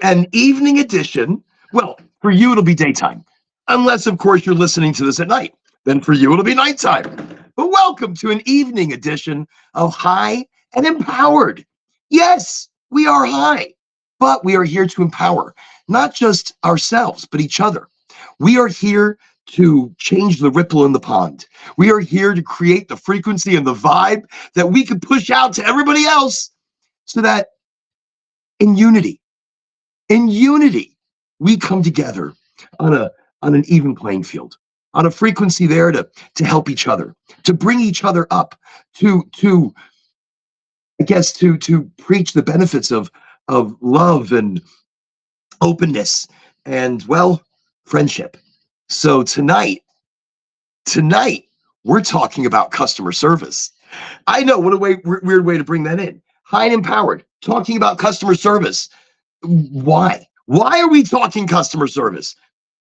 an evening edition. Well, for you, it'll be daytime. Unless, of course, you're listening to this at night. Then for you, it'll be nighttime. But welcome to an evening edition of High and Empowered. Yes, we are high, but we are here to empower not just ourselves, but each other. We are here to change the ripple in the pond. We are here to create the frequency and the vibe that we can push out to everybody else so that in unity, we come together on an even playing field, on a frequency there to help each other, to bring each other up, to preach the benefits of love and openness and, well, friendship. So tonight we're talking about customer service. I know, what a weird way to bring that in. High and empowered, talking about customer service. Why? Why are we talking customer service?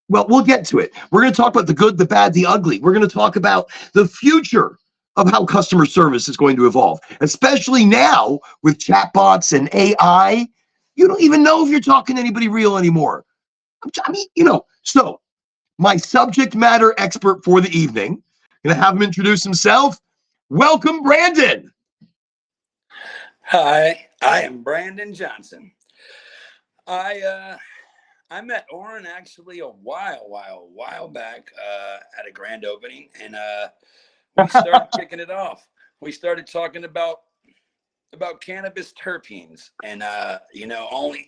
Well, we'll get to it. We're going to talk about the good, the bad, the ugly. We're going to talk about the future of how customer service is going to evolve, especially now with chatbots and AI. You don't even know if you're talking to anybody real anymore. So my subject matter expert for the evening, going to have him introduce himself. Welcome, Brandon. Hi, I am Brandon Johnson. I met Oren actually a while back at a grand opening, and we started kicking it off. We started talking about cannabis terpenes, and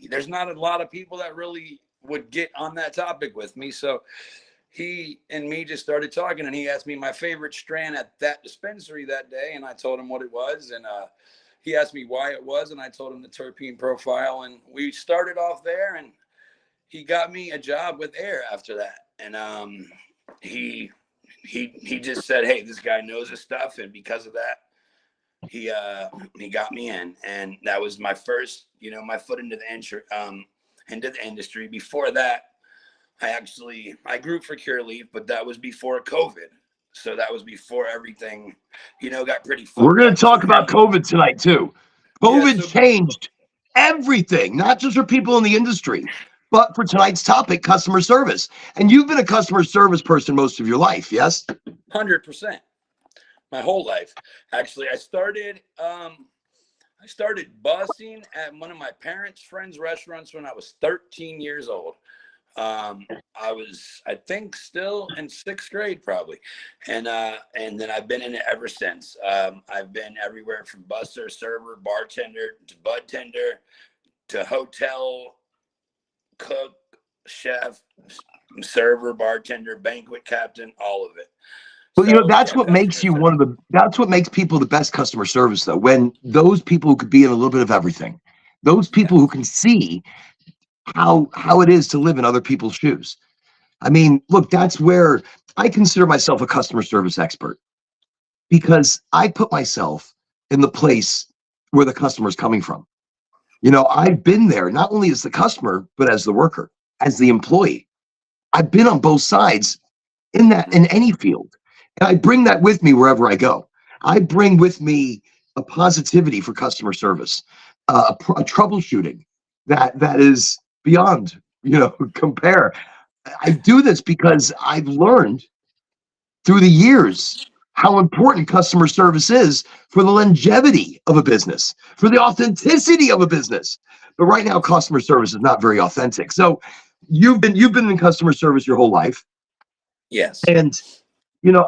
there's not a lot of people that really would get on that topic with me. So he and me just started talking, and he asked me my favorite strand at that dispensary that day, and I told him what it was, and he asked me why it was, and I told him the terpene profile, and we started off there, and he got me a job with Air after that. And he just said, hey, this guy knows his stuff, and because of that, he got me in, and that was my first, my foot into the industry. Before that, I grew for Curaleaf, but that was before COVID. So that was before everything, got pretty fucked. We're going to talk about COVID tonight too. COVID changed everything, not just for people in the industry, but for tonight's topic, customer service. And you've been a customer service person most of your life, yes? 100%. My whole life. Actually, I started bussing at one of my parents' friends' restaurants when I was 13 years old. I was, I think, still in 6th grade probably, and then I've been in it ever since. I've been everywhere from busser, server, bartender, to bud tender, to hotel cook, chef, server, bartender, banquet captain, all of it. But that's what makes you that's what makes people the best customer service, though, when those people who could be in a little bit of everything, those people who can see how it is to live in other people's shoes. I mean, look, that's where I consider myself a customer service expert, because I put myself in the place where the customer is coming from. I've been there not only as the customer, but as the worker, as the employee. I've been on both sides in any field. And I bring that with me wherever I go. I bring with me a positivity for customer service, a troubleshooting that is beyond, compare. I do this because I've learned through the years how important customer service is for the longevity of a business, for the authenticity of a business. But right now, customer service is not very authentic. So you've been in customer service your whole life. Yes. And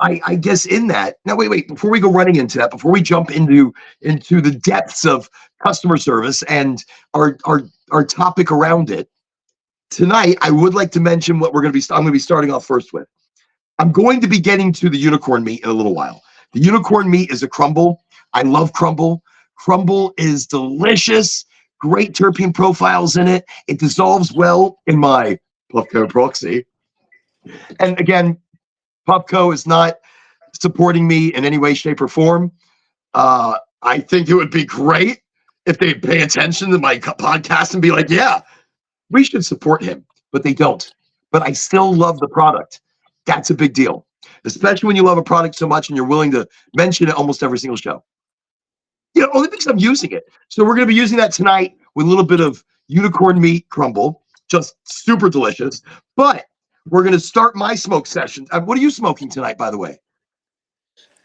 I guess in that, now wait, before we go running into that, before we jump into the depths of customer service and our topic around it, tonight I would like to mention what I'm going to be starting off first with. I'm going to be getting to the unicorn meat in a little while. The unicorn meat is a crumble. I love crumble. Crumble is delicious, great terpene profiles in it. It dissolves well in my Puffco proxy. And again, Puffco is not supporting me in any way, shape, or form. I think it would be great if they pay attention to my podcast and be like, yeah, we should support him, but they don't. But I still love the product. That's a big deal, especially when you love a product so much and you're willing to mention it almost every single show. Only because I'm using it. So we're going to be using that tonight with a little bit of unicorn meat crumble, just super delicious. But we're going to start my smoke session. What are you smoking tonight, by the way?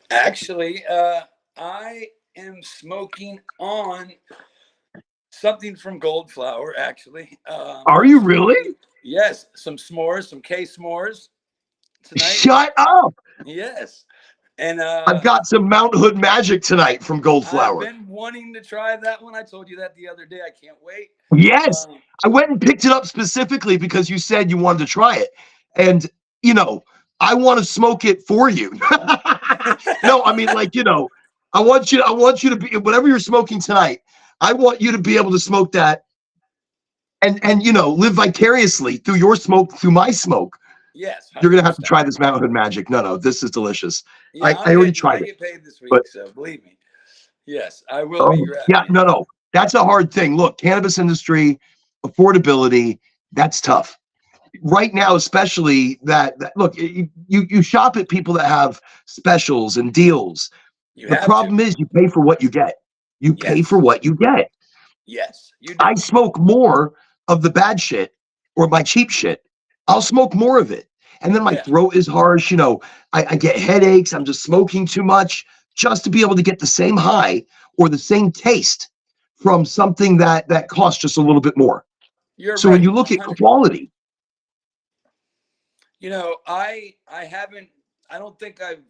Actually, I am smoking on something from Goldflower. Actually, Are I'm you really? smoking, yes, some s'mores, some K s'mores tonight. Shut up. Yes, and I've got some Mount Hood Magic tonight from I've Goldflower. been wanting to try that one. I told you that the other day. I can't wait. Yes. Um, I went and picked it up specifically because you said you wanted to try it. And, you know, I want to smoke it for you. No, I mean, like, I want you to be, whatever you're smoking tonight, I want you to be able to smoke that and live vicariously through your smoke, through my smoke. yes, You're going to have to 100%. try this Mount Hood Magic. No, this is delicious. Yeah, I already I tried it, get paid this week, but so believe me. Yes, I will be oh, yeah, grabbing it. no. That's a hard thing. Look, cannabis industry, affordability, that's tough. Right now, especially that look, you shop at people that have specials and deals. You The have to. problem is you pay for what you get. You pay for Yes, what you get. yes, you I do. smoke more of the bad shit or my cheap shit. I'll smoke more of it. And then my Yeah, throat is harsh. I get headaches. I'm just smoking too much just to be able to get the same high or the same taste from something that costs just a little bit more. you're So when right, you look at 100. quality, I haven't. I don't think I've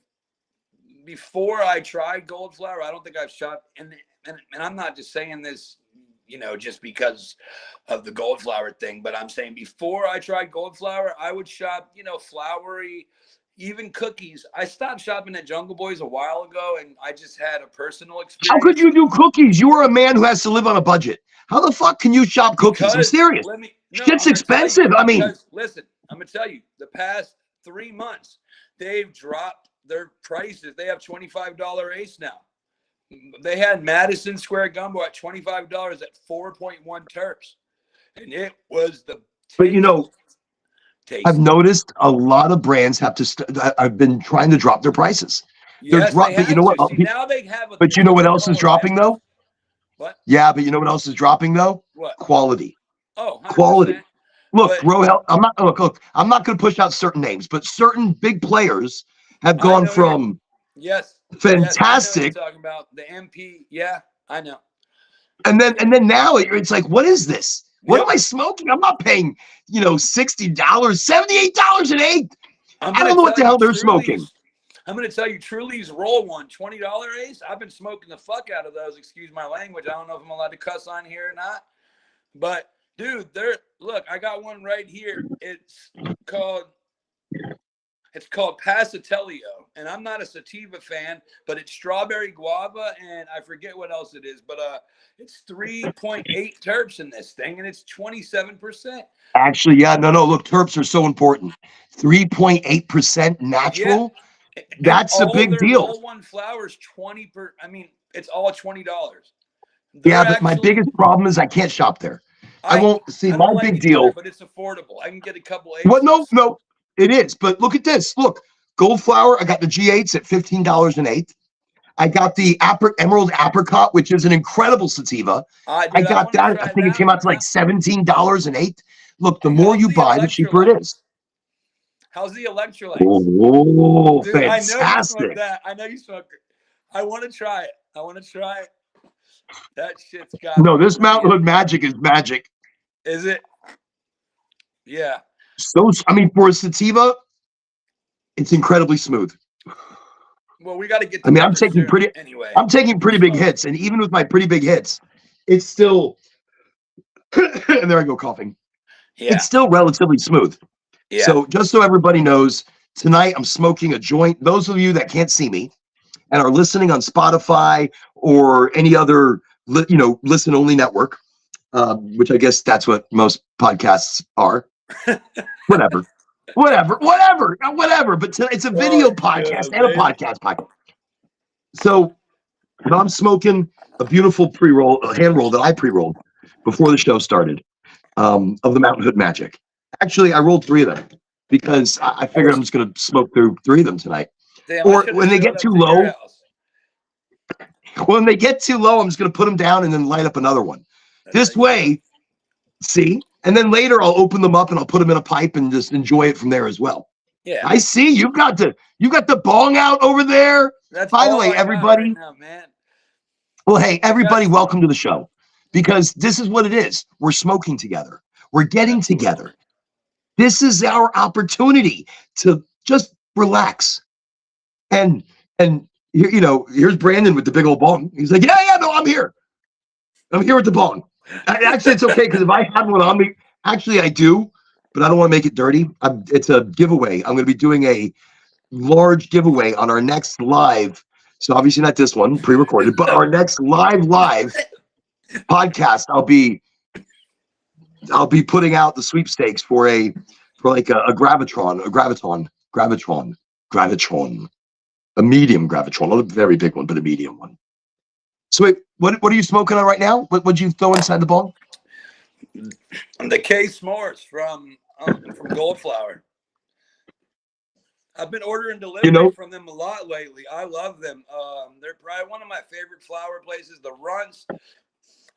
before I tried Goldflower. I don't think I've shot, and I'm not just saying this, just because of the Goldflower thing, but I'm saying before I tried Goldflower, I would shop, flowery, even cookies. I stopped shopping at Jungle Boys a while ago, and I just had a personal how could experience you do cookies? You are a man who has to live on a budget. How the fuck can you shop cookies? I'm because serious. let me. No, Shit's I'm gonna tell you expensive. I mean, because listen, I'm gonna tell you the past 3 months they've dropped their prices. They have $25 ace now. They had Madison Square Gumbo at $25 at 4.1 terps, and it was the but I've taste. noticed a lot of brands have to. I've been trying to drop their prices. They're Yes, they drop, but you know have what? to. See, now they have a But you know what else is $300 dropping average. though? What? Yeah, but you know what else is dropping though? What? Quality. Oh, 100%. Quality. Look, But Rohel. Look. I'm not going to push out certain names, but certain big players have I gone know you're. from Yes, yes, I know what you're fantastic, talking about. The MP. Yeah, I know. and then now it's like, what is this? What am Yep. I smoking? I'm not paying $60, $78 an eighth. I'm I gonna don't know what tell the you hell they're smoking. Truly's. I'm gonna tell you Truly's roll one $20 ace. I've been smoking the fuck out of those. Excuse my language. I don't know if I'm allowed to cuss on here or not. But dude, look, I got one right here. Called it's called Pasatelio, and I'm not a sativa fan, but it's strawberry guava, and I forget what else it is, but it's 3.8 terps in this thing, and it's 27%. Actually, yeah, no. Look, terps are so important. 3.8% Yeah, natural. and That's a all big their deal. roll one flowers 20 per. I mean, it's all $20. Yeah, They're but my actually. biggest problem is I can't shop there. I I won't see I my don't like big it either, deal. but it's affordable. I can get a couple What? No, aces. no, it is. But look at this. Look, Goldflower. I got the G8s at $15 an eighth. I got the Emerald Apricot, which is an incredible sativa. I Dude, I got want to that. I try think it that came out one. to like $17 an eighth. Look, the Hey, more how's you the buy, the cheaper it electrolytes? is. How's the electrolytes? Oh, Dude, I know you smoke fantastic. that. I know you smoke it. I want to try it. I want to try it. That shit's got No, to this be. Mountain Hood Magic is magic. Is it? Yeah. So, I mean, for a sativa, it's incredibly smooth. Well, we got to get I mean, together soon. Anyway, I'm taking for pretty big smoke. hits, and even with my pretty big hits, it's still, and there I go coughing. It's Yeah. still relatively smooth. Yeah. So, just so everybody knows, tonight I'm smoking a joint. Those of you that can't see me and are listening on Spotify or any other, listen only network, which I guess that's what most podcasts are. Whatever. Whatever. But it's a Oh, video podcast yeah, and a baby. podcast. So I'm smoking a beautiful pre-roll, a hand roll that I pre-rolled before the show started, of the Mountain Hood Magic. Actually, I rolled 3 of them because I figured I'm just going to smoke through 3 of them tonight. Damn, I Or should have when they showed get up too to your low, house. I'm just going to put them down and then light up another one. That's how This you do it. way, See? And then later I'll open them up and I'll put them in a pipe and just enjoy it from there as well. Yeah, I see you got the bong out over there. that's By the all way, I got right everybody, now, man. well, hey, I got everybody, smoke. welcome to the show because this is what it is. We're smoking together. We're getting Absolutely. together. This is our opportunity to just relax. And here's Brandon with the big old bong. He's like, yeah, no, I'm here. I'm here with the bong. Actually, it's okay because if I had one on me, actually I do, but I don't want to make it dirty. It's a giveaway. I'm going to be doing a large giveaway on our next live. So obviously not this one, pre-recorded, but our next live podcast. I'll be putting out the sweepstakes for like a gravitron, a medium gravitron, not a very big one, but a medium one. So wait, what are you smoking on right now? What'd you throw inside the bong? The K S'mores from Goldflower. I've been ordering delivery from them a lot lately. I love them. They're probably one of my favorite flower places. The Runts.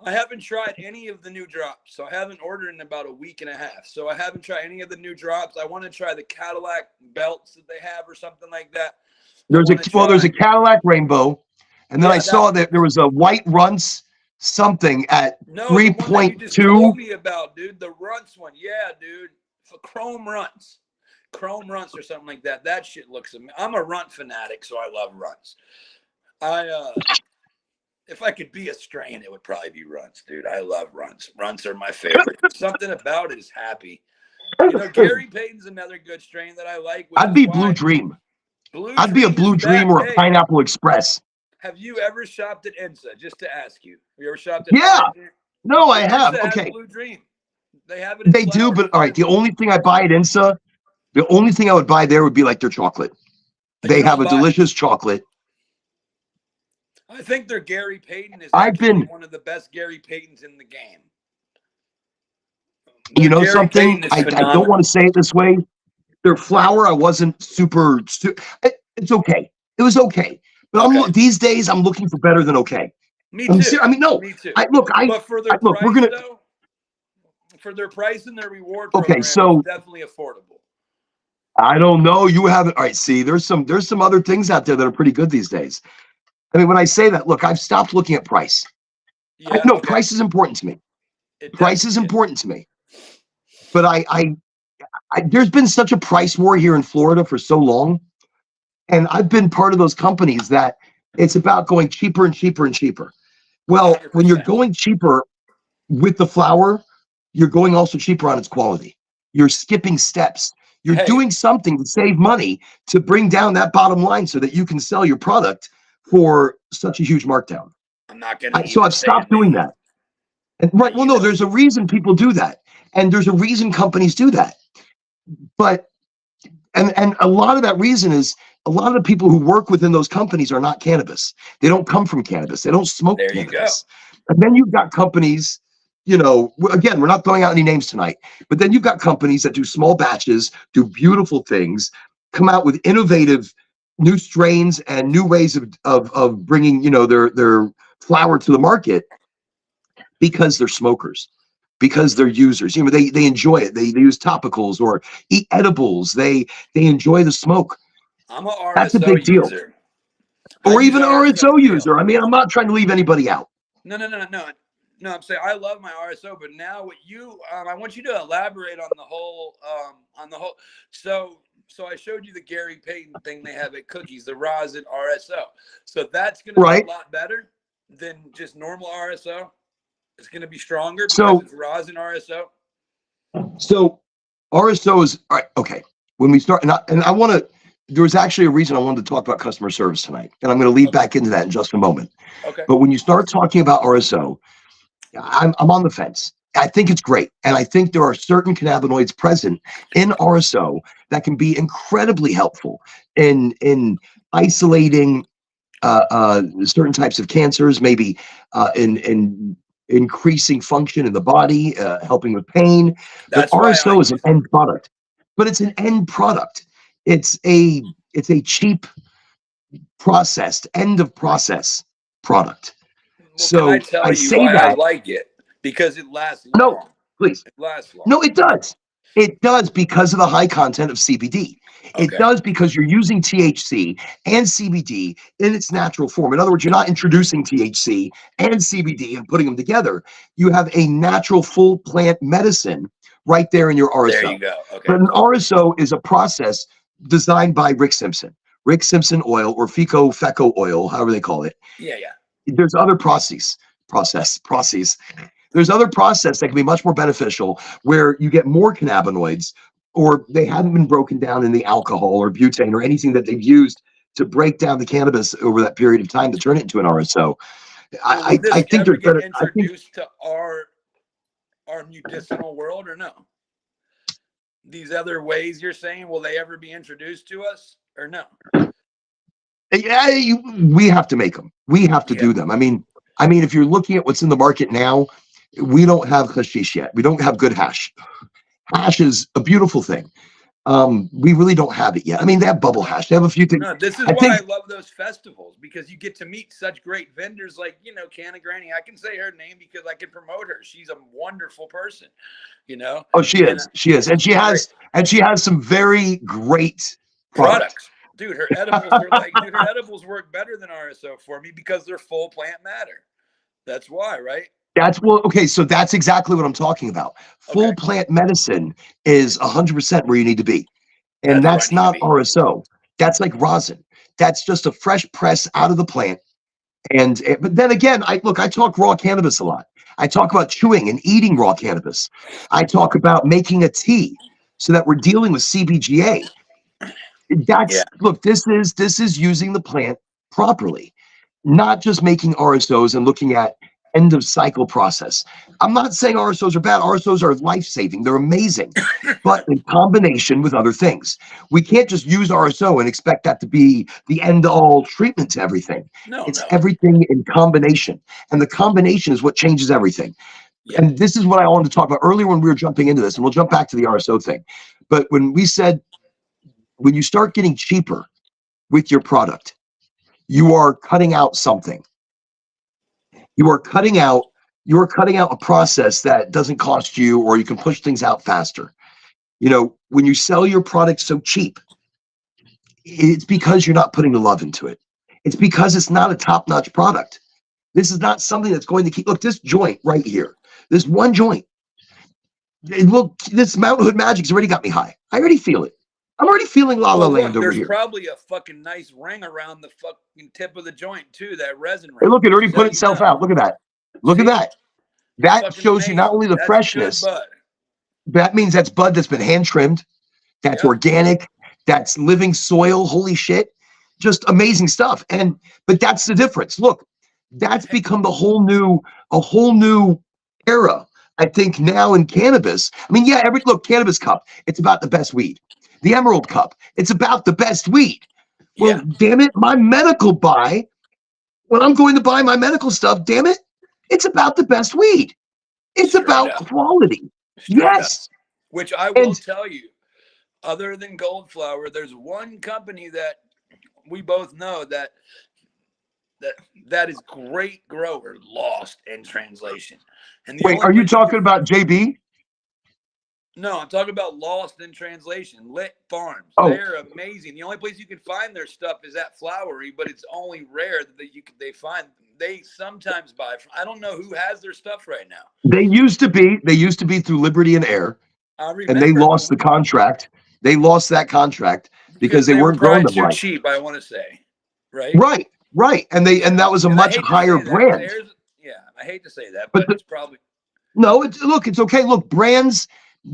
I haven't tried any of the new drops, so I haven't ordered in about a week and a half. So I haven't tried any of the new drops. I want to try the Cadillac belts that they have or something like that. There's a Cadillac Rainbow, and then I saw that there was a White Runts something at 3.2. The one that you just told me about, dude. The Runts one, yeah, dude. Chrome Runts or something like that. That shit looks amazing. I'm a Runt fanatic, so I love Runts. If I could be a strain, it would probably be Runts, dude. I love Runts. Runts are my favorite. Something about it is happy. Gary Payton's another good strain that I like. I'd be Blue Dream. I'd be a Blue Dream or a Pineapple Express. Have you ever shopped at Ensa? Just to ask you. Have you ever shopped at Yeah. No, I have. Okay. Blue Dream. They have it. They do, but all right. The only thing I buy at Ensa, the only thing I would buy there would be like their chocolate. They have a delicious chocolate. I think their Gary Payton is actually one of the best Gary Paytons in the game. You know something? I don't want to say it this way. Their flour, I wasn't super. It's okay. It was okay. But these days, I'm looking for better than okay. Me too. I mean, no. Me too. But for their price, though, for their price and their reward program, it's definitely affordable. I don't know. You haven't. All right. See, there's some other things out there that are pretty good these days. I mean, when I say that, look, I've stopped looking at price. Yeah, price is important to me. Price is important to me. But I there's been such a price war here in Florida for so long. And I've been part of those companies that it's about going cheaper and cheaper and cheaper. Well, 100%. When you're going cheaper with the flour, you're going also cheaper on its quality. You're skipping steps. You're doing something to save money to bring down that bottom line so that you can sell your product for such a huge markdown. I'm not going to. So I've stopped doing that. And well, no, there's a reason people do that. And there's a reason companies do that. But, and a lot of that reason is a lot of the people who work within those companies are not cannabis. They don't come from cannabis. They don't smoke cannabis. And then you've got companies, again, we're not throwing out any names tonight, but then you've got companies that do small batches, do beautiful things, come out with innovative new strains and new ways of bringing, their flower to the market because they're smokers. Because they're users, they enjoy it. They use topicals or eat edibles. They enjoy the smoke. I'm a RSO That's a big deal. user. Or even an RSO user. I mean, I'm not trying to leave anybody out. No. I'm saying I love my RSO, but now what I want you to elaborate on the whole. So I showed you the Gary Payton thing they have at Cookies, the rosin RSO. So that's going to be a lot better than just normal RSO. It's going to be stronger because it's rosin RSO. So RSO is all right. Okay. When we start, and I want to, there was actually a reason I wanted to talk about customer service tonight, and I'm going to lead back into that in just a moment. Okay. But when you start talking about RSO, I'm on the fence. I think it's great. And I think there are certain cannabinoids present in RSO that can be incredibly helpful in isolating certain types of cancers, maybe in increasing function in the body, helping with pain. But RSO is an end product. But it's an end product. It's a cheap processed end of process product. Well, so I say that I like it because it lasts long. Please. It lasts No, longer. it does. It does because of the high content of CBD. It Okay. does because you're using THC and CBD in its natural form. In other words, you're not introducing THC and CBD and putting them together. You have a natural full plant medicine right there in your There RSO. you go. Okay, But an cool. RSO is a process designed by Rick Simpson. Rick Simpson oil or feco oil, however they call it. Yeah, yeah. There's other processes. There's other process that can be much more beneficial where you get more cannabinoids, or they haven't been broken down in the alcohol or butane or anything that they've used to break down the cannabis over that period of time to turn it into an RSO. Well, will I this think ever there's get better. I think introduced to our medicinal world or no? These other ways you're saying, will they ever be introduced to us or no? yeah, we have to make them. We have to Yeah. do them. I mean, if you're looking at what's in the market now, we don't have hashish yet. We don't have good hash. Hash is a beautiful thing. We really don't have it yet. I mean, they have bubble hash. They have a few things. No, this is I why think. I love those festivals, because you get to meet such great vendors like, Canna Granny. I can say her name because I can promote her. She's a wonderful person, Oh, she and is. She is, and she she's great. has some very great product. Products. Dude, her edibles are like, dude, her edibles work better than RSO for me because they're full plant matter. That's why, right? That's well, okay. So that's exactly what I'm talking about. Okay. Full plant medicine is 100% where you need to be, and That's where I that's need to not be. RSO. That's like rosin. That's just a fresh press out of the plant. And but then again, I talk raw cannabis a lot. I talk about chewing and eating raw cannabis. I talk about making a tea so that we're dealing with CBGA. Yeah. This is using the plant properly, not just making RSOs and looking at end of cycle process. I'm not saying RSOs are bad. RSOs are life saving. They're amazing, but in combination with other things, we can't just use RSO and expect that to be the end all treatment to everything. No, It's no. everything in combination, and the combination is what changes everything. Yeah. And this is what I wanted to talk about earlier when we were jumping into this, and we'll jump back to the RSO thing. But when we said when you start getting cheaper with your product, you are cutting out something. You are cutting out a process that doesn't cost you, or you can push things out faster. When you sell your product so cheap, it's because you're not putting the love into it. It's because it's not a top-notch product. This is not something that's going to keep. Look, this joint right here, this one joint. Look, this Mountain Hood Magic's already got me high. I already feel it. I'm already feeling La La Well, Land look, over there's here. probably a fucking nice ring around the fucking tip of the joint too. That resin Hey, ring. look, it already So put itself out. Look at that. Look at See, that. it's That fucking shows you not amazing. only the That's good freshness. bud. That means that's bud that's been hand trimmed. That's Yep. organic. That's living soil. Holy shit. Just amazing stuff. But that's the difference. Look, that's become a whole new era. I think now in cannabis. I mean, yeah, Cannabis Cup, it's about the best weed. The Emerald Cup, it's about the best weed. Well, Yeah. damn it, my medical buy, when I'm going to buy my medical stuff, damn it, it's about the best weed. It's Straight about up. quality. Straight up. Yes. Which I will And tell you, other than Goldflower, there's one company that we both know that is great grower lost in translation. And the wait, only are you place you talking can about JB? No, I'm talking about lost in translation. Lit Farms. Oh, They're amazing. The only place you can find their stuff is at Flowery, but it's only rare that they find. They sometimes buy from. I don't know who has their stuff right now. they used to be through Liberty and Air, I and they remember lost the contract. They lost that contract because because they they were weren't growing probably them too right. cheap. I want to say, right? Right, right. And Yeah, that was a and I much hate to higher say that because brand. Air's. Yeah, I hate to say that, But but it's probably no, it's okay. Look, brands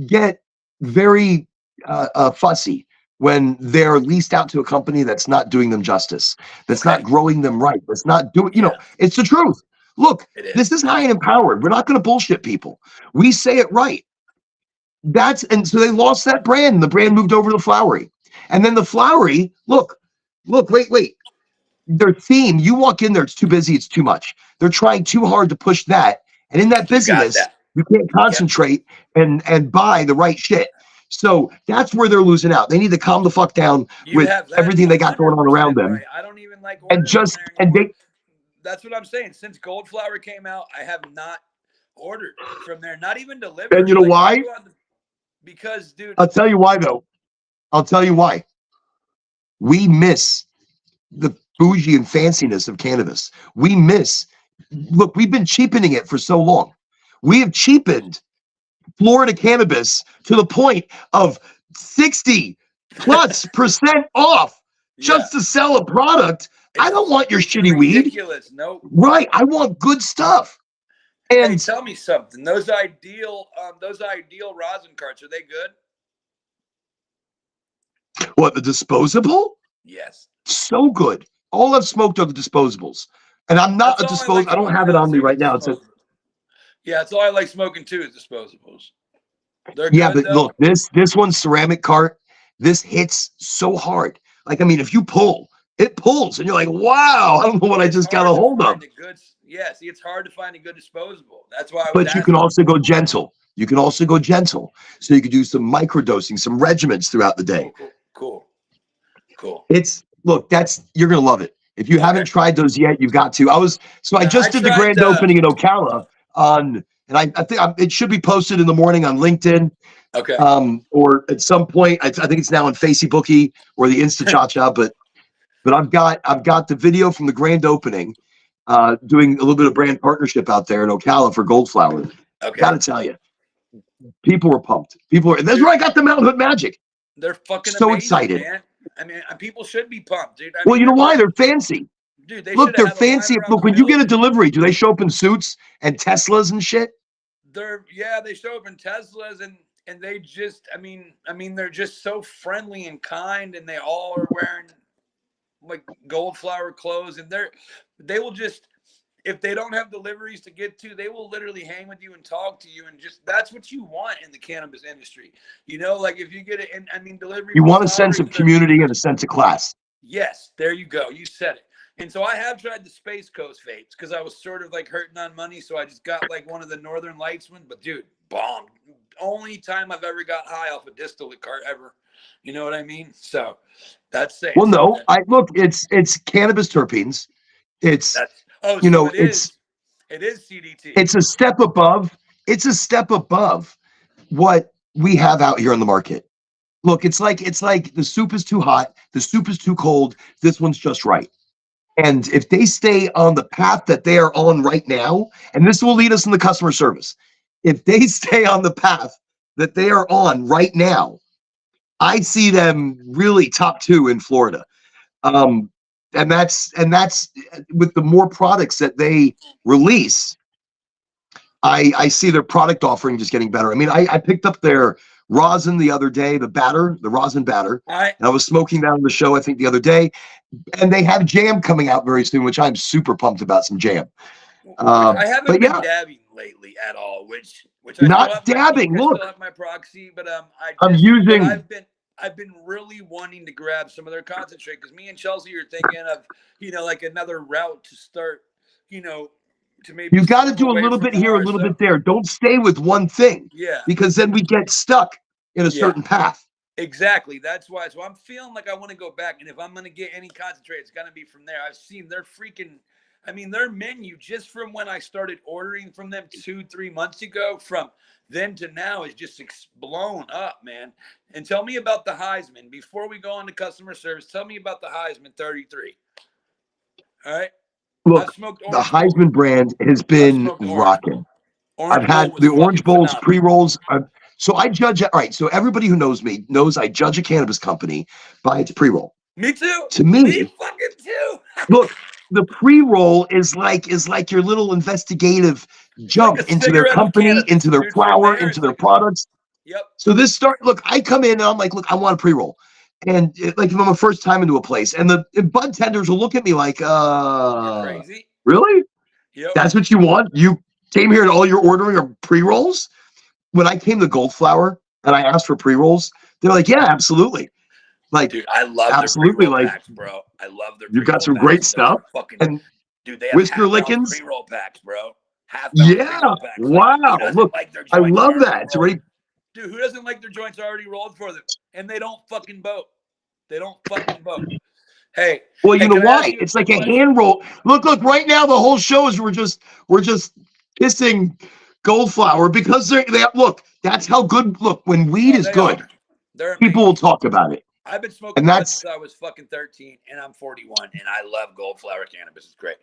get very fussy when they're leased out to a company that's not doing them justice, that's not okay. growing them right, that's not doing, Yeah, it's the truth. Look, it this is. is high and empowered. We're not going to bullshit people. We say it right. And so they lost that brand, and the brand moved over to the Flowery. And then the Flowery, look, wait. Their theme, you walk in there, it's too busy, it's too much. They're trying too hard to push that. And in that You got busyness, that. you can't Yep. concentrate and buy the right shit. So that's where they're losing out. They need to calm the fuck down You with have that everything they got going on around 100% them. right. I don't even like And ordering from just there and anymore. they That's what I'm saying. Since Goldflower came out, I have not ordered from there, not even delivered. And you know Like I why? go out because, dude, I'll tell you why, though. I'll tell you why. We miss the bougie and fanciness of cannabis. We miss, look, we've been cheapening it for so long. We have cheapened Florida cannabis to the point of 60+% off yeah, just to sell a product. I don't want your it's shitty weed. ridiculous. Nope. Right. I want good stuff. Hey, And tell me something. Those ideal rosin carts, are they good? what, the disposable? Yes. So good. All I've smoked are the disposables. And I'm not That's a all I like I don't smoking have it around on me too, right is now. It's a, disposables. Yeah, that's all I like smoking too, is disposables. They're yeah, good but though. look, this one's ceramic cart. This hits so hard. Like, I mean, if you pull, it pulls, and you're like, wow, I don't know what I It's just got hard a to hold of. find a good. Yeah, see, it's hard to find a good disposable. That's why I was But you can asking. also go gentle. You can also go gentle. So you could do some microdosing, some regimens throughout the day. Cool. It's look, that's you're gonna love it. If you haven't tried those yet, you've got to. I Now, I just did the tried. grand opening in Ocala on, and I think it should be posted in the morning on LinkedIn, Okay. or at some point. I think it's now on Facebooky or the Insta Cha Cha. But I've got the video from the grand opening, doing a little bit of brand partnership out there in Ocala for Goldflower. Okay. Got to tell you, people were pumped. That's where I got the Mount Hood Magic. They're fucking So amazing, excited. man. I mean, people should be pumped, dude. Well, you know why? They're fancy. Dude, they Look, should have they're had a line fancy. around Look, the when you get a building. delivery, do they show up in suits and Teslas and shit? They show up in Teslas, and they just, I mean, they're just so friendly and kind, and they all are wearing like Goldflower clothes, and they will just, if they don't have deliveries to get to, they will literally hang with you and talk to you, and just, that's what you want in the cannabis industry. You know, like if you get it, and I mean, delivery. You want a sense of community and a sense of class. Yes, there you go. You said it. And so I have tried the Space Coast vapes because I was sort of like hurting on money. So I just got like one of the Northern Lights one. But dude, bomb. Only time I've ever got high off a distillate cart ever. You know what I mean? So that's saying. Well, no, it's cannabis terpenes. It's it is CDT. It's a step above. It's a step above what we have out here on the market. Look, it's like the soup is too hot, the soup is too cold. This one's just right. And if they stay on the path that they are on right now, and this will lead us in the customer service, if they stay on the path that they are on right now, I see them really top 2 in Florida. And that's with the more products that they release, I see their product offering just getting better. I mean, I picked up their rosin the other day, the rosin batter, and I was smoking that on the show, I think, the other day. And they have jam coming out very soon, which I'm super pumped about, some jam. I haven't been dabbing lately at all, which I not dabbing. I look, still have my proxy, but I'm using. I've been really wanting to grab some of their concentrate because me and Chelsea are thinking of, like another route to start, to maybe. You got to do a little bit here, a little bit there. Don't stay with one thing. Yeah. Because then we get stuck in a certain path. Exactly. That's why. So I'm feeling like I want to go back. And if I'm going to get any concentrate, it's going to be from there. I've seen their their menu just from when I started ordering from them 2-3 months ago, from then to now, is just blown up, man. And tell me about the Heisman. Before we go on to customer service, tell me about the Heisman 33. All right. Look, the Heisman brand has been rocking. I've had the Orange Bowls, pre-rolls. So I judge it. All right. So everybody who knows me knows I judge a cannabis company by its pre-roll. Me too. To me fucking too. Look, the pre-roll is like your little investigative jump into their company, into their flower, into their products. Yep. So look, I come in and I'm like, look, I want a pre-roll. And like, if I'm a first time into a place, and the bud tenders will look at me like, you're crazy. Really? Yep. That's what you want? You came here and all you're ordering are pre-rolls? When I came to Goldflower and I asked for pre-rolls, they're like, yeah, absolutely. Like, dude, I love absolutely, their pre-roll like, packs, bro. I love their. You've got some great stuff. And dude, they have Whisker Lickens pre-roll packs, bro. Yeah. Wow. Look, I love that. It's already. Dude, who doesn't like their joints already rolled for them? And they don't fucking vote. They don't fucking vote. Hey. Well, you know why? It's like a hand roll. Look, right now the whole show is we're just kissing Gold Flower because they look. That's how good. Look, when weed Oh, is they good, are. They're people will amazing. talk about it, I've been smoking and bud that's since I was fucking 13, and I'm 41, and I love Gold Flower cannabis. It's great.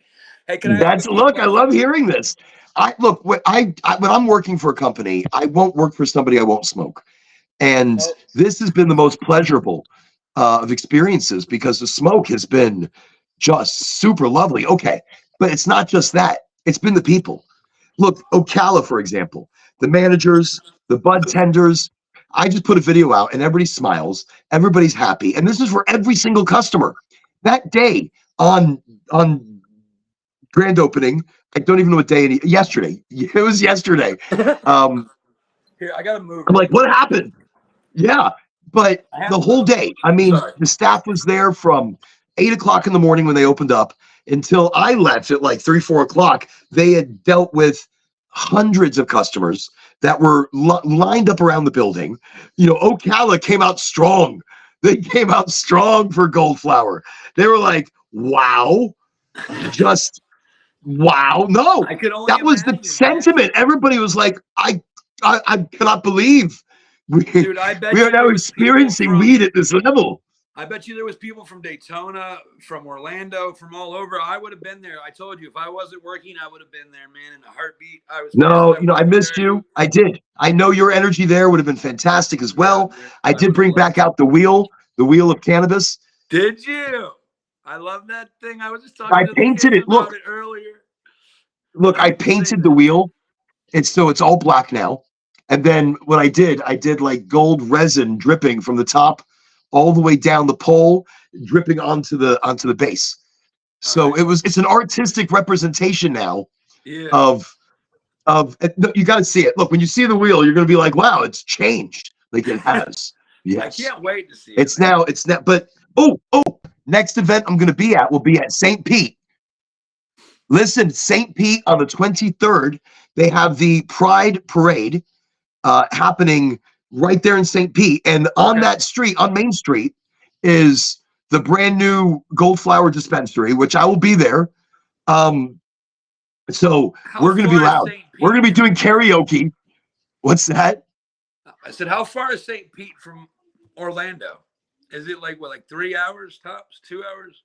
Hey, can I ask you a that's quick look. I love question? hearing this. I look when when I'm working for a company, I won't work for somebody I won't smoke. And Nope. this has been the most pleasurable of experiences because the smoke has been just super lovely. Okay, but it's not just that, it's been the people. Look, Ocala, for example, the managers, the bud tenders. I just put a video out and everybody smiles, everybody's happy. And this is for every single customer. That day on grand opening, I don't even know what day yesterday. It was yesterday. Um, Here, I gotta move I'm real like, what quick. happened? Yeah, but I have the to whole move. day. I mean, Sorry. the staff was there from 8 o'clock in the morning when they opened up until I left at like 3, 4 o'clock. They had dealt with hundreds of customers that were lined up around the building. Ocala came out strong. They came out strong for Gold Flower. They were like, wow, just wow. No, I could only that was the imagine, man. sentiment. Everybody was like, I cannot believe we Dude, I we bet are you now there was people experiencing weed at this level. I bet you there was people from Daytona, from Orlando, from all over. I would have been there. I told you, if I wasn't working, I would have been there, man, in a heartbeat. I was pissed No, I I wasn't missed there. you. I did. I know your energy there would have been fantastic as Yeah, well. dude, I I did would have bring loved back it. out the wheel of cannabis. Did you? I love that thing. I was just talking I to the painted kids it. about it earlier. Look, I I didn't say painted the that. wheel. It's all black now. And then what I did like gold resin dripping from the top all the way down the pole, dripping onto the base. All So right. it's an artistic representation now Yeah. of you got to see it. Look, when you see the wheel, you're going to be like, wow, it's changed. Like it has. I Yes. can't wait to see it, It's man. now, but next event I'm going to be at will be at St. Pete. Listen, St. Pete on the 23rd, they have the Pride Parade happening right there in St. Pete. And on Okay. that street, on Main Street, is the brand new Gold Flower dispensary, which I will be there. Um, so How we're going to be far is loud. St. We're Pete going to be from doing here? karaoke. What's that? I said, how far is St. Pete from Orlando? Is it like what, like 3 hours tops, 2 hours?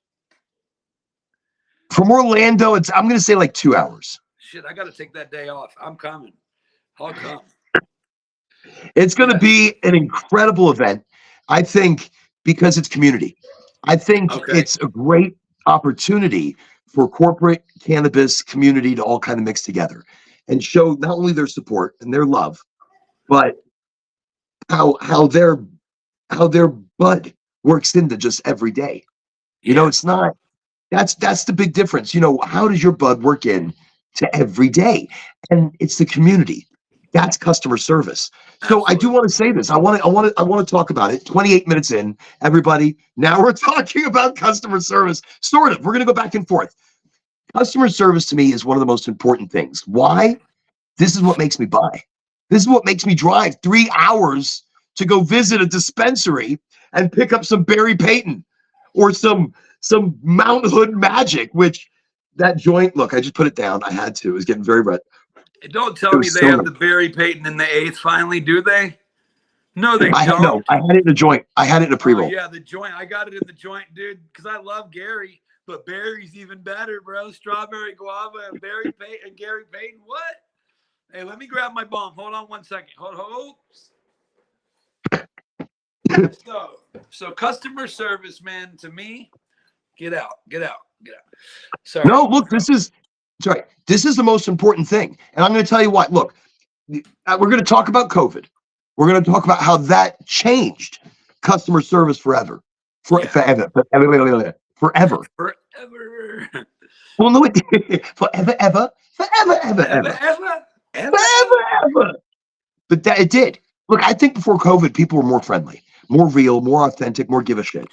From Orlando, I'm going to say like 2 hours. Shit, I got to take that day off. I'm coming. I'll come. It's going to Yeah. be an incredible event, I think, because it's community. I think Okay. it's a great opportunity for corporate cannabis community to all kind of mix together and show not only their support and their love, but how their bud works into just every day. Yeah. It's not that's the big difference. How does your bud work in to every day? And it's the community. That's customer service. So I do Absolutely. want to say this. I want to talk about it. 28 minutes in, everybody. Now we're talking about customer service. Sort of. We're going to go back and forth. Customer service to me is one of the most important things. Why? This is what makes me buy. This is what makes me drive 3 hours to go visit a dispensary and pick up some Barry Payton or some Mount Hood Magic, which that joint, look, I just put it down. I had to. It was getting very red. Don't It tell me was they so have nice. the Barry Payton in the eighth finally, do they? No, they No, don't. I had it in a joint. I had it in a Oh pre-roll. yeah, the joint. I got it in the joint, dude, because I love Gary. But Barry's even better, bro. Strawberry guava and Barry Payton and Gary Payton. What? Hey, let me grab my bomb. Hold on 1 second. Hold. So customer service, man. To me, get out. Sorry. No, look, sorry. This is the most important thing. And I'm going to tell you what. Look, we're going to talk about COVID. We're going to talk about how that changed customer service forever. Yeah. Forever. Forever. Well, no, it did. Forever, ever. Forever, ever, Ever, ever. ever, ever, Forever, ever. ever. But it did. Look, I think before COVID, people were more friendly, more real, more authentic, more give a shit.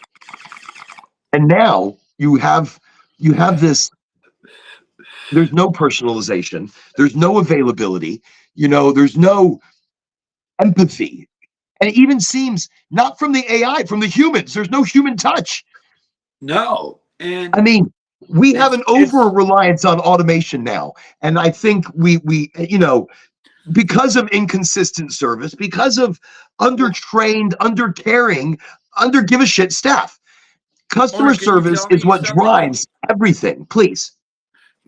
And now you have this. There's no personalization. There's no availability. There's no empathy. And it even seems not from the AI, from the humans. There's no human touch. No. I And mean, we have it's an over it's reliance on automation now, and I think we because of inconsistent service, because of undertrained, undercaring, under give a shit staff. Customer Oren, can you service tell is me what something? drives everything. Please.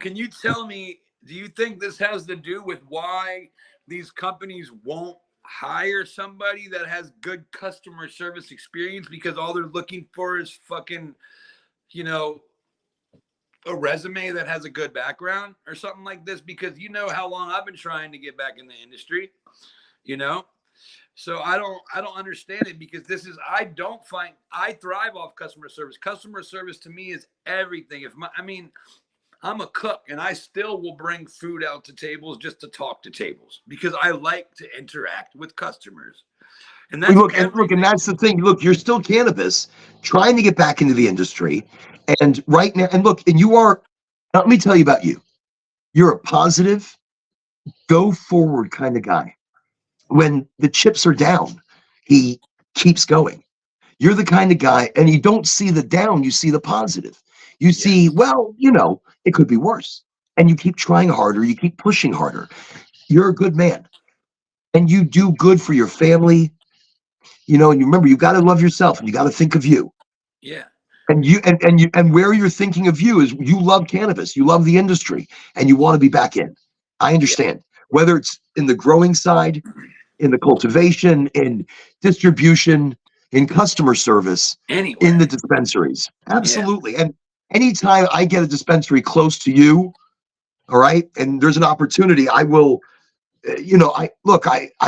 Can you tell me, do you think this has to do with why these companies won't hire somebody that has good customer service experience because all they're looking for is fucking, you know, a resume that has a good background or something like this? Because you know how long I've been trying to get back in the industry, you know? So I don't understand it, because this is, I thrive off customer service. Customer service to me is everything. I'm a cook and I still will bring food out to tables just to talk to tables because I like to interact with customers. And that's And everything. that's the thing. Look, you're still cannabis, trying to get back into the industry, and right now, and look, and you are. Let me tell you about you. You're a positive, go forward kind of guy. When the chips are down, he keeps going. You're the kind of guy, and you don't see the down, you see the positive. You see, Yes. well, it could be worse. And you keep trying harder, you keep pushing harder. You're a good man, and you do good for your family. And you remember, you got to love yourself and you got to think of you. Yeah. And where you're thinking of you is you love cannabis, you love the industry, and you want to be back in. I Yeah. understand. Whether it's in the growing side, in the cultivation, in distribution, in customer service, in Anywhere. the dispensaries. Yeah. Absolutely. And anytime I get a dispensary close to you, all right, and there's an opportunity, I will, I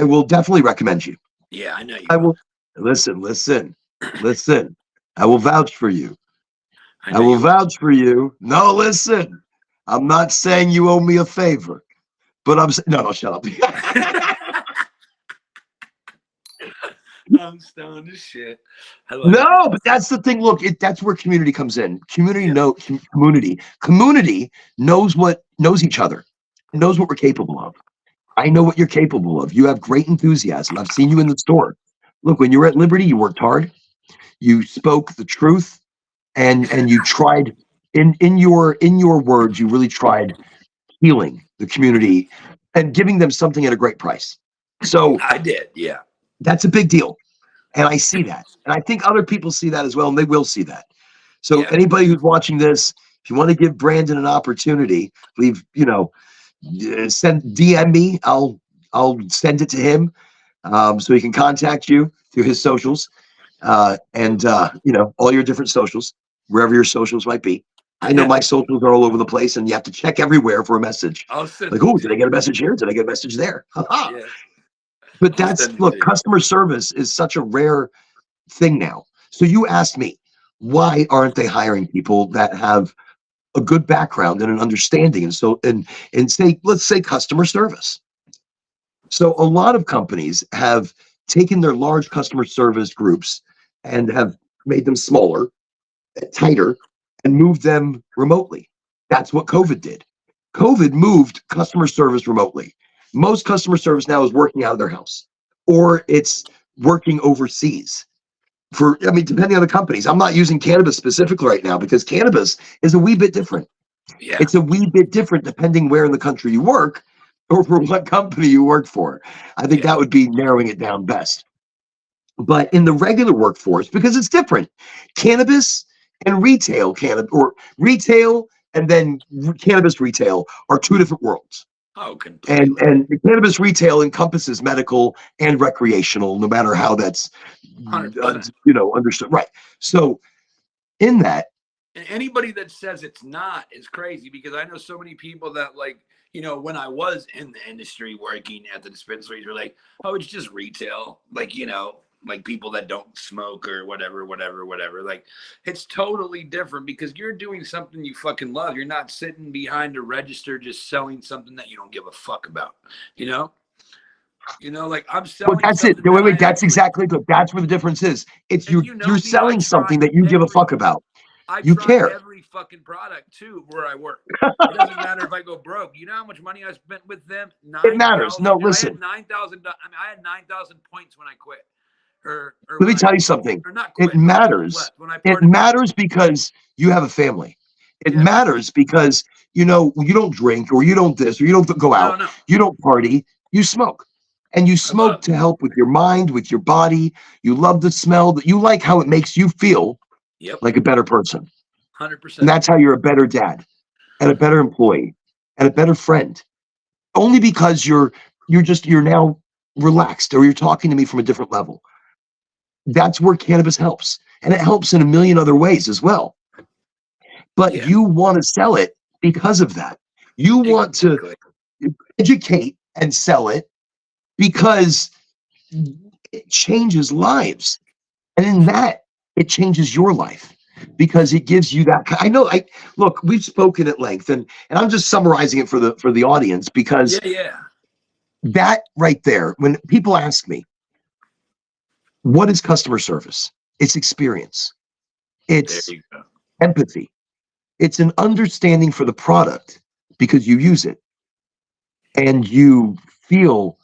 will definitely recommend you. Yeah, I know you I will. will listen. I will vouch for you. I I know will you vouch for you. No, listen. I'm not saying you owe me a favor, but I'm saying, no, shut up. will. I'm stoned as shit. I love No, it. but that's the thing. Look, that's where community comes in. Yeah. Community knows each other, knows what we're capable of. I know what you're capable of. You have great enthusiasm. I've seen you in the store. Look, when you were at Liberty, you worked hard. You spoke the truth, and you tried in your words. You really tried healing the community and giving them something at a great price. So I did. Yeah. that's a big deal. And I see that. And I think other people see that as well, and they will see that. So Yeah. anybody who's watching this, if you want to give Brandon an opportunity, send DM me. I'll send it to him, so he can contact you through his socials, and all your different socials, wherever your socials might be. I know my socials are all over the place, and you have to check everywhere for a message. I'll send Like, them oh, to did I you. get a message here? Did I get a message there? Ha. Yes. But I'll send them look, to you. customer service is such a rare thing now. So you asked me, why aren't they hiring people that have a good background and an understanding, and say, let's say, customer service? So a lot of companies have taken their large customer service groups and have made them smaller, tighter, and moved them remotely. That's what COVID did. COVID moved customer service remotely. Most customer service now is working out of their house, or it's working overseas. Depending on the companies. I'm not using cannabis specifically right now because cannabis is a wee bit different. Yeah. It's a wee bit different depending where in the country you work or for what company you work for. I think Yeah. that would be narrowing it down best. But in the regular workforce, because it's different, cannabis and or retail and then cannabis retail are two different worlds. Oh, And completely. and the cannabis retail encompasses medical and recreational, no matter how that's 100%. understood. Right. So in that, And anybody that says it's not is crazy, because I know so many people that, like, when I was in the industry working at the dispensaries, were like, oh, it's just retail. Like, like people that don't smoke or whatever, whatever, whatever. Like, it's totally different because you're doing something you fucking love. You're not sitting behind a register just selling something that you don't give a fuck about, you know? Like, I'm well, selling that's it. something No, that wait, I wait. That's actually, exactly good. That's where the difference is. It's and you're me, I selling try something that you give a every fuck about. I You try care. every fucking product too where I work. It doesn't matter if I go broke. You know how much money I spent with them? It matters. 9,000. No, I had listen. 9,000. I had 9,000 points when I quit, or Let me when I, tell you something. or not It quit, but matters. left when I It parted ways. matters because you have a family. It Yeah. matters because you don't drink or you don't this or you don't go No, out. no. You don't party. You smoke. And you I smoke love to help with your mind, with your body. You love the smell, that you like how it makes you feel Yep. like a better person. And 100%. that's how you're a better dad and a better employee and a better friend. Only because you're now relaxed, or you're talking to me from a different level. That's where cannabis helps. And it helps in a million other ways as well. But Yeah. you want to sell it because of that. You want to Exactly. educate and sell it because it changes lives. And in that, it changes your life because it gives you that. I know. I look. We've spoken at length, and I'm just summarizing it for the audience because Yeah. Yeah. that right there. When people ask me, "What is customer service?" It's experience. There It's you go. empathy. It's an understanding for the product because you use it and you feel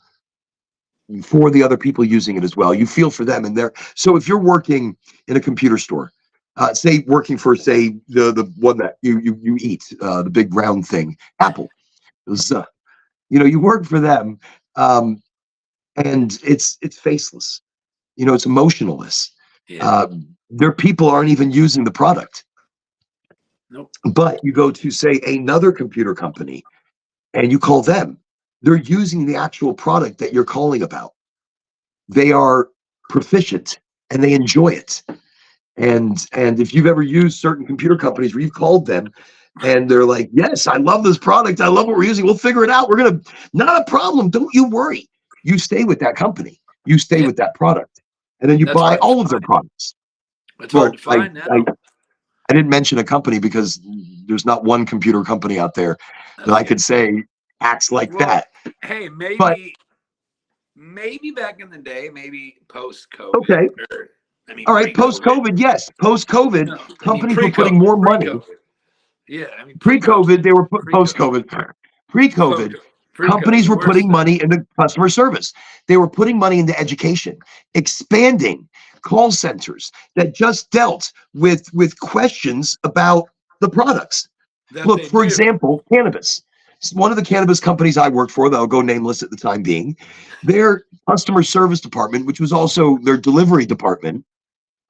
for the other people using it as well. You feel for them and they're so if you're working in a computer store, say working for say the one that you eat, the big round thing, Apple. Z. You work for them, um, and it's faceless. It's emotionless. Yeah. Uh, their people aren't even using the product. Nope. But you go to say another computer company and you call them. They're using the actual product that you're calling about. They are proficient and they enjoy it. And if you've ever used certain computer companies where you've called them and they're like, yes, I love this product. I love what we're using. We'll figure it out. We're going to, not a problem. Don't you worry. You stay with that company. You stay Yeah. with that product. And then you That's buy hard to all of their find. products. It's hard Well, to I, find I, now. I didn't mention a company because there's not one computer company out there that That's I okay. could say acts like Well, that. hey, But maybe back in the day, maybe post okay. COVID, or I mean All right. pre Post COVID. COVID, yes. Post COVID, No, I mean companies were pre putting COVID. more Pre money. COVID. Yeah, I mean Pre COVID, they were pre post COVID. COVID. Pre COVID, Pre companies COVID. were Worse putting still. money into customer service. They were putting money into education, expanding call centers that just dealt with questions about the products. That Look, they for do. example, cannabis. One of the cannabis companies I worked for, that I'll go nameless at the time being, their customer service department, which was also their delivery department,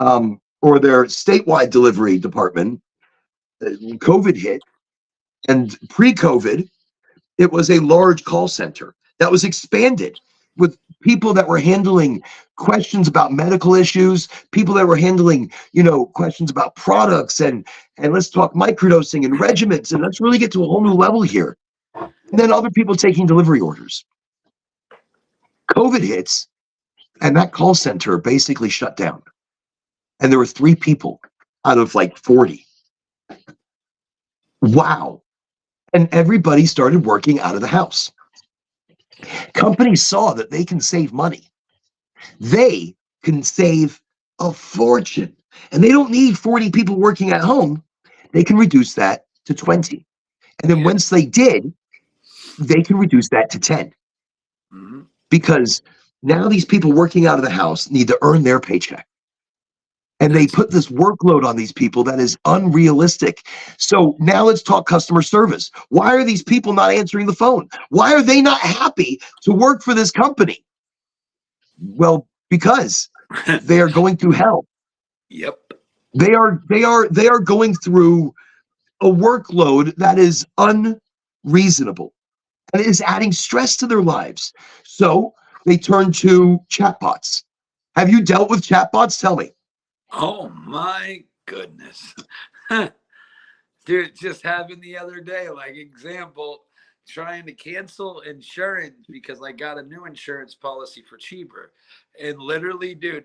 or their statewide delivery department, COVID hit. And pre COVID, it was a large call center that was expanded with people that were handling questions about medical issues, people that were handling, questions about products and let's talk microdosing and regimens, and let's really get to a whole new level here. And then other people taking delivery orders. COVID hits, and that call center basically shut down. And there were 3 people out of like 40. Wow. And everybody started working out of the house. Companies saw that they can save money. They can save a fortune. And they don't need 40 people working at home. They can reduce that to 20. And then Yeah. once they did, they can reduce that to 10. Mm-hmm. Because now these people working out of the house need to earn their paycheck. And they That's put this workload on these people that is unrealistic. So now let's talk customer service. Why are these people not answering the phone? Why are they not happy to work for this company? Well, because they are going through hell. Yep. They are going through a workload that is unreasonable and it is adding stress to their lives. So they turn to chatbots. Have you dealt with chatbots? Tell me. Oh my goodness. Dude, just having the other day, like example, trying to cancel insurance because I got a new insurance policy for cheaper. And literally, dude,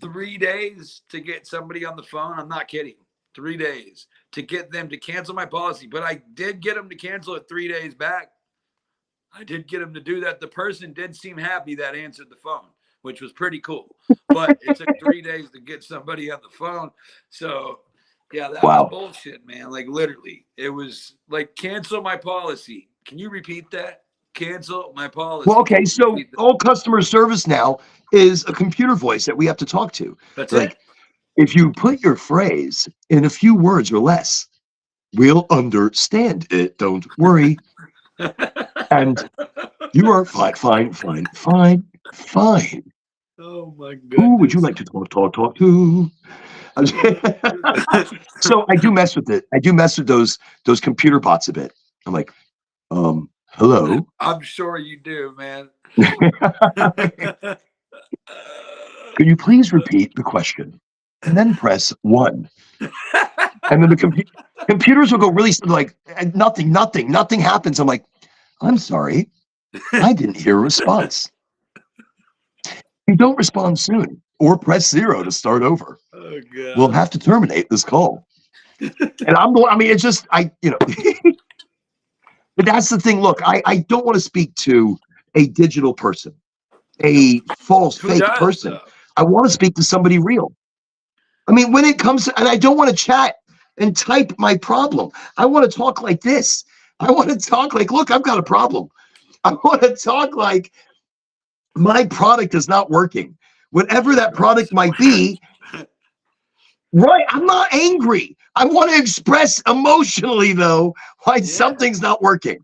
3 days to get somebody on the phone. I'm not kidding. 3 days to get them to cancel my policy. But I did get them to cancel it 3 days back. I did get them to do that. The person did seem happy that answered the phone, which was pretty cool. But it took 3 days to get somebody on the phone. So, yeah, that was Wow. bullshit, man. Like, literally, it was like, cancel my policy. Can you repeat that? Cancel my Well, policy. Can okay, you so repeat that? all customer service now is a computer voice that we have to talk to. That's it. Like, if you put your phrase in a few words or less, we'll understand it. Don't worry. And You are fine, fine, fine, fine, fine. Oh my Who would you goodness. like to talk to? So I do mess with it. I do mess with those computer bots a bit. I'm like, hello. I'm sure you do, man. Could you please repeat the question and then press one? And then the computers will go really like, and nothing happens. I'm like, I'm sorry, I didn't hear a response. You don't respond soon, or press 0 to start over. Oh We'll god. have to terminate this call. And I mean, it's just, but that's the thing. Look, I don't want to speak to a digital person, a false, Who fake does person. though? I want to speak to somebody real. I mean, when it comes to, and I don't want to chat and type my problem. I want to talk like this. I want to talk like, look, I've got a problem. I want to talk like my product is not working. Whatever You're that going product might somewhere. be, right? I'm not angry. I want to express emotionally, though, why Yeah, something's not working.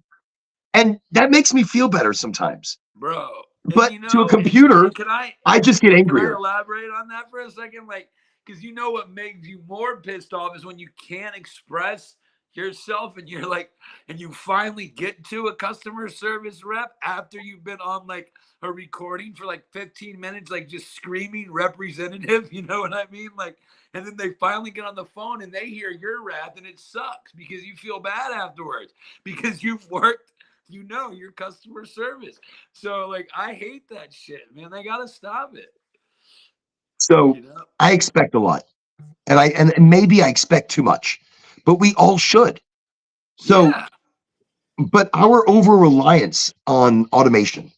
And that makes me feel better sometimes. bro. And But you to a know, computer, and can I I just get can I angrier. elaborate on that for a second? Like, because you know what makes you more pissed off is when you can't express yourself and you're like, and you finally get to a customer service rep after you've been on like a recording for like 15 minutes, like just screaming representative, you know what I mean? Like, and then they finally get on the phone and they hear your wrath and it sucks because you feel bad afterwards because you've worked, you know, your customer service. So like I hate that shit, man. They gotta stop it. So You know? I expect a lot. And maybe I expect too much, but we all should. So, Yeah. but our over reliance on automation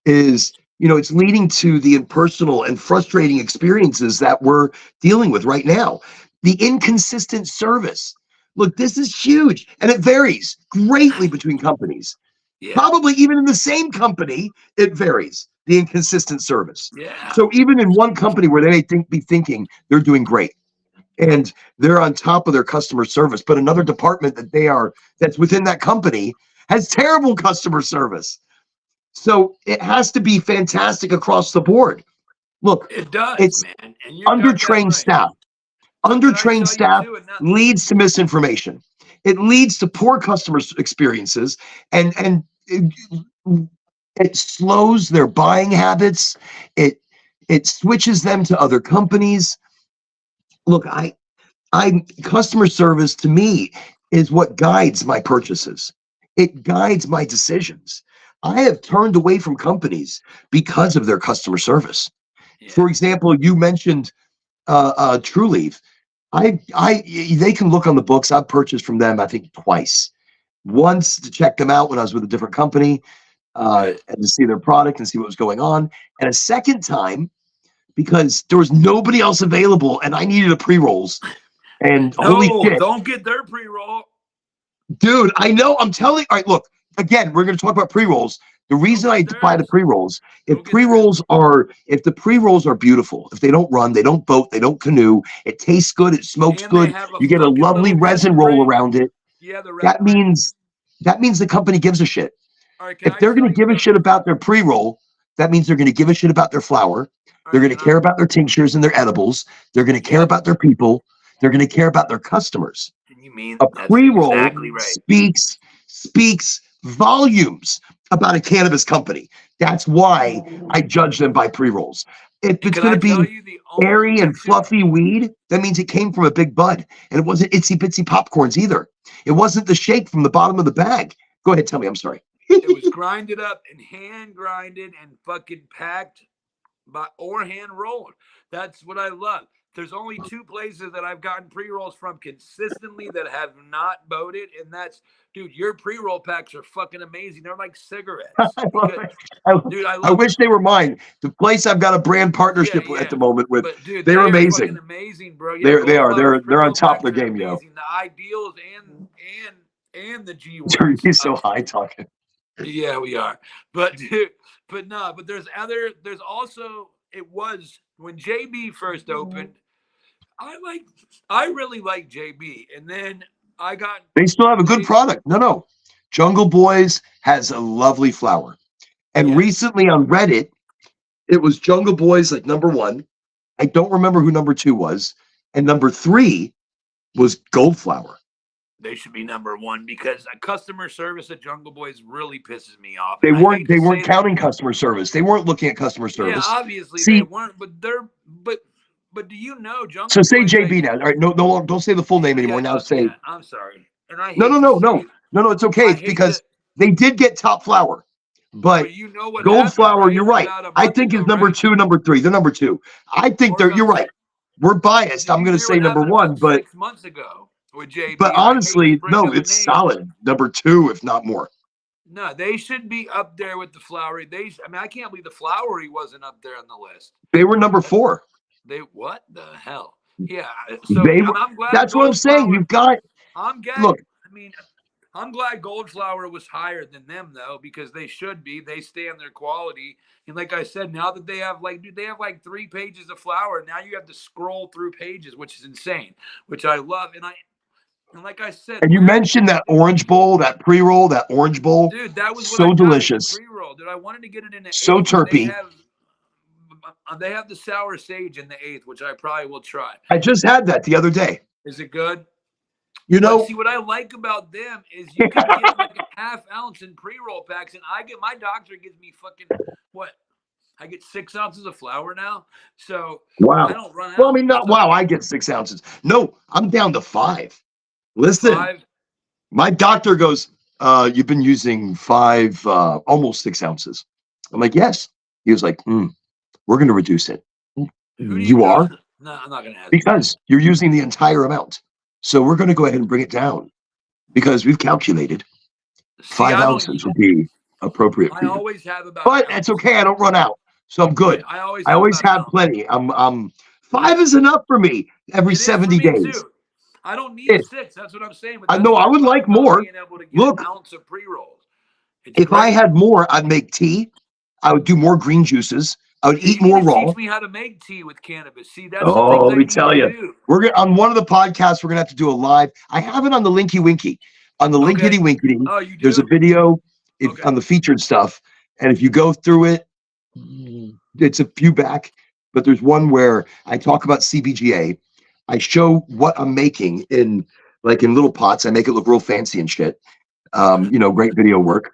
is, it's leading to the impersonal and frustrating experiences that we're dealing with right now. The inconsistent service. Look, this is huge, and it varies greatly between companies. Yeah. Probably even in the same company, it varies. The inconsistent service. Yeah. So even in one company where they may be thinking they're doing great and they're on top of their customer service, but another department that's within that company has terrible customer service. So it has to be fantastic across the board. Look, It does, it's man. And you're goddamn undertrained right. staff. But can I Undertrained tell you staff too? And not leads to misinformation. It leads to poor customer experiences, and it slows their buying habits. It it switches them to other companies. Look, I customer service to me is what guides my purchases. It guides my decisions. I have turned away from companies because of their customer service. yeah. For example, you mentioned True Leave. They can look on the books. I've purchased from them, I think, twice. Once to check them out when I was with a different company, Okay. and to see their product and see what was going on. And a second time because there was nobody else available, and I needed a pre-rolls. And holy No, shit, don't get their pre-roll. dude! I know. I'm telling. All right, look. Again, we're going to talk about pre-rolls. The Go reason I get buy the theirs. pre-rolls, Go get theirs. if the pre-rolls are beautiful, if they don't run, they don't boat, they don't canoe, it tastes good, it smokes And they good, have a you get a fucking lovely little resin resin roll ring. around it. Yeah, the That resin ring. means the company gives a shit. All right, can If I they're going tell to you give a the shit about their pre-roll, that means they're going to give a shit about their flour. all They're right, going to can I care about their tinctures and their edibles. They're going to care yep. about their people. They're going to care about their customers. And you mean A that's pre-roll exactly right. speaks volumes about a cannabis company. That's why I judge them by pre-rolls. If And it's can going I to tell be you the airy only and two fluffy weed, that means it came from a big bud, and it wasn't itsy bitsy popcorns either. It wasn't the shake from the bottom of the bag. Go ahead, tell me. I'm sorry. it was grinded up and hand grinded and fucking packed by or hand rolled. That's what I love. There's only two places that I've gotten pre rolls from consistently that have not voted, and that's dude. Your pre roll packs are fucking amazing. They're like cigarettes. I, love Because it. I, dude, I I love them. wish they were mine. The place I've got a brand Yeah, partnership at yeah. the moment with, But dude, they're they are fucking amazing. amazing, bro. Yeah, They are. Goldflower's They're on pre-roll top of packs their are game, yo. amazing. The ideals and the G ones. He's so high talking. Yeah, we are. But dude, but no, but there's also it was when JB first opened, I I really like JB. And then I got They still have a good they product. No, no. Jungle Boys has a lovely flower. And Yes. recently on Reddit, it was Jungle Boys like number 1. I don't remember who number 2 was. And number 3 was Goldflower. They should be number 1 because customer service at Jungle Boys really pisses me off. They And I hate to weren't say counting customer service. They weren't looking at customer yeah, service. obviously See, they weren't, but do you know Jungle so say Boys? JB now. All right, no, don't say the full name anymore. Now say yeah. I'm sorry, and I no, hate to say no. It's okay. I It's hate because to, they did get top flower, but but you know what happened, Goldflower, right? you're right. About a I month think ago, is number right? 2, number 3. They're number 2. I think Or you're about right. We're biased. did I'm you going to hear say what number happened 1, about but 6 months ago with JB? but And I hate to honestly, bring no, up a it's name. solid. Number 2, if not more. No, they should be up there with the flowery. I mean, I can't believe the flowery wasn't up there on the list. They were number 4. They what the hell? Yeah. So They were. I'm glad That's what I'm saying. You've got. I'm glad. Look, I mean, I'm glad Goldflower was higher than them though, because they should be. They stand their quality. And like I said, now that they have they have like 3 pages of flower. Now you have to scroll through pages, which is insane, which I love. And like I said, and you mentioned that orange bowl, that pre-roll, that orange bowl, dude, that was what I so got as a delicious, pre-roll. Dude, I wanted to get it in the so 8th, but terpy. they have the sour sage in the 8th, which I probably will try. I just had that the other day. Is it good? You know, but see what I like about them is you can get like a half ounce in pre-roll packs, and my doctor gives me fucking what? I get 6 ounces of flour now, so wow. I don't run out. Well, I mean, not wow. I get 6 ounces. No, I'm down to 5. Listen, 5? My doctor goes, "You've been using 5, almost 6 ounces." I'm like, "Yes." He was like, "We're going to reduce it." You are? No, I'm not going to ask. Because you're using the entire amount. So we're going to go ahead and bring it down because we've calculated 5 ounces would be appropriate for you. Always have about. But it's okay. I don't run out, so I'm good. Right, I always have plenty. 5 is enough for me every 70 days. Too. I don't need 6. That's what I'm saying. I know I would like more. Look, an ounce of pre-rolls. If I had more, I'd make tea. I would do more green juices. I would eat more raw. Teach me how to make tea with cannabis. See, that's let me tell you. We're gonna on one of the podcasts. We're gonna have to do a live. I have it on the Linky Winky, on the Linkity Winkity. Oh, you do? There's a video on the featured stuff, and if you go through it, it's a few back. But there's one where I talk about CBGA. I show what I'm making in little pots. I make it look real fancy and shit. Great video work.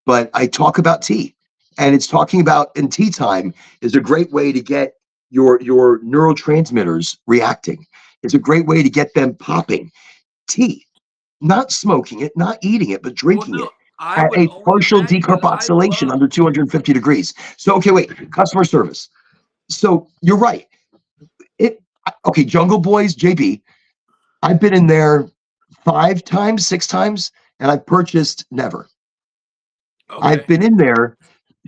But I talk about tea. And it's talking about in tea time is a great way to get your neurotransmitters reacting. It's a great way to get them popping. Tea, not smoking it, not eating it, but drinking it at a partial decarboxylation under 250 degrees. So, okay, wait, customer service. So you're right. Jungle Boys, JB, I've been in there 5 times, 6 times, and I've purchased never. Okay. I've been in there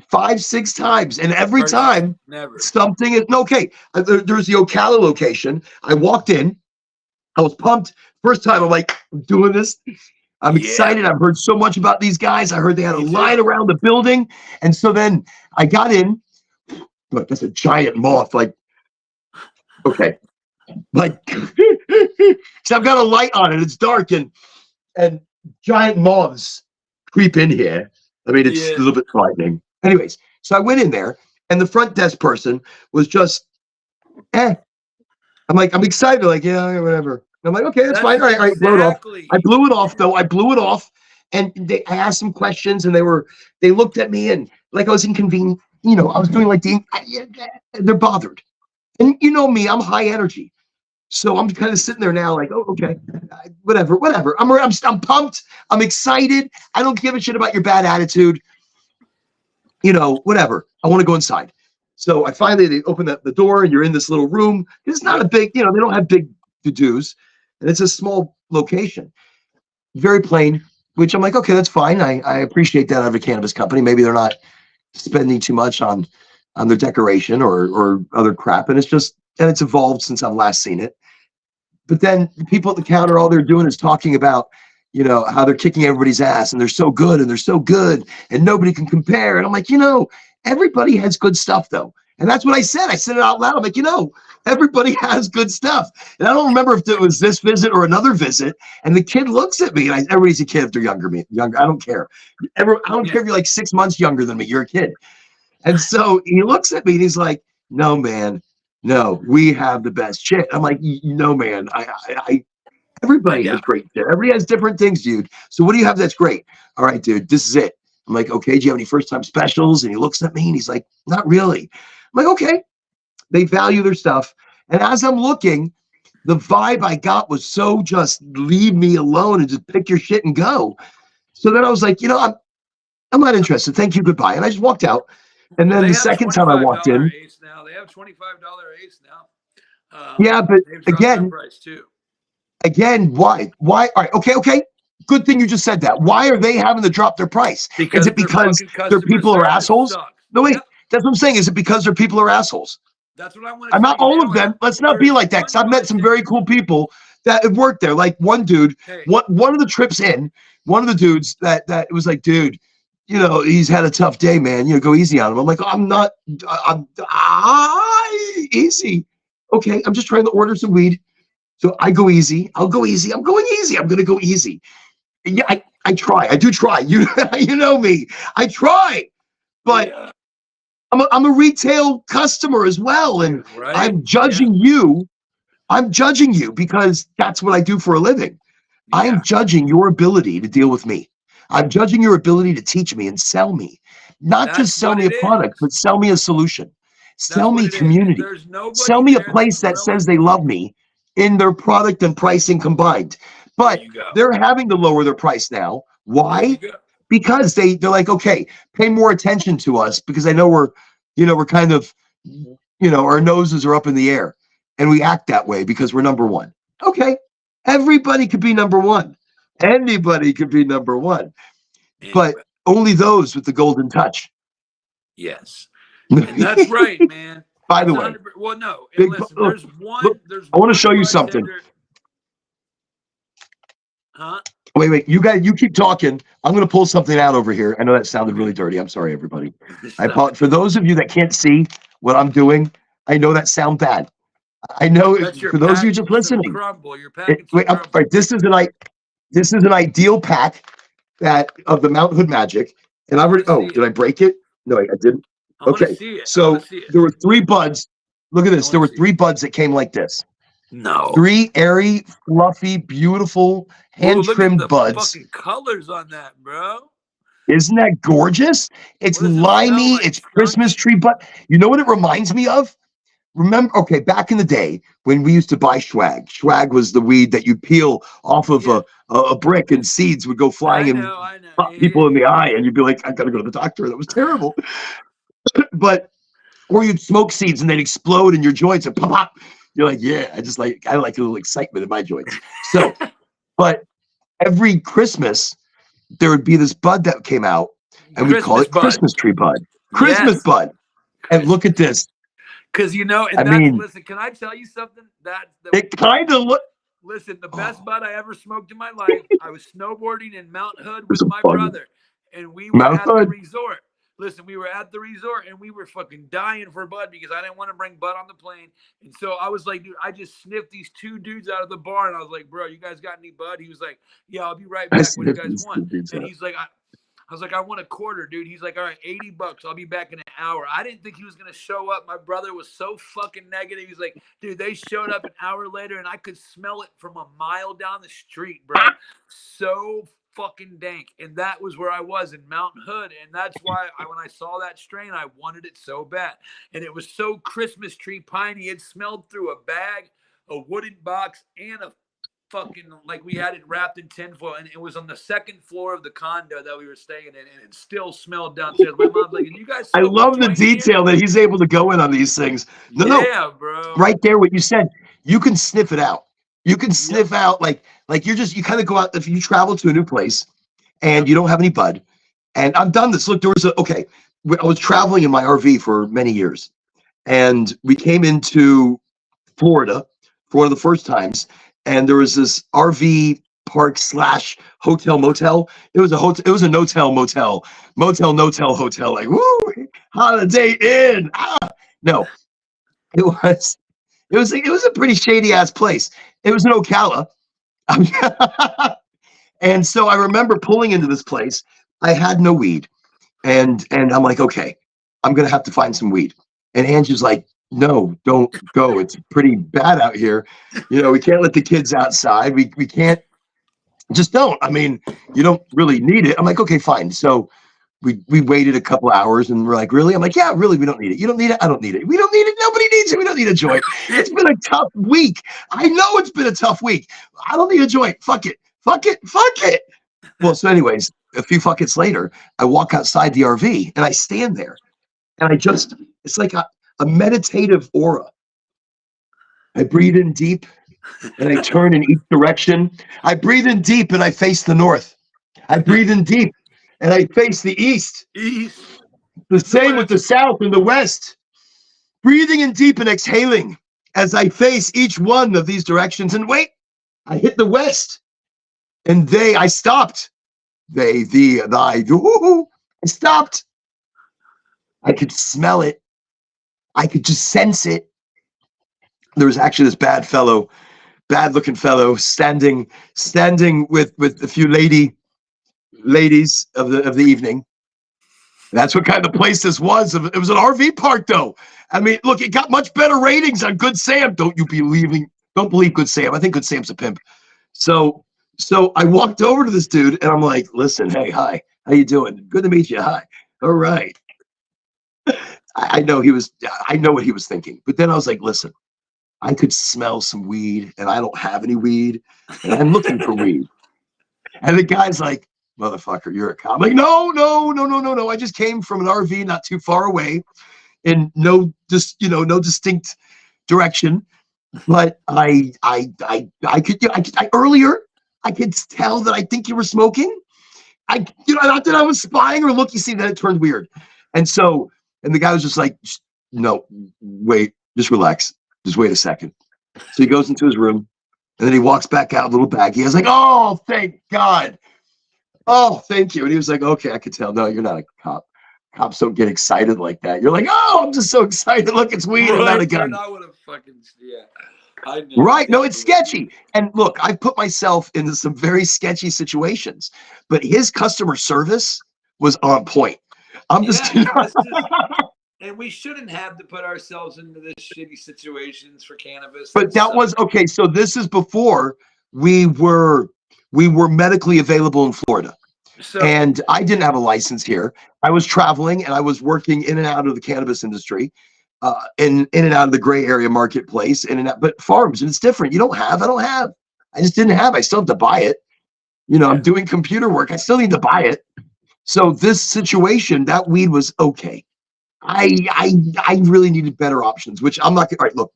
5, 6 times, and every time something is okay. There's the Ocala location. I walked in, I was pumped. First time, I'm like, I'm doing this. I'm excited. I've heard so much about these guys. I heard they had a line around the building, and so then I got in. Look, that's a giant moth. Okay, so I've got a light on it. It's dark, and giant moths creep in here. I mean, it's a little bit frightening. Anyways, so I went in there, and the front desk person was just, I'm like, I'm excited. Like, yeah, whatever. And I'm like, okay, that's fine. All right, blow it off. I blew it off, though. I blew it off, and I asked some questions, and they looked at me, and like I was inconvenient. I was doing they're bothered. And you know me, I'm high energy. So I'm kind of sitting there now like, oh, okay, whatever. I'm pumped. I'm excited. I don't give a shit about your bad attitude. Whatever. I want to go inside. So they open the door and you're in this little room. It's not a big, they don't have big to-dos. And it's a small location. Very plain, which I'm like, okay, that's fine. I appreciate that out of a cannabis company. Maybe they're not spending too much on their decoration or other crap. And it's evolved since I've last seen it. But then the people at the counter, all they're doing is talking about, how they're kicking everybody's ass and they're so good and nobody can compare. And I'm like, everybody has good stuff though. And that's what I said. I said it out loud. I'm like, everybody has good stuff. And I don't remember if it was this visit or another visit. And the kid looks at me, and everybody's a kid if they're younger. I don't care. I don't care if you're like 6 months younger than me. You're a kid. And so he looks at me and he's like, no, man, no, we have the best shit. I'm like, no, man, everybody has great shit. Everybody has different things, dude. So what do you have that's great? All right, dude, this is it. I'm like, okay, do you have any first time specials? And he looks at me and he's like, not really. I'm like, okay. They value their stuff. And as I'm looking, the vibe I got was so just leave me alone and just pick your shit and go. So then I was like, I'm not interested. Thank you. Goodbye. And I just walked out. And then the second time I walked in, Ace now. They have $25 Ace now. Yeah, but again, price too. Why? All right, okay. Good thing you just said that. Why are they having to drop their price? Is it because their people are assholes? Sucks. No, wait. Yep. That's what I'm saying. Is it because their people are assholes? That's what I want to I'm not all of them. Let's not be like that. Because I've met some very cool people that have worked there. Like one dude, one of the trips in, one of the dudes that was like, dude, he's had a tough day, man. Go easy on him. I'm like, I'm easy. Okay, I'm just trying to order some weed. So I go easy. I'll go easy. I'm going easy. I'm going to go easy. Yeah, I try. I do try. You know me. I try. But I'm a retail customer as well. And I'm judging you. I'm judging you because that's what I do for a living. Yeah. I'm judging your ability to deal with me. I'm judging your ability to teach me and sell me. Not just sell me a product, but sell me a solution. Sell me community. Sell me a place that says they love me in their product and pricing combined. But they're having to lower their price now. Why? Because they're like, okay, pay more attention to us because I know we're kind of, our noses are up in the air and we act that way because we're number one. Okay. Everybody could be number one. Anybody could be number one, but only those with the golden touch. Yes. And that's right, man. By the way, well, no. And listen, there's one. I want to show you something. Huh? Wait. You keep talking. I'm going to pull something out over here. I know that sounded really dirty. I'm sorry, everybody. I apologize. For those of you that can't see what I'm doing, I know that sound bad. I know for those of you just listening. Right, this is an ideal pack of the Mount Hood Magic. And I already. Oh, did I break it? No, I didn't. Okay, so there were 3 buds. Look at this. There were 3 buds that came like this. No. 3 airy, fluffy, beautiful, hand-trimmed buds. Look at the fucking colors on that, bro. Isn't that gorgeous? It's limey. It's Christmas tree bud. You know what it reminds me of? Remember, okay, back in the day when we used to buy swag. Swag was the weed that you peel off of a brick and seeds would go flying and pop people in the eye, and you'd be like, I gotta go to the doctor. That was terrible. Or you'd smoke seeds and they'd explode in your joints and pop. You're like, yeah, I like a little excitement in my joints. So, but every Christmas there would be this bud that came out, and we'd call it Christmas tree bud. Christmas bud. And look at this. Because listen, can I tell you something? It kind of look. Listen, the best bud I ever smoked in my life. I was snowboarding in Mount Hood with my brother, and we were at the resort. Listen, we were at the resort and we were fucking dying for bud because I didn't want to bring bud on the plane. And so I was like, dude, I just sniffed these 2 dudes out of the bar, and I was like, bro, you guys got any bud? He was like, yeah, I'll be right back. What do you guys want? And he's like, I was like, I want a quarter, dude. He's like, all right, $80. I'll be back in an hour. I didn't think he was going to show up. My brother was so fucking negative. He's like, dude, they showed up an hour later and I could smell it from a mile down the street, bro. So fucking dank. And that was where I was in Mount Hood. And that's why when I saw that strain, I wanted it so bad. And it was so Christmas tree piney. It smelled through a bag, a wooden box, and a fucking, like, we had it wrapped in tinfoil, and it was on the 2nd floor of the condo that we were staying in, and it still smelled downstairs. My mom's like, you guys, I love the detail that he's able to go in on these things. No, bro. Right there, what you said, you can sniff it out. You can sniff out, like you kind of go out, if you travel to a new place and you don't have any bud, and I've done this. Look, there was I was traveling in my RV for many years, and we came into Florida for one of the first times, and there was this RV park / hotel motel. It was a hotel. It was a motel, no-tell hotel. Like, woo, Holiday Inn. No, it was it was a pretty shady ass place. It was in Ocala. And so I remember pulling into this place. I had no weed. And I'm like, okay, I'm gonna have to find some weed. And Angie's like, no, don't go. It's pretty bad out here. We can't let the kids outside. We can't, just don't. I mean, you don't really need it. I'm like, okay, fine. So we waited a couple hours and we're like, really? I'm like, yeah, really, we don't need it. You don't need it. I don't need it. We don't need it. Nobody needs it. We don't need a joint. It's been a tough week. I know it's been a tough week. I don't need a joint. Fuck it. Fuck it. Fuck it. Well, so anyways, a few fuckets later, I walk outside the RV and I stand there and it's like a meditative aura. I breathe in deep and I turn in each direction. I breathe in deep and I face the north. I breathe in deep and I face the east. The same with the south and the west. Breathing in deep and exhaling as I face each one of these directions. And wait, I hit the west. And I stopped. They, thee, thy, I stopped. I could smell it. I could just sense it. There was actually this bad looking fellow standing with a few ladies of the evening. That's what kind of place this was. It was an RV park though. I mean, look, it got much better ratings on Good Sam. Don't believe Good Sam. I think Good Sam's a pimp. So I walked over to this dude and I'm like, listen, hey, hi, how you doing? Good to meet you. Hi. All right. I know what he was thinking. But then I was like, listen, I could smell some weed and I don't have any weed and I'm looking for weed. And the guy's like, motherfucker, you're a cop. I'm like, no. I just came from an RV not too far away in no distinct direction. But I earlier I could tell that I think you were smoking. Not that I was spying or looking. See, then it turned weird. And the guy was just like, no, wait, just relax. Just wait a second. So he goes into his room and then he walks back out, a little baggy. I was like, oh, thank God. Oh, thank you. And he was like, okay, I could tell. No, you're not a cop. Cops don't get excited like that. You're like, oh, I'm just so excited. Look, it's weed and not a gun. I would have fucking, yeah. Right. No, it's sketchy. And look, I've put myself into some very sketchy situations, but his customer service was on point. And we shouldn't have to put ourselves into this shitty situations for cannabis. But that was okay. So this is before we were medically available in Florida. And I didn't have a license here. I was traveling and I was working in and out of the cannabis industry, in and out of the gray area marketplace, but farms, and it's different. I don't have. I just didn't have. I still have to buy it. I'm doing computer work. I still need to buy it. So this situation, that weed was okay. I really needed better options, which I'm not. All right, look.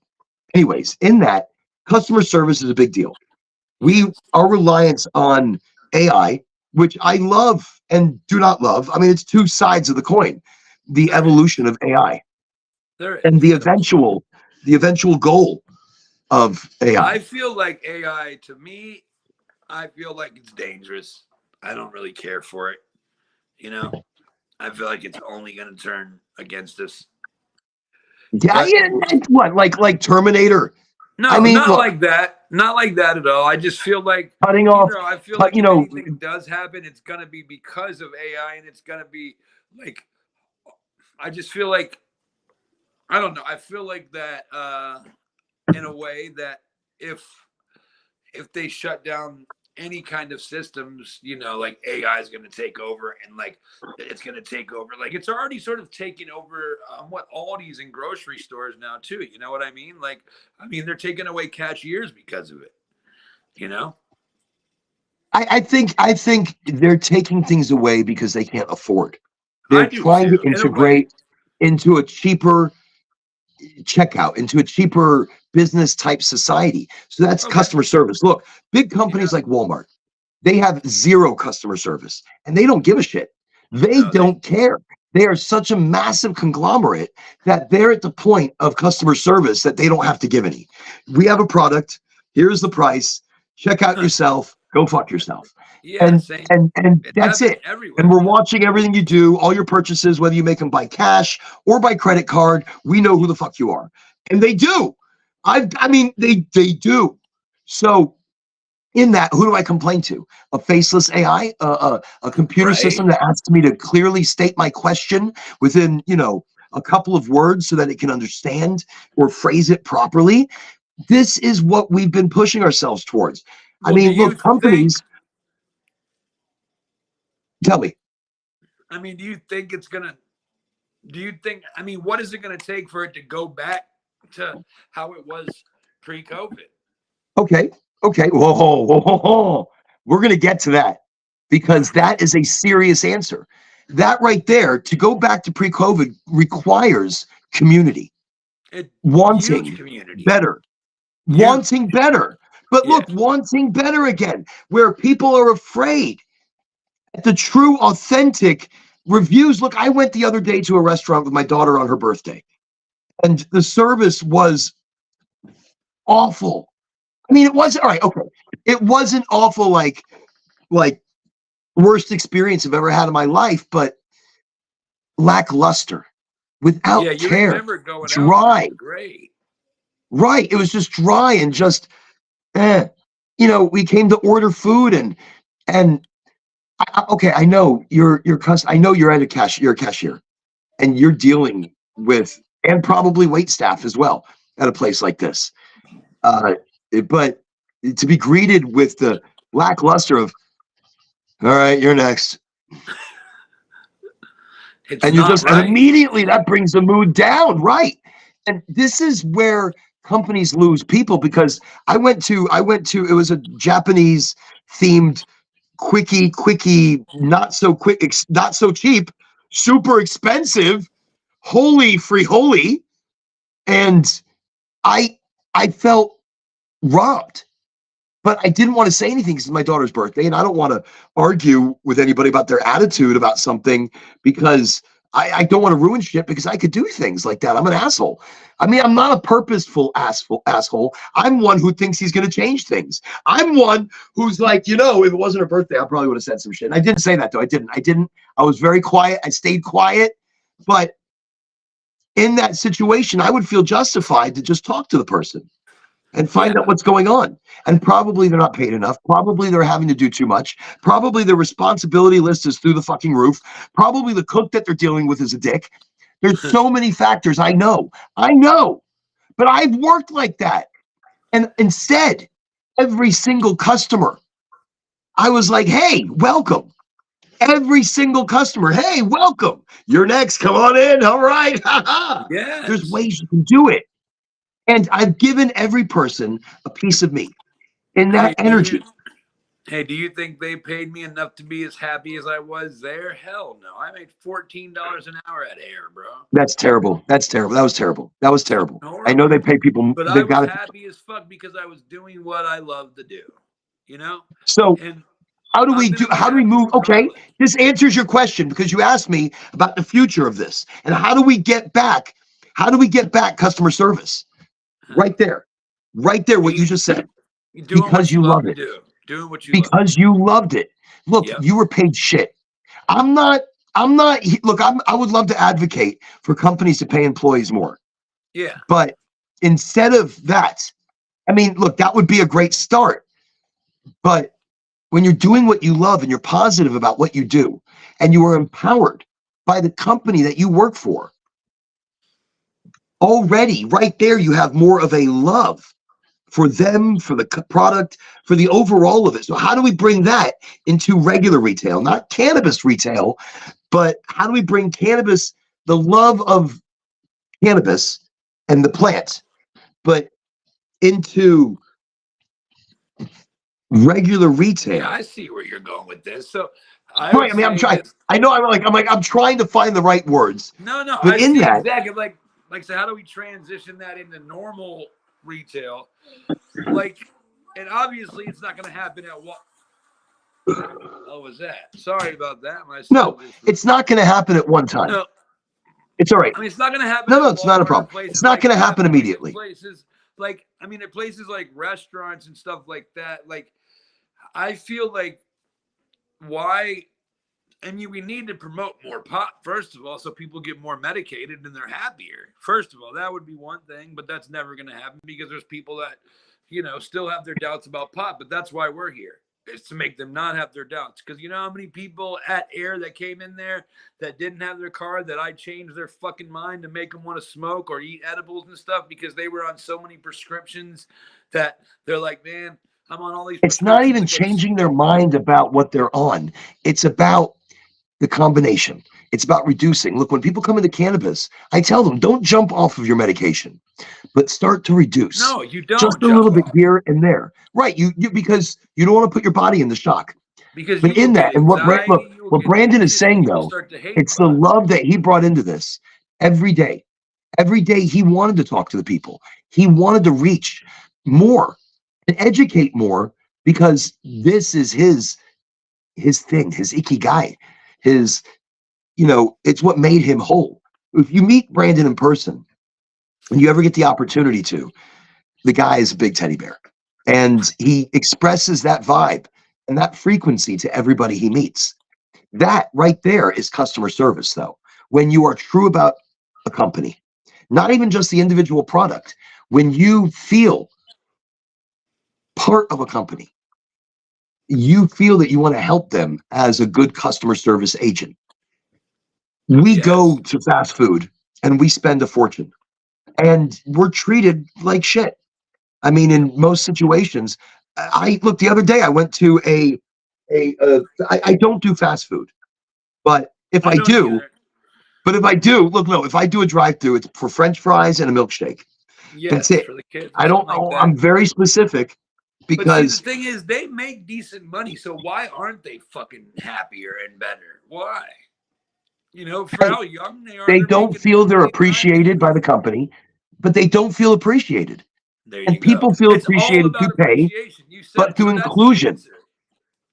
Anyways, in that, customer service is a big deal. Our reliance on AI, which I love and do not love. I mean, it's two sides of the coin. The evolution of AI and the eventual goal of AI. I feel like AI, to me, I feel like it's dangerous. I don't really care for it. I feel like it's only going to turn against us. Yeah, what, like Terminator? No, I mean, not like that. Not like that at all. I just feel like cutting off. I feel like if anything does happen, it's going to be because of AI, and it's going to be like. I just feel like, I don't know. I feel like that in a way that if they shut down any kind of systems, like AI is going to take over, and like it's going to take over. Like it's already sort of taking over what Aldi's and grocery stores now too. You know what I mean? Like, they're taking away cashiers because of it. I think they're taking things away because they can't afford. They're trying to integrate into a cheaper checkout, into a cheaper business type society. So that's customer service. Look, big companies like Walmart, they have zero customer service and they don't give a shit. They don't care. They are such a massive conglomerate that they're at the point of customer service that they don't have to give any. We have a product. Here's the price. Check out yourself. go fuck yourself. Yeah, And same. and It's that's happening it. And everywhere, we're man. watching everything you do, all your purchases, whether you make them by cash or by credit card. We know who the fuck you are, and they do. I mean, they do. So in that, who do I complain to? A faceless AI, a computer Right. system that asks me to clearly state my question within, a couple of words so that it can understand or phrase it properly. This is what we've been pushing ourselves towards. I Well, do mean, you look, think? companies, tell me. I mean, do you think it's gonna? Do you think? I mean, what is it gonna take for it to go back to how it was pre-COVID? Okay, okay, whoa, whoa, whoa, whoa. We're going to get to that because that is a serious answer. That right there, to go back to pre-COVID, requires community, It huge wanting community, better, huge. wanting better. But Yeah. look, wanting better again, where people are afraid at the true, authentic reviews. Look, I went the other day to a restaurant with my daughter on her birthday, and the service was awful. I mean, it wasn't all right. Okay, it wasn't awful like worst experience I've ever had in my life, but lackluster, Yeah, without you care, remember going out and it dry. was great. Right, it was just dry and just eh. We came to order food and okay, I know I know you're at you're a cashier and you're dealing with and probably wait staff as well at a place like this. Uh, but to be greeted with the lackluster of, all right, you're next. It's And you're not just, and right. immediately that brings the mood down. Right. And this is where companies lose people because it was a Japanese themed quickie, not so quick, not so cheap, super expensive, holy free holy. And I, I felt robbed. But I didn't want to say anything because it's my daughter's birthday, and I don't want to argue with anybody about their attitude about something because I don't want to ruin shit because I could do things like that. I'm an asshole. I mean, I'm not a purposeful asshole. I'm one who thinks he's going to change things. I'm one who's like, if it wasn't her birthday, I probably would have said some shit. And I didn't say that though. I didn't. I was very quiet. I stayed quiet. But in that situation, I would feel justified to just talk to the person and Yeah. find out what's going on. And probably they're not paid enough. Probably they're having to do too much. Probably their responsibility list is through the fucking roof. Probably the cook that they're dealing with is a dick. There's so many factors. I know, but I've worked like that. And instead, every single customer, I was like, hey, welcome. Every single customer, hey, welcome. You're next. Come on in. All right. There's Yes. ways you can do it. And I've given every person a piece of me in that Hey, energy. do you think they paid me enough to be as happy as I was there? Hell no. I made $14 an hour at Air, bro. That's terrible. That's terrible. That was terrible. That was terrible. I know they Horrible. pay people. But I They've was got it. happy as fuck because I was doing what I love to do, you know? So And how do I'm we going do? to be How do we happy move? Okay, regardless. this answers your question because you asked me about the future of this and how do we get back? How do we get back customer service? Right there, right there. What you Being just said. doing Because what you you love love to it. do. Doing what you love to Because do. you loved it. Look, Yep. you were paid shit. I'm not. I'm not. Look, I would love to advocate for companies to pay employees more, Yeah. but instead of that, I mean, look, that would be a great start. But when you're doing what you love and you're positive about what you do and you are empowered by the company that you work for, already right there, you have more of a love for them, for the product, for the overall of it. So, how do we bring that into regular retail? Not cannabis retail, but how do we bring cannabis, the love of cannabis and the plant, but into regular Yeah, retail? I see where you're going with this. So I Right. would I mean, I'm say trying. this. I know. I'm trying to find the right words, No, but I in see that, exactly so how do we transition that into normal retail? Like, and obviously it's not going to happen at what? Oh, was that? Sorry about that. My no, son just was. it's not going to happen at one time. No, It's all right. I mean it's not going to happen No, at no, it's not a Walmart and problem. It's places not like going to that. happen But like at immediately. places at places like restaurants and stuff like that. Like I feel like why I mean, we need to promote more pot, first of all, so people get more medicated and they're happier. First of all, that would be one thing, but that's never going to happen because there's people that, still have their doubts about pot, but that's why we're here, is to make them not have their doubts. Because you know how many people at Air that came in there that didn't have their card that I changed their fucking mind to make them want to smoke or eat edibles and stuff because they were on so many prescriptions that they're like, man, I'm on all these It's not prescriptions even to go to changing their mind about what they're on. It's about the combination. It's about reducing. Look, when people come into cannabis, I tell them, don't jump off of your medication, but start to reduce No, you just don't a little jump bit off here and there. Right. You because you don't want to put your body in the shock. because But you will in get that, and anxiety, you will what get Brandon is anxious, and saying you will though, start to hate it's the pot. love that he brought into this every day. Every day he wanted to talk to the people. He wanted to reach more and educate more because this is his thing, his ikigai, his, it's what made him whole. If you meet Brandon in person and you ever get the opportunity to, the guy is a big teddy bear. And he expresses that vibe and that frequency to everybody he meets. That right there is customer service, though. When you are true about a company, not even just the individual product, when you feel part of a company, you feel that you want to help them as a good customer service agent. We go Yes. to fast food and we spend a fortune and we're treated like shit. I mean, Yep. in most situations, I look the other day, I went to I don't do fast food, but I don't either. if I do, look, no, if I do a drive through, it's for French fries and a milkshake. That's Yes, it. for the kids or I something don't, like that. I'm very specific But see, the because thing is, they make decent money, so why aren't they fucking happier and better? Why? For hey, how young they are, they they're don't making feel they're money time appreciated by changing. the company, but they don't feel appreciated. There And you go. people feel It's all appreciated about through pay, appreciation. You said but it. through So that's the inclusion. answer.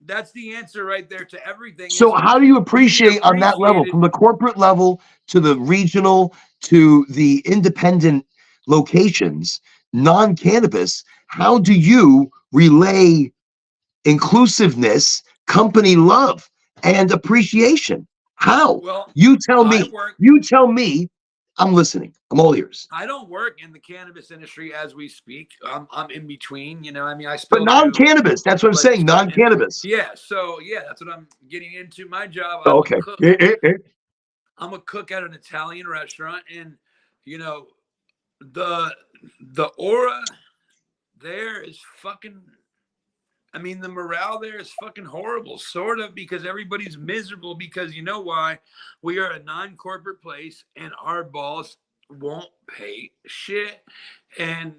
That's the answer right there to everything So is how do you you get appreciate on that level, appreciated. from the corporate level to the regional to the independent locations, non-cannabis? How do you relay inclusiveness, company love, and appreciation? How? Well, You tell I me. work You tell me. I'm listening. I'm all ears. I don't work in the cannabis industry as we speak. I'm in between. I mean, I But still do non-cannabis. That's what I'm like saying. certain. Non-cannabis. Yeah. So yeah, that's what I'm getting into. My job. Oh, I'm a okay. cook. I'm a cook at an Italian restaurant, and you know the the aura there is fucking. I mean, the morale there is fucking horrible, sort of, because everybody's miserable. Because you know why? We are a non-corporate place, and our boss won't pay shit. And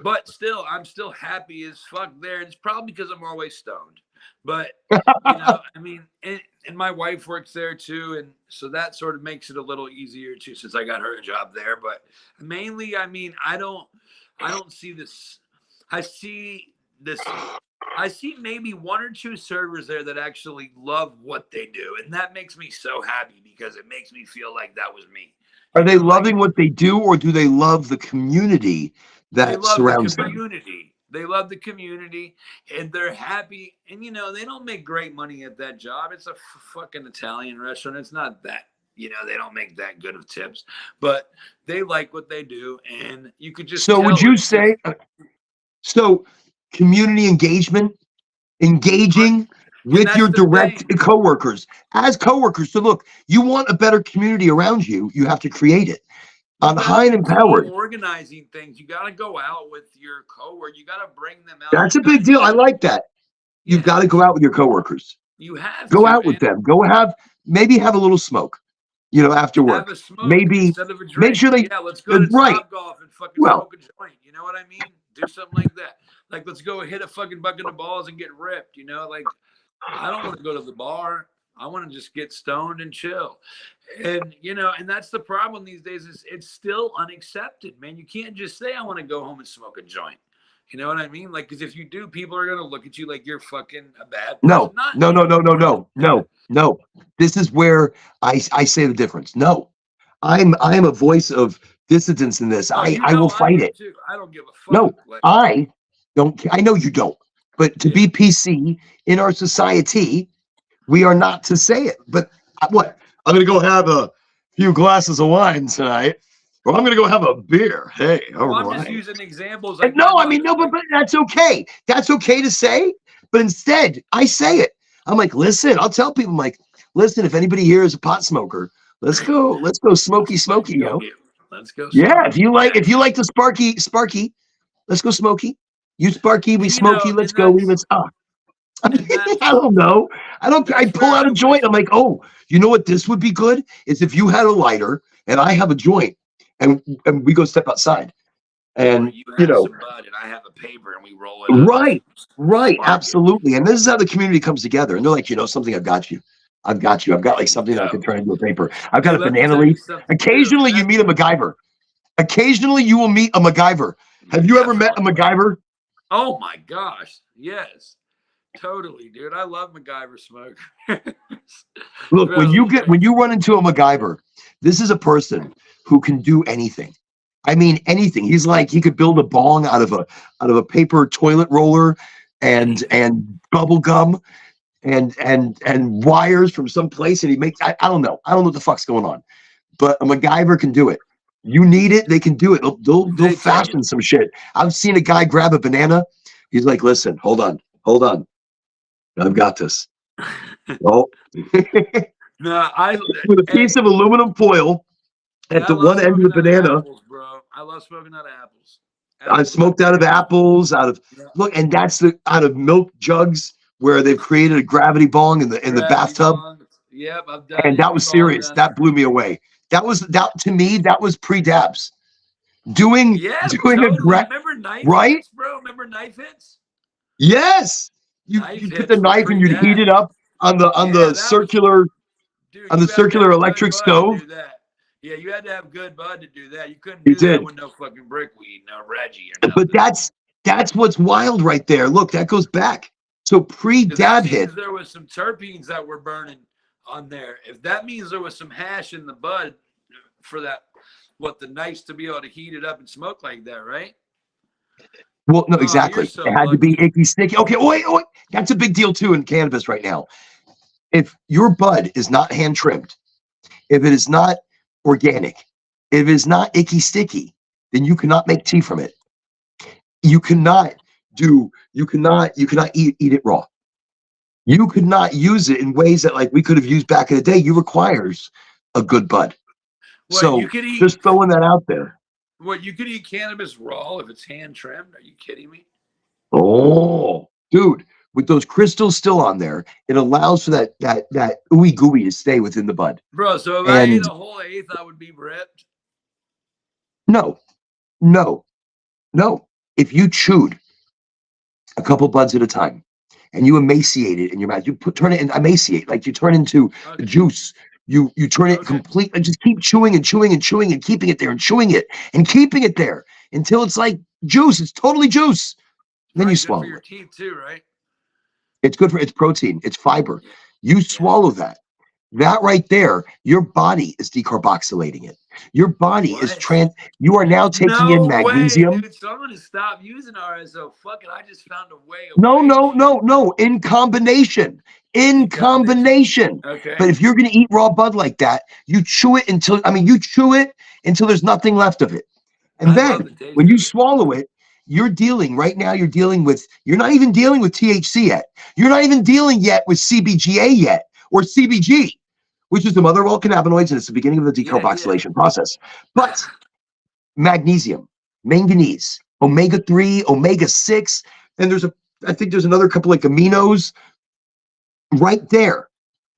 but still, I'm still happy as fuck there. And it's probably because I'm always stoned. But I mean, and my wife works there too, and so that sort of makes it a little easier too, since I got her a job there. But mainly, I mean, I don't see this. I see this. I see maybe one or two servers there that actually love what they do, and that makes me so happy because it makes me feel like that was me. Are they Like loving what they do, or do they love the community they that love the surrounds them? community. They love the community, and they're happy. And they don't make great money at that job. It's a fucking Italian restaurant. It's not that. They don't make that good of tips, but they like what they do, and you could just So would tell you it's just say so? Community engagement, engaging and with that's your the direct thing. coworkers as coworkers. So look, you want a better community around you, you have to create it You on got to high and do team empowered. organizing things. You got to go out with your coworker. You got to bring them out. That's You a got big deal. I to, like that. You've yeah, got to go out with your coworkers. you have Go to, out with and them. Go have maybe have a little smoke, after have work. a smoke Maybe instead of a make drink. sure they Yeah, let's go to right. Top Golf and fucking Well, smoke a joint. You know what I mean? Do something like that. Like, let's go hit a fucking bucket of balls and get ripped. Like I don't want to go to the bar. I want to just get stoned and chill. And that's the problem these days is it's still unaccepted, man. You can't just say I want to go home and smoke a joint. You know what I mean? Like, because if you do, people are gonna look at you like you're fucking a bad person. no, Not no, no, no, no, not no, no, no. This is where I say the difference. No, I'm a voice of dissidence in this. Oh, I will I fight am it. too. I don't give a No, fuck. Like, I don't. I know you don't. But to be PC in our society, we are not to say it. But what? I'm going to go have a few glasses of wine tonight. Or I'm going to go have a beer. Hey, all Well, I'm just right. using examples And like no, my I mean, mother. no, but that's okay. That's okay to say. But instead, I say it. I'm like, listen, I'll tell people, I'm like, listen, if anybody here is a pot smoker, let's go smoky, Let's fucking smoky, go get. Let's go Yeah, smoke. if you like the sparky, let's go smoky. You sparky, we And smoky, let's and go. We let's I mean, I that's don't know. I don't care. I that's pull where out I a joint. wish. I'm like, oh, you know what? This would be good is if you had a lighter and I have a joint and we go step outside. Or And you you have know, some bud and I have a paper and we roll it up and right, spark it. absolutely. And this is how the community comes together. And they're like, you know, something, I've got you. I've got you. I've got There like you something that I go. could turn into a paper. I've got Hey, a let me banana tell you leaf. something too. Occasionally you meet a MacGyver. Occasionally you will meet a MacGyver. Have you ever met a Definitely. MacGyver? Oh my gosh. Yes. Totally, dude. I love MacGyver smokers. Look, Really. when you run into a MacGyver, this is a person who can do anything. I mean anything. He's like he could build a bong out of a paper toilet roller Anything. and bubble gum and wires from some place and he makes I don't know. I don't know what the fuck's going on. But a MacGyver can do it. You need it, they can do it. They'll They fashion totally. some shit. I've seen a guy grab a banana. He's like, listen, hold on. I've got this. Oh, No, I with a piece hey, of aluminum foil and at I the love one end of the smoking out of banana. apples, bro. I love smoking out of apples. I Apples are my smoked out of favorite. apples, out of Yeah. look, and that's the out of milk jugs where they've created a gravity bong in the Gravity bathtub. bong. Yep, I've done And it. that was We've all serious. done it. That blew me away. That to me, that was pre-dabs. Doing Yeah, doing a totally. gra- Remember knife right? hits, bro? Remember knife hits? Yes. Knife You get the hits were knife and you'd heat pre-dab. it up Yeah, that was dude. on the You had to circular have good electric bud to stove. do that. Yeah, you had to have good bud to do that. You couldn't You do that did. with no fucking brickweed, no Reggie or But nothing. that's what's wild right there. Look, that goes back. So Because that pre-dab hit. means there was some terpenes that were burning on there. If that means there was some hash in the bud for that, what the nice to be able to heat it up and smoke like that, right? Well, no, Oh, you're exactly. so It had to be lucky. icky sticky. Okay, wait. That's a big deal too in cannabis right now. If your bud is not hand trimmed, if it is not organic, if it is not icky sticky, then you cannot make tea from it. You cannot you cannot eat it raw. You could not use it in ways that like we could have used back in the day. You requires a good bud. What you So could eat? just throwing that out there. What you could eat cannabis raw if it's hand trimmed? Are you kidding me? Oh, dude, with those crystals still on there, it allows for that ooey gooey to stay within the bud. Bro, so if I ate And a whole eighth, I would be ripped. no, no, no. If you chewed a couple buds at a time and you emaciate it in your mouth, turn it in emaciate, like you turn into Okay. juice. You turn it Okay. complete and just keep chewing and chewing and chewing and keeping it there and chewing it and keeping it there until it's like juice. It's totally juice. Then you Right. Good for swallow your it. teeth too, right? It's good for it's protein, it's fiber. Yeah. You Yeah. swallow that. That right there, your body is decarboxylating it. Your body is What? you are now taking in No way, magnesium. dude. So I'm gonna stop using RSO. Fuck it. I just found a way No, away. no. In combination. In In combination. combination. Okay. But if you're going to eat raw bud like that, you chew it until there's nothing left of it. And I love then the taste when you of it. swallow it, you're not even dealing with THC yet. You're not even dealing yet with CBGA yet or CBG, which is the mother of all cannabinoids. And it's the beginning of the Yeah. decarboxylation process. But magnesium, manganese, omega-3, omega-6, and I think there's another couple like aminos right there.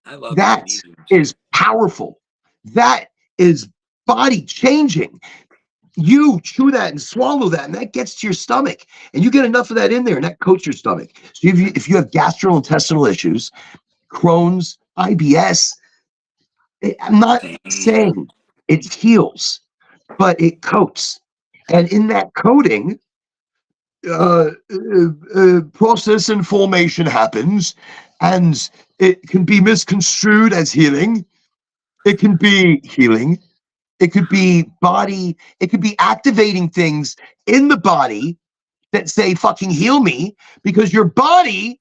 I love That magnesium too. is powerful. That is body changing. You chew that and swallow that, and that gets to your stomach, and you get enough of that in there, and that coats your stomach. So if you have gastrointestinal issues, Crohn's, IBS, I'm not Damn. saying it heals, but it coats. And in that coating, process and formation happens, and it can be misconstrued as healing. It can be healing. It could be body. It could be activating things in the body that say fucking heal me, because your body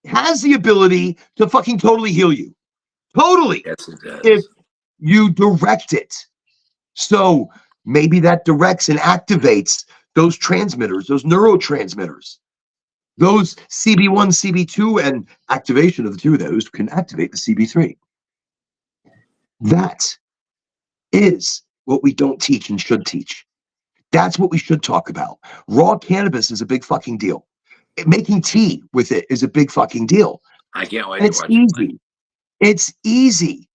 has the ability to fucking totally heal you. Totally. Yes, it If does. you direct it. So maybe that directs and activates those transmitters, those neurotransmitters, those CB1, CB2, and activation of the two of those can activate the CB3. That is what we don't teach and should teach. That's what we should talk about. Raw cannabis is a big fucking deal. Making tea with it is a big fucking deal. I can't wait And to it's watch you play. easy. It's easy.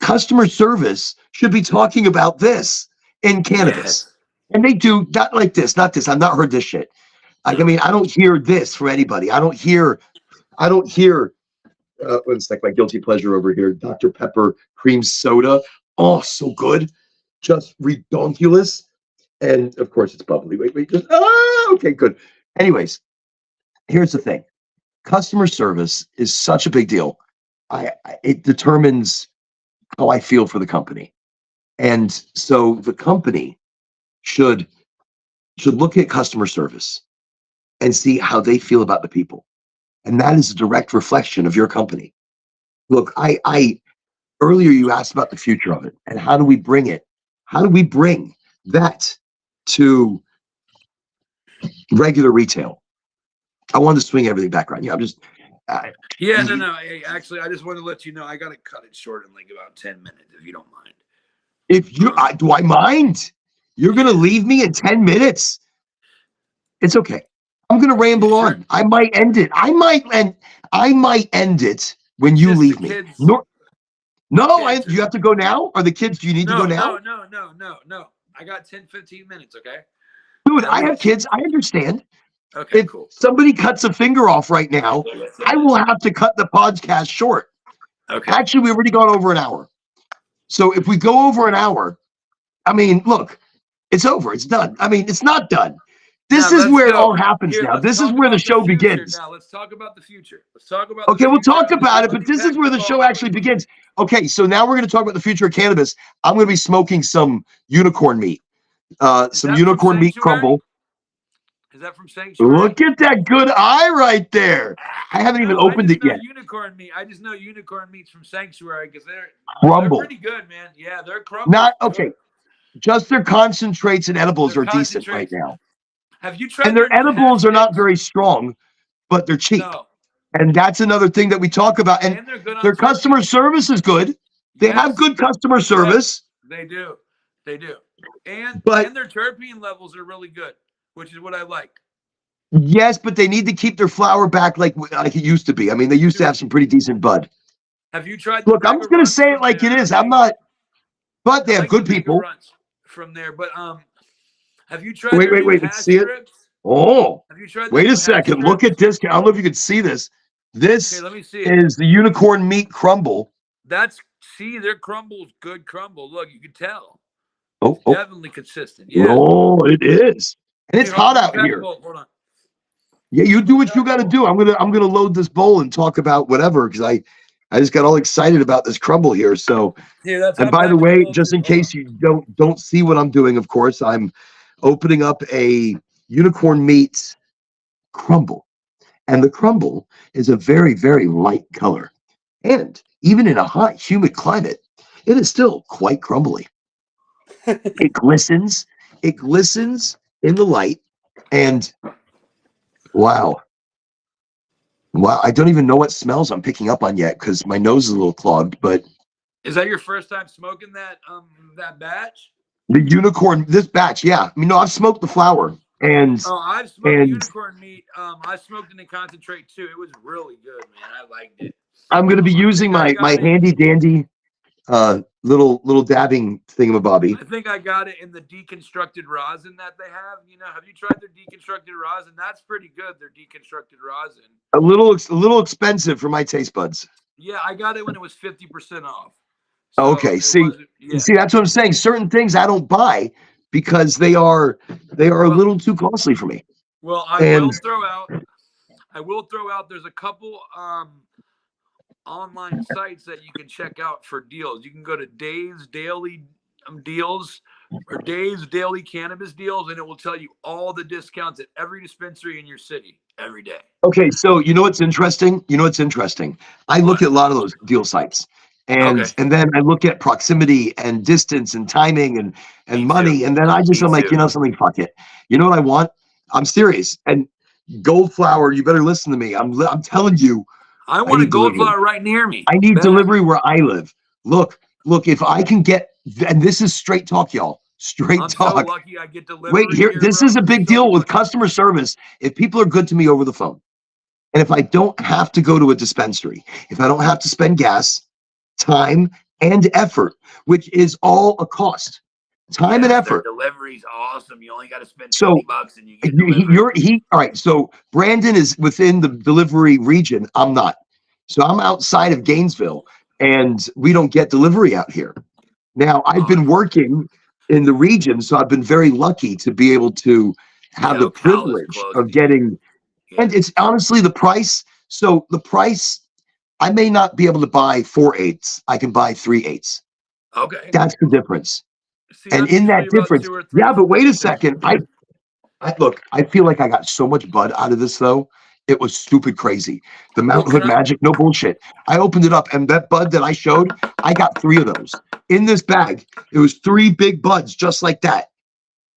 Customer service should be talking about this in cannabis. Yes. And they do not like this, not this. I've not heard this shit. Like, I No. mean, I don't hear this from anybody. I don't hear, one sec, my guilty pleasure over here, Dr. Pepper cream soda. Oh, so good. Just redonkulous. And of course it's bubbly. Wait, just, okay, good. Anyways, here's the thing. Customer service is such a big deal. It determines how I feel for the company. And so the company should look at customer service and see how they feel about the people. And that is a direct reflection of your company. Look, I earlier you asked about the future of it and how do we bring it? How do we bring that to regular retail? I wanted to swing everything back around. Yeah, I'm just Yeah, no. Actually, I just want to let you know I got to cut it short in like about 10 minutes, if you don't mind. if you do I mind? You're gonna leave me in 10 minutes. It's okay. I'm gonna ramble Sure? on. I might end it. I might end it when It's you just the leave me. kids. No, Kids you have to go now? Are the kids, do you need to go now? No. I got 10, 15 minutes, okay? Dude, At I have least. kids. I understand. Okay, If cool. somebody cuts a finger off right now, I will have to cut the podcast short. Okay. Actually, we've already gone over an hour. So if we go over an hour, I mean, look, it's over. It's done. I mean, it's not done. This Now is let's where it go. all happens Here, now. let's This is talk where the about the show future. begins. Now let's talk about the future. Let's talk about the Okay, we'll future. talk about it, Let but me this is back where the the call show up. actually begins. Okay, so now we're going to talk about the future of cannabis. I'm going to be smoking some unicorn meat, Is some that from unicorn meat Sanctuary? crumble. Is that from Sanctuary? Look at that good eye right there. I haven't even No, I opened just it know yet. unicorn meat. I just know unicorn meats from Sanctuary because they're Crumble. pretty good, man. Yeah, they're crumbles. Not Good. okay. Just their concentrates and edibles They're are decent right concentrates. now. Have you tried And their their new hash edibles are not sticks? very strong, but they're cheap. No, And that's another thing that we talk about. And and they're good on their customer terpenes. service is good. They have Yes, good customer yes, service, they do. They do. And but their terpene levels are really good, which is what I like. yes, but they need to keep their flower back like it used to be. I mean, they used to have Dude, some pretty decent bud. have you tried the Look, I'm mega just gonna runs say it from like it their is. I'm thing? not, but I they have like the good mega people. runs from there, but have you tried Wait, their wait, new wait. Let's hash see it. strips? Oh, Have you tried their wait a new hash second. Look strips? at this. I don't know if you can see this. Okay, This let me see it. is the unicorn meat crumble. Their crumble's good crumble. Look, you can tell. Oh, It's oh, definitely consistent. Yeah. oh, it is. And it's Here, hold on. hot Let me out grab the here. bowl. Hold on. Yeah, you do Let me what grab you the got to bowl. do. I'm gonna load this bowl and talk about whatever because I just got all excited about this crumble here. So, Here, that's and I'm by the backing the way, bowl just too. in Hold on. case you don't see what I'm doing, of course, I'm opening up a unicorn meat crumble, and the crumble is a very very light color, and even in a hot humid climate, it is still quite crumbly. It glistens. It glistens in the light, and wow. Wow, I don't even know what smells I'm picking up on yet because my nose is a little clogged. But Is that your first time smoking that batch? the unicorn, this batch, yeah. I mean, no, I've smoked the flower, and Oh, I've smoked the and unicorn meat. I smoked it in concentrate too. It was really good, man. I liked it. I'm going to be I using think I my got it. handy dandy little dabbing thingamabobby. I think I got it in the deconstructed rosin that they have. Have you tried their deconstructed rosin? That's pretty good. Their deconstructed rosin. A little expensive for my taste buds. Yeah, I got it when it was 50% off. So Okay, it wasn't. Yeah. see, that's what I'm saying. Certain things I don't buy because they are a Well, little too costly for me. well, And I will throw out. There's a couple online sites that you can check out for deals. You can go to Dave's Daily Deals or Dave's Daily Cannabis Deals, and it will tell you all the discounts at every dispensary in your city every day. Okay, so you know what's interesting? I look What? at a lot of those deal sites, Okay. and then I look at proximity and distance and timing and Me too. money, and then Me I'm like, too. you know something, fuck it. You know what I want? I'm serious. And Gold Flower, you better listen to me. I'm telling you, I I want a need Gold delivery. Flower right near me. I need Bad. delivery where I live. Look, if I can get, and this is straight talk, y'all. Straight I'm talk. so lucky I get delivery. Wait, here, this bro. is a big So deal with lucky. customer service. If people are good to me over the phone, and if I don't have to go to a dispensary, if I don't have to spend gas, time, and effort, which is all a cost, time and their effort. delivery's awesome. You only got to spend So $50 and you get delivery. all right. So Brandon is within the delivery region. I'm not. So I'm outside of Gainesville, and we don't get delivery out here. Now I've been working in the region, so I've been very lucky to be able to have the Ocala is privilege close of to you. getting. Yeah. And it's honestly the price. So the price, I may not be able to buy 4/8. I can buy 3/8. Okay. That's the difference. See, And that's in that usually about difference, 2 or 3. yeah, but wait a second. I look, I feel like I got so much bud out of this though. It was stupid crazy. The Mount Hood Magic, no bullshit. I opened it up, and that bud that I showed, I got 3 of those in this bag. It was 3 big buds, just like that.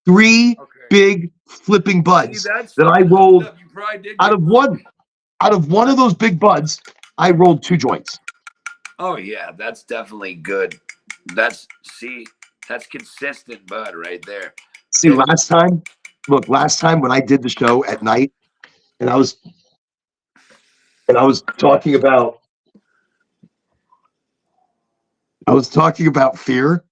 3 big flipping buds that I rolled out of one. Out of one of those big buds, I rolled 2 joints. Oh yeah, that's definitely good. That's consistent bud right there. See, last time when I did the show at night, and I was talking about fear.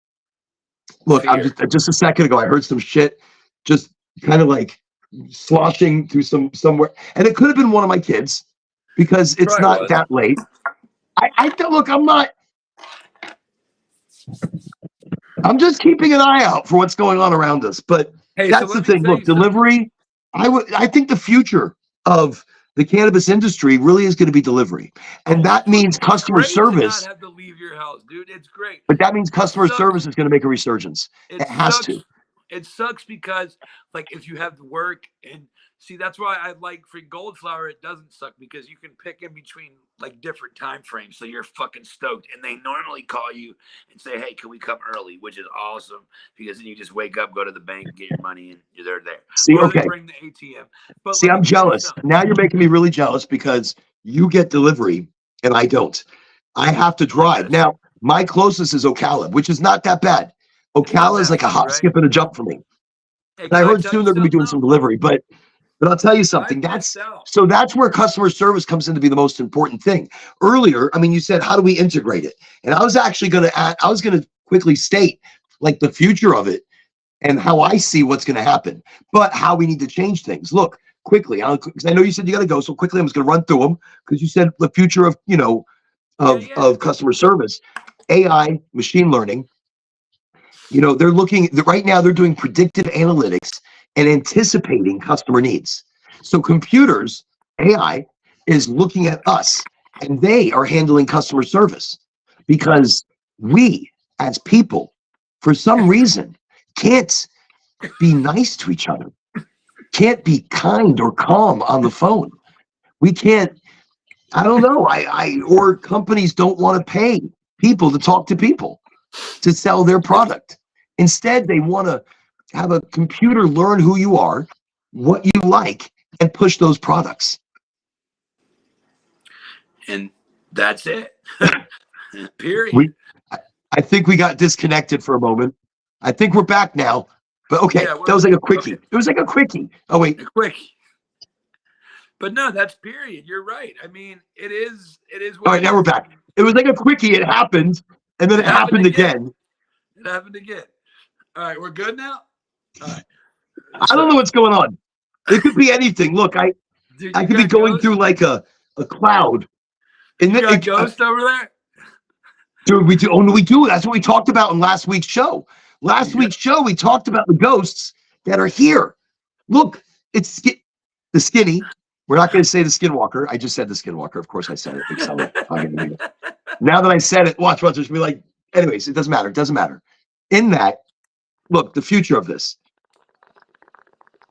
Look, I'm just a second ago, I heard some shit just kind of like sloshing through somewhere, and it could have been one of my kids because it's not that late. I look, I'm just keeping an eye out for what's going on around us. But that's the thing. Look, delivery. I think the future of the cannabis industry really is going to be delivery, and that means customer service. To not have to leave your house, dude. It's great. But that means customer service is going to make a resurgence. It has to. It sucks because, like, if you have to work and see, that's why I like for Gold Flower, it doesn't suck because you can pick in between like different time frames. So you're fucking stoked. And they normally call you and say, hey, can we come early? Which is awesome because then you just wake up, go to the bank, get your money, and you're there. See, or okay. They bring the ATM. But see, I'm jealous. Now you're making me really jealous because you get delivery and I don't. I have to drive. Now, my closest is Ocala, which is not that bad. Ocala is like a hop, skip, and a jump for me. And I heard soon they're going to be doing some delivery, but I'll tell you something. That's where customer service comes in to be the most important thing. Earlier, I mean, you said, how do we integrate it? And I was actually going to quickly state like the future of it and how I see what's going to happen, but how we need to change things. Look, quickly, because I know you said you got to go, so quickly I'm just going to run through them because you said the future of of customer service, AI, machine learning. They're looking right now, they're doing predictive analytics and anticipating customer needs. So computers, AI, is looking at us and they are handling customer service because we as people, for some reason, can't be nice to each other, can't be kind or calm on the phone. We can't, I don't know, or companies don't want to pay people to talk to people to sell their product. Instead, they want to have a computer learn who you are, what you like, and push those products. And that's it. Period. I think we got disconnected for a moment. I think we're back now. But okay, that was like a quickie. Okay. It was like a quickie. Oh, wait. A quickie. But no, that's period. You're right. I mean, it is. All right, now we're back. It was like a quickie. It happened, and then it happened again. It happened again. All right, we're good now? All right. I don't know what's going on. It could be anything. Look, I could be going through like a cloud. You got ghost over there? Dude, we do. Oh, no, we do. That's what we talked about in last week's show. Last week's show, we talked about the ghosts that are here. Look, it's the skinny. We're not going to say the skinwalker. I just said the skinwalker. Of course I said it. Now that I said it, watch, just be like, anyways, it doesn't matter. It doesn't matter. In that, look, the future of this,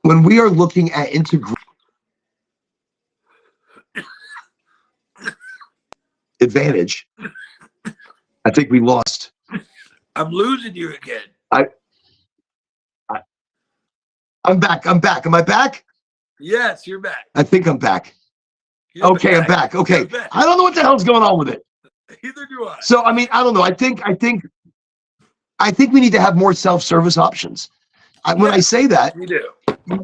when we are looking at advantage, I think we lost. I'm losing you again. I, I'm back. I'm back. Am I back? Yes, you're back. I think I'm back. You're Okay, I'm back. Okay. I don't know what the hell's going on with it. Either do I. So, I mean, I don't know. I think we need to have more self-service options. When I say that, we do.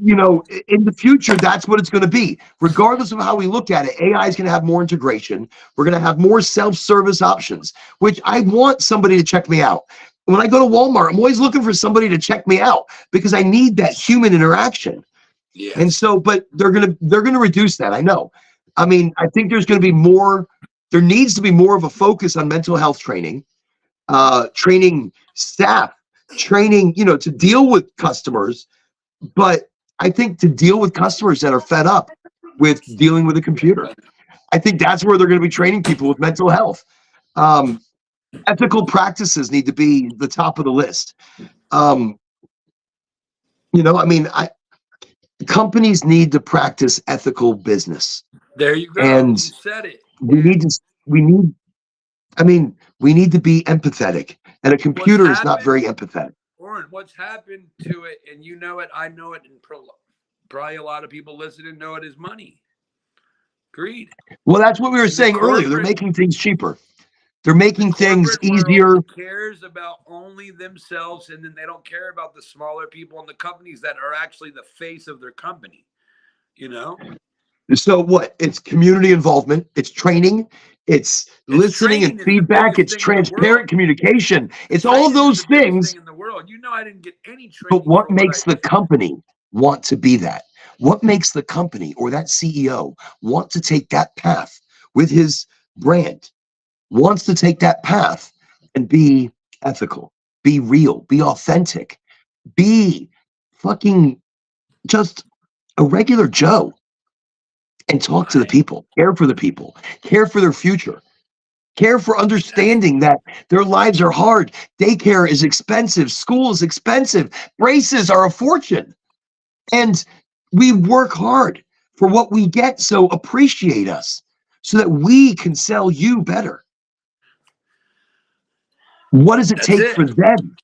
You know, in the future, that's what it's going to be. Regardless of how we look at it, AI is going to have more integration. We're going to have more self-service options, which I want somebody to check me out. When I go to Walmart, I'm always looking for somebody to check me out because I need that human interaction. Yes. And so, but they're gonna reduce that. I know. I mean, I think there's going to be more. There needs to be more of a focus on mental health training, training staff, training, you know, to deal with customers. But I think to deal with customers that are fed up with dealing with a computer, I think that's where they're going to be training people with mental health. Ethical practices need to be the top of the list. You know, I mean, companies need to practice ethical business. There you go. And you said it. we need to be empathetic. And a computer is not very empathetic. Warren, what's happened to it, and you know it, I know it, and probably a lot of people listening know it, is money. Greed. Well, that's what we were saying earlier. They're making things cheaper. They're making things easier. Cares about only themselves, and then they don't care about the smaller people and the companies that are actually the face of their company. You know? So what? It's community involvement. It's training. It's listening and feedback. It's transparent communication. It's all of those things. In the world. You know, I didn't get any training. But what makes the company want to be that? What makes the company or that CEO want to take that path with his brand? Wants to take that path and be ethical, be real, be authentic, be fucking just a regular Joe and talk to the people, care for the people, care for their future, care for understanding that their lives are hard. Daycare is expensive. School is expensive. Braces are a fortune. And we work hard for what we get. So appreciate us so that we can sell you better. What does it take for them?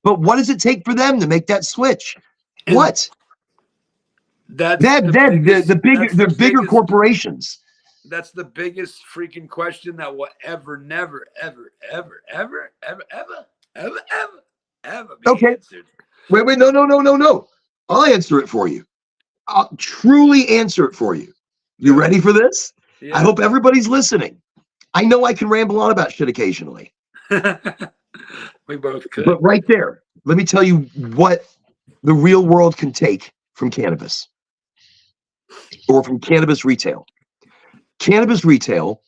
But what does it take for them to make that switch? And what? The bigger corporations. That's the biggest freaking question that will never, ever be answered. Wait, no. I'll answer it for you. I'll truly answer it for you. You ready for this? Yeah. I hope everybody's listening. I know I can ramble on about shit occasionally. We both could. But right there, let me tell you what the real world can take from cannabis or from cannabis retail. Cannabis retail.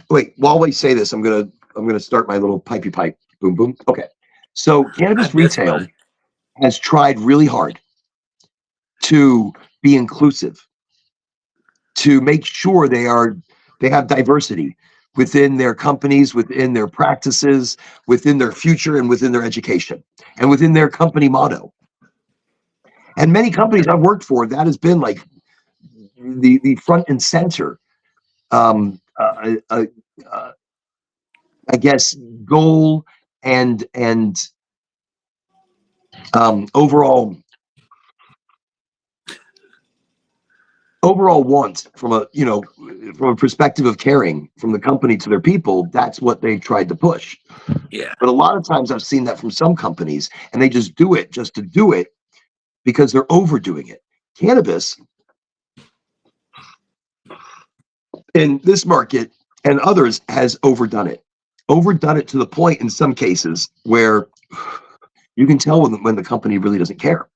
Wait, while we say this, I'm gonna start my little pipey pipe. Boom, boom. Okay. So cannabis retail has tried really hard to be inclusive, to make sure they have diversity within their companies, within their practices, within their future, and within their education, and within their company motto. And many companies I've worked for, that has been like the front and center, I guess, goal and overall want from a perspective of caring from the company to their people. That's what they tried to push. Yeah. But a lot of times I've seen that from some companies, and they just do it just to do it because they're overdoing it. Cannabis in this market and others has overdone it to the point in some cases where you can tell when the company really doesn't care.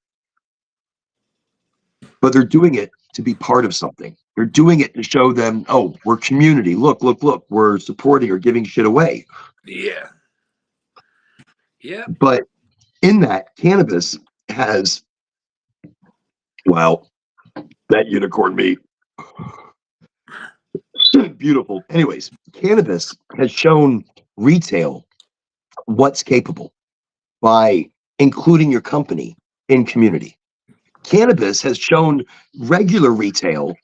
But they're doing it to be part of something. They're doing it to show them, oh, we're community. Look, we're supporting or giving shit away. Yeah. Yeah. But in that, cannabis has, wow, that unicorn meat. Beautiful. Anyways, cannabis has shown retail what's capable by including your company, in community. Cannabis has shown regular retail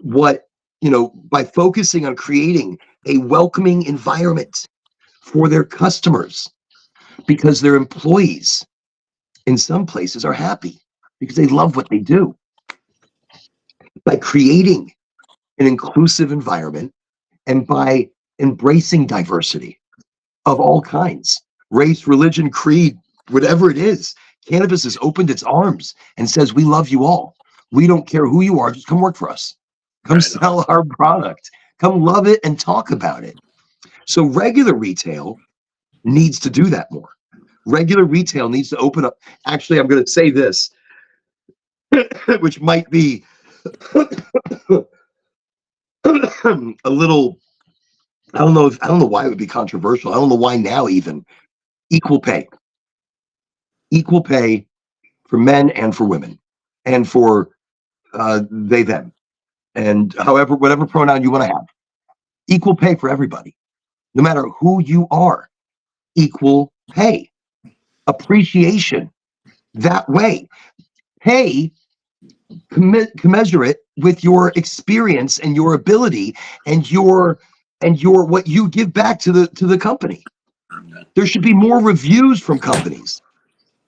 what, by focusing on creating a welcoming environment for their customers, because their employees in some places are happy because they love what they do. By creating an inclusive environment and by embracing diversity of all kinds, race, religion, creed, whatever it is, cannabis has opened its arms and says, we love you all. We don't care who you are. Just come work for us. Come sell our product. Come love it and talk about it. So regular retail needs to do that more. Regular retail needs to open up. Actually, I'm going to say this, which might be a little, I don't know why it would be controversial. I don't know why now even. Equal pay. Equal pay for men and for women, and for they, them, and however, whatever pronoun you want to have. Equal pay for everybody, no matter who you are. Equal pay. Appreciation that way. Pay commensurate with your experience and your ability and your what you give back to the company. There should be more reviews from companies.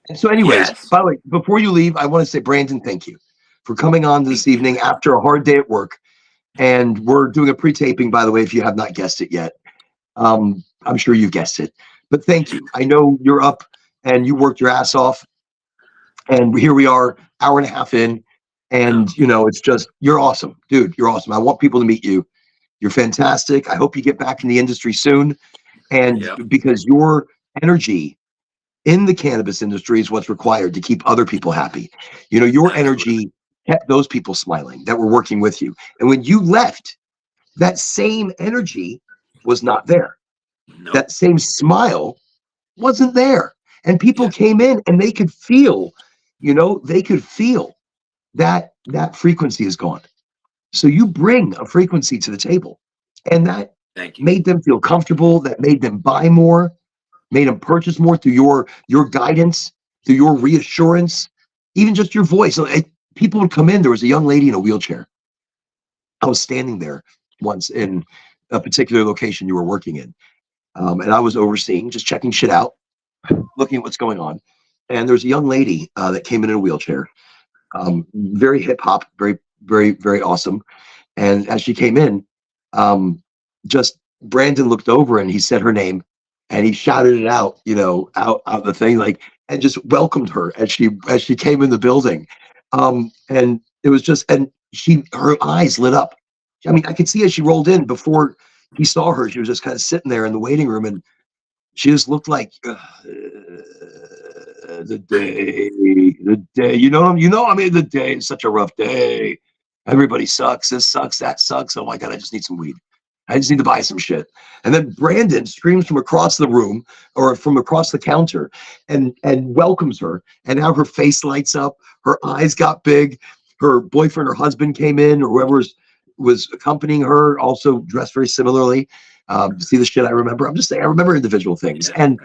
And so anyways, by the way, before you leave, I want to say, Brandon, thank you for coming on this evening after a hard day at work. And we're doing a pre-taping, by the way, if you have not guessed it yet. I'm sure you've guessed it, but thank you. I know you're up and you worked your ass off, and here we are, hour and a half in, and it's just, you're awesome, dude. You're awesome. I want people to meet you. You're fantastic. I hope you get back in the industry soon, and because your energy in the cannabis industry is what's required to keep other people happy. Your energy kept those people smiling that were working with you, and when you left, that same energy was not there. That same smile wasn't there, and people came in and they could feel, that frequency is gone. So you bring a frequency to the table, and that made them feel comfortable, that made them buy more, made them purchase more through your guidance, through your reassurance, even just your voice. So people would come in. There was a young lady in a wheelchair. I was standing there once in a particular location you were working in, and I was overseeing, just checking shit out, looking at what's going on. And there's a young lady that came in a wheelchair, very hip hop, very, very, very awesome. And as she came in, just Brandon looked over and he said her name, and he shouted it out, out the thing, like, and just welcomed her as she came in the building. And it was just, and her eyes lit up. I mean, I could see as she rolled in, before he saw her, she was just kind of sitting there in the waiting room, and she just looked like the day, I mean, the day is such a rough day. Everybody sucks. This sucks. That sucks. Oh my God, I just need some weed. I just need to buy some shit. And then Brandon screams from across the room or from across the counter and welcomes her. And now her face lights up. Her eyes got big. Her boyfriend or husband came in, or whoever was accompanying her, also dressed very similarly. See the shit I remember? I'm just saying, I remember individual things. And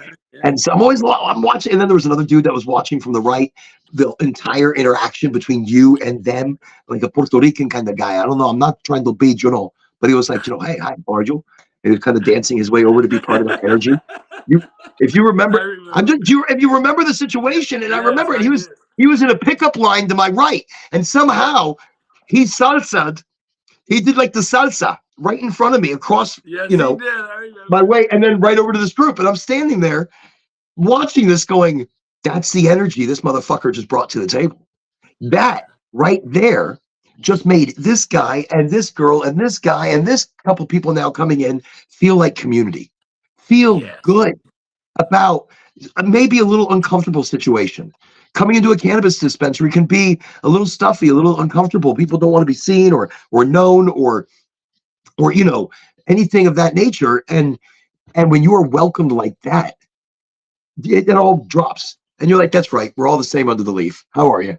so I'm watching. And then there was another dude that was watching from the right, the entire interaction between you and them, like a Puerto Rican kind of guy. I don't know. I'm not trying to be, but he was like, hey, hi, Barjo. And he was kind of dancing his way over to be part of that energy. If you remember, if you remember the situation, and I remember it, he was in a pickup line to my right, and somehow he salsa'd. He did like the salsa right in front of me, across, my way, and then right over to this group. And I'm standing there watching this, going, that's the energy this motherfucker just brought to the table. That right there just made this guy and this girl and this guy and this couple people now coming in feel like community, feel good about maybe a little uncomfortable situation. Coming into a cannabis dispensary can be a little stuffy, a little uncomfortable. People don't want to be seen or known or anything of that nature. And when you are welcomed like that, it all drops. And you're like, that's right. We're all the same under the leaf. How are you?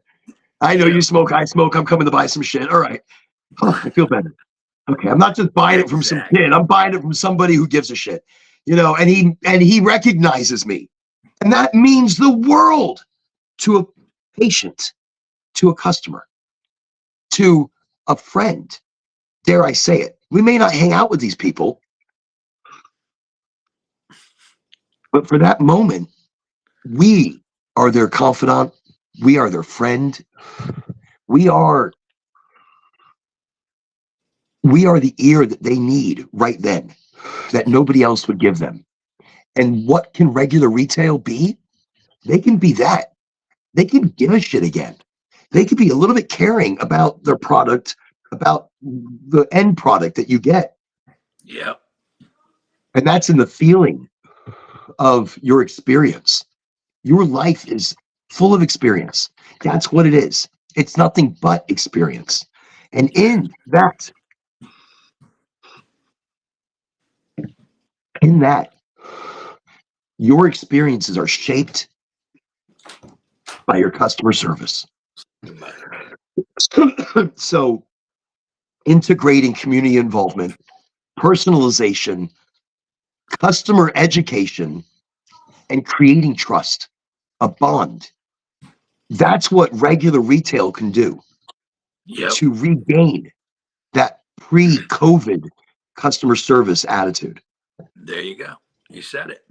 I know you smoke, I smoke. I'm coming to buy some shit. All right. Oh, I feel better. Okay. I'm not just buying it from some kid. I'm buying it from somebody who gives a shit, and he recognizes me. And that means the world to a patient, to a customer, to a friend. Dare I say it? We may not hang out with these people, but for that moment, we are their confidant. We are their friend. We are the ear that they need right then, that nobody else would give them. And what can regular retail be? They can be that. They can give a shit again. They could be a little bit caring about their product, about the end product that you get. Yep. And that's in the feeling of your experience. Your life is full of experience. That's what it is. It's nothing but experience. And in that, your experiences are shaped by your customer service. So, integrating community involvement, personalization, customer education, and creating trust, a bond. That's what regular retail can do to regain that pre-COVID customer service attitude. There you go. You said it.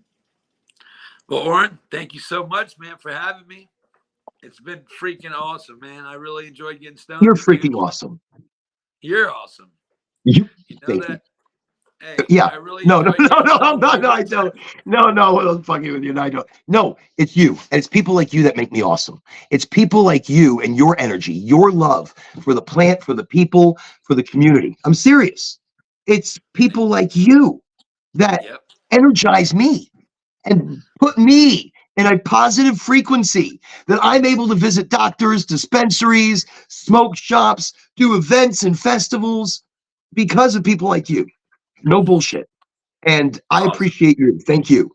Well, Oren, thank you so much, man, for having me. It's been freaking awesome, man. I really enjoyed getting stoned. You're freaking awesome. You're awesome. You know that? Hey, yeah. I really No, I don't. No, I'm fucking with you. No, I don't. No, it's you. And it's people like you that make me awesome. It's people like you and your energy, your love for the plant, for the people, for the community. I'm serious. It's people like you that energize me and put me in a positive frequency that I'm able to visit doctors, dispensaries, smoke shops, do events and festivals because of people like you. No bullshit. And I appreciate you. Thank you.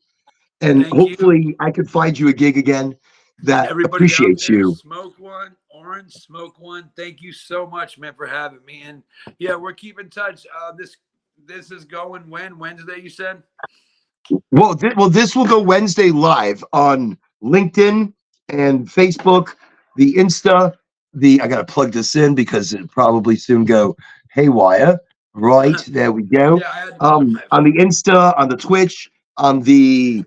And hopefully I could find you a gig again that appreciates you. Smoke one, Orange, smoke one. Thank you so much, man, for having me. And yeah, we're keeping in touch. This is going when? Wednesday, you said? Well, this will go Wednesday live on LinkedIn and Facebook, the Insta. I got to plug this in because it'll probably soon go haywire. Right, there we go. On the Insta, on the Twitch, on the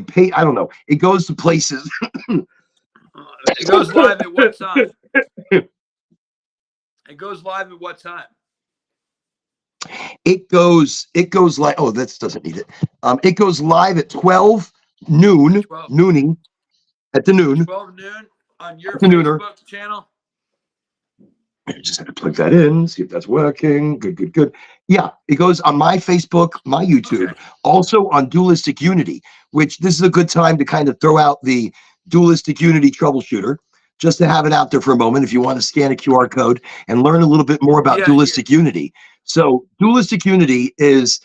page. I don't know. It goes to places. It goes live at what time? It goes live at what time? It goes live. Oh, this doesn't need it. It goes live at 12 noon, nooning at the noon. 12 noon on your Facebook channel. I just had to plug that in, see if that's working. Good. Yeah, it goes on my Facebook, my YouTube, also on Dualistic Unity, which this is a good time to kind of throw out the Dualistic Unity troubleshooter, just to have it out there for a moment if you want to scan a QR code and learn a little bit more about Dualistic Unity. So Dualistic Unity it's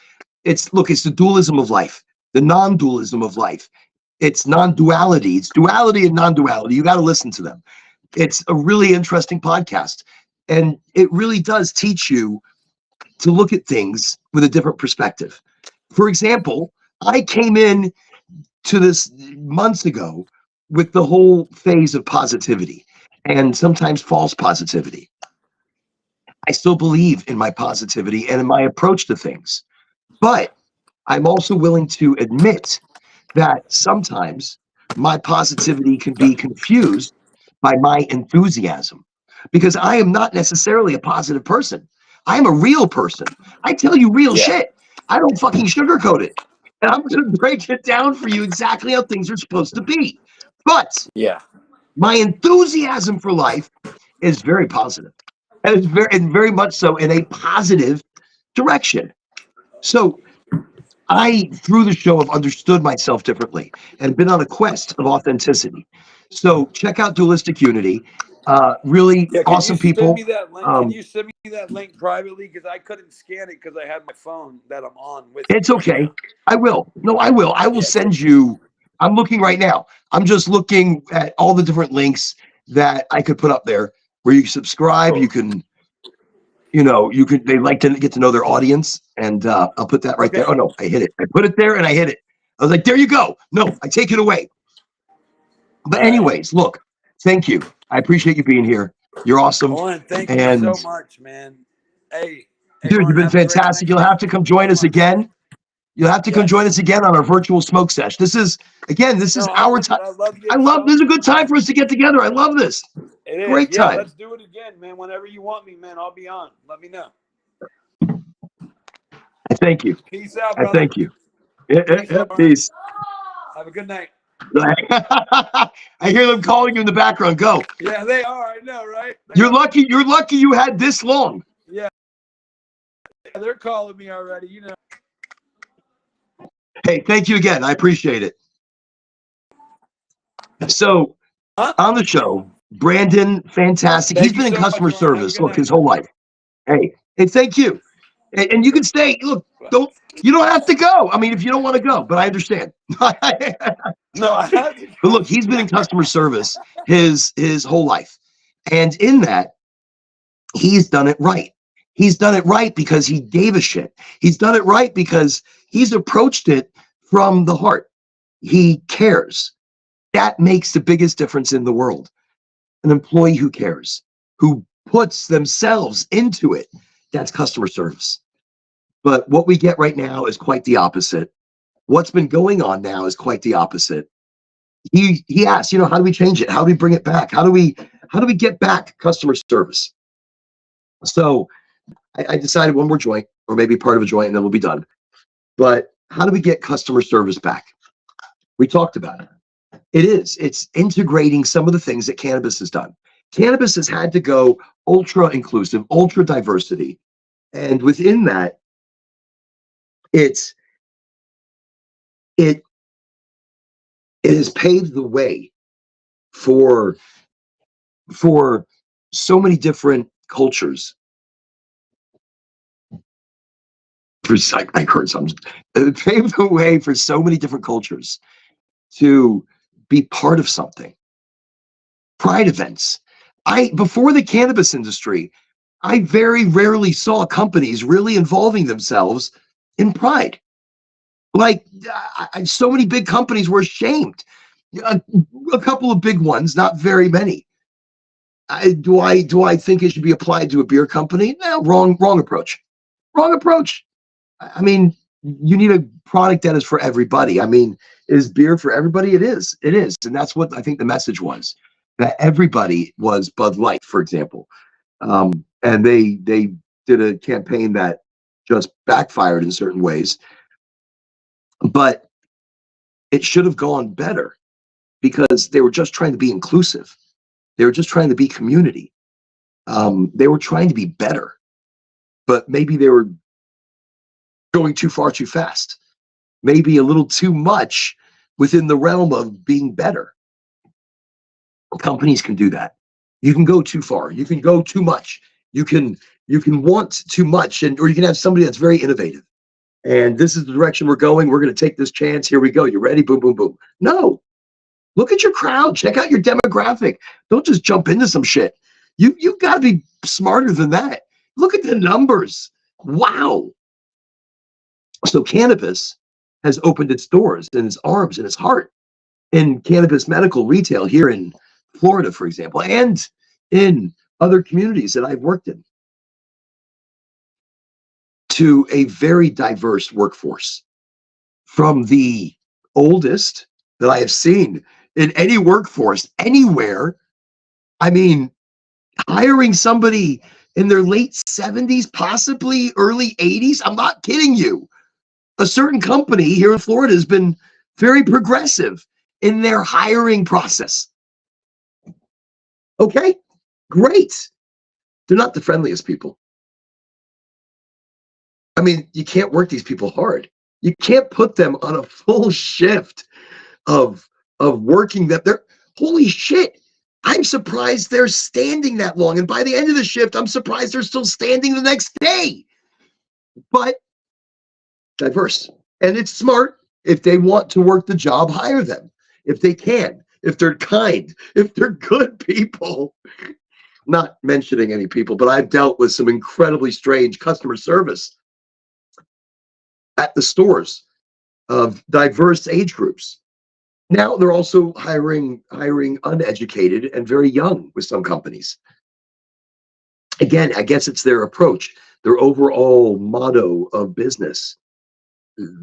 the dualism of life, the non-dualism of life. It's non-duality. It's duality and non-duality. You got to listen to them. It's a really interesting podcast. And it really does teach you to look at things with a different perspective. For example, I came in to this months ago with the whole phase of positivity and sometimes false positivity. I still believe in my positivity and in my approach to things. But I'm also willing to admit that sometimes my positivity can be confused by my enthusiasm, because I am not necessarily a positive person. I am a real person. I tell you real shit. I don't fucking sugarcoat it. And I'm going to break it down for you exactly how things are supposed to be. But my enthusiasm for life is very positive. And it's very much so in a positive direction. So I, through the show, have understood myself differently and been on a quest of authenticity. So check out Dualistic Unity. Really awesome people. Can you send me that link privately? Because I couldn't scan it because I had my phone that I'm on with. It's okay. I will. No, I will. I will send you. I'm looking right now. I'm just looking at all the different links that I could put up there where you can subscribe. You can, they like to get to know their audience. And I'll put that right there. Oh, no, I hit it. I put it there and I hit it. I was like, there you go. No, I take it away. But All right. anyways, look, thank you. I appreciate you being here. You're awesome. Owen, thank you And so much, man. Hey, dude, you've Owen, been have a great fantastic. night. You'll have Thank to you come join so us much. again. You'll have to come join Yes. us again on our virtual smoke sesh. This is No, our time. I love I getting love this is a stoned, good time man. for us to get together. I love this. It is. Great Yeah, time. let's do it again, man. Whenever you want me, man, I'll be on. Let me know. I thank you. Peace out, I brother. thank you. Peace, Owen. Peace. Have a good night. I hear them calling you in the background. Go. Yeah, they are. I know, right? You're lucky. You're lucky you had this long. Yeah, they're calling me already. You know. Hey, thank you again. I appreciate it. So on the show, Brandon, fantastic. Thank He's you been in so much, customer Owen. Have a service, good look, night. his whole life. Hey, thank you. And you can stay. Look, you don't have to go. I mean, if you don't want to go, but I understand. No, I have to. But look, he's been in customer service his whole life. And in that, he's done it right. He's done it right because he gave a shit. He's done it right because he's approached it from the heart. He cares. That makes the biggest difference in the world. An employee who cares, who puts themselves into it, that's customer service. But what we get right now is quite the opposite. What's been going on now is quite the opposite. He asked, how do we change it? How do we bring it back? How do we get back customer service? So I decided one more joint, or maybe part of a joint, and then we'll be done. But how do we get customer service back? We talked about it. It's integrating some of the things that cannabis has done. Cannabis has had to go ultra inclusive, ultra diversity. And within that, it has paved the way for so many different cultures. I heard something. It paved the way for so many different cultures to be part of something. Pride events. Before the cannabis industry, I very rarely saw companies really involving themselves in pride. Like so many big companies were ashamed. A couple of big ones, not very many. Do I think it should be applied to a beer company? No, wrong approach. Wrong approach. I mean, you need a product that is for everybody. I mean, is beer for everybody? It is. It is. And that's what I think the message was, that everybody was Bud Light, for example. And they did a campaign that just backfired in certain ways. But it should have gone better because they were just trying to be inclusive. They were just trying to be community. They were trying to be better, but maybe they were going too far too fast. Maybe a little too much within the realm of being better. Companies can do that. You can go too far. You can go too much. You can want too much, or you can have somebody that's very innovative. And this is the direction we're going. We're going to take this chance. Here we go. You ready? Boom, boom, boom. No. Look at your crowd. Check out your demographic. Don't just jump into some shit. You got to be smarter than that. Look at the numbers. Wow. So cannabis has opened its doors and its arms and its heart in cannabis medical retail here in Florida, for example, and in other communities that I've worked in, to a very diverse workforce, from the oldest that I have seen in any workforce anywhere. I mean, hiring somebody in their late 70s, possibly early 80s. I'm not kidding you. A certain company here in Florida has been very progressive in their hiring process. Okay, great. They're not the friendliest people. I mean, you can't work these people hard. You can't put them on a full shift of working that they're, holy shit. I'm surprised they're standing that long. And by the end of the shift, I'm surprised they're still standing the next day. But diverse. And it's smart. If they want to work the job, hire them. If they can, if they're kind, if they're good people. Not mentioning any people, but I've dealt with some incredibly strange customer service at the stores. of diverse age groups. Now they're also hiring uneducated and very young with some companies. Again, I guess it's their approach, their overall motto of business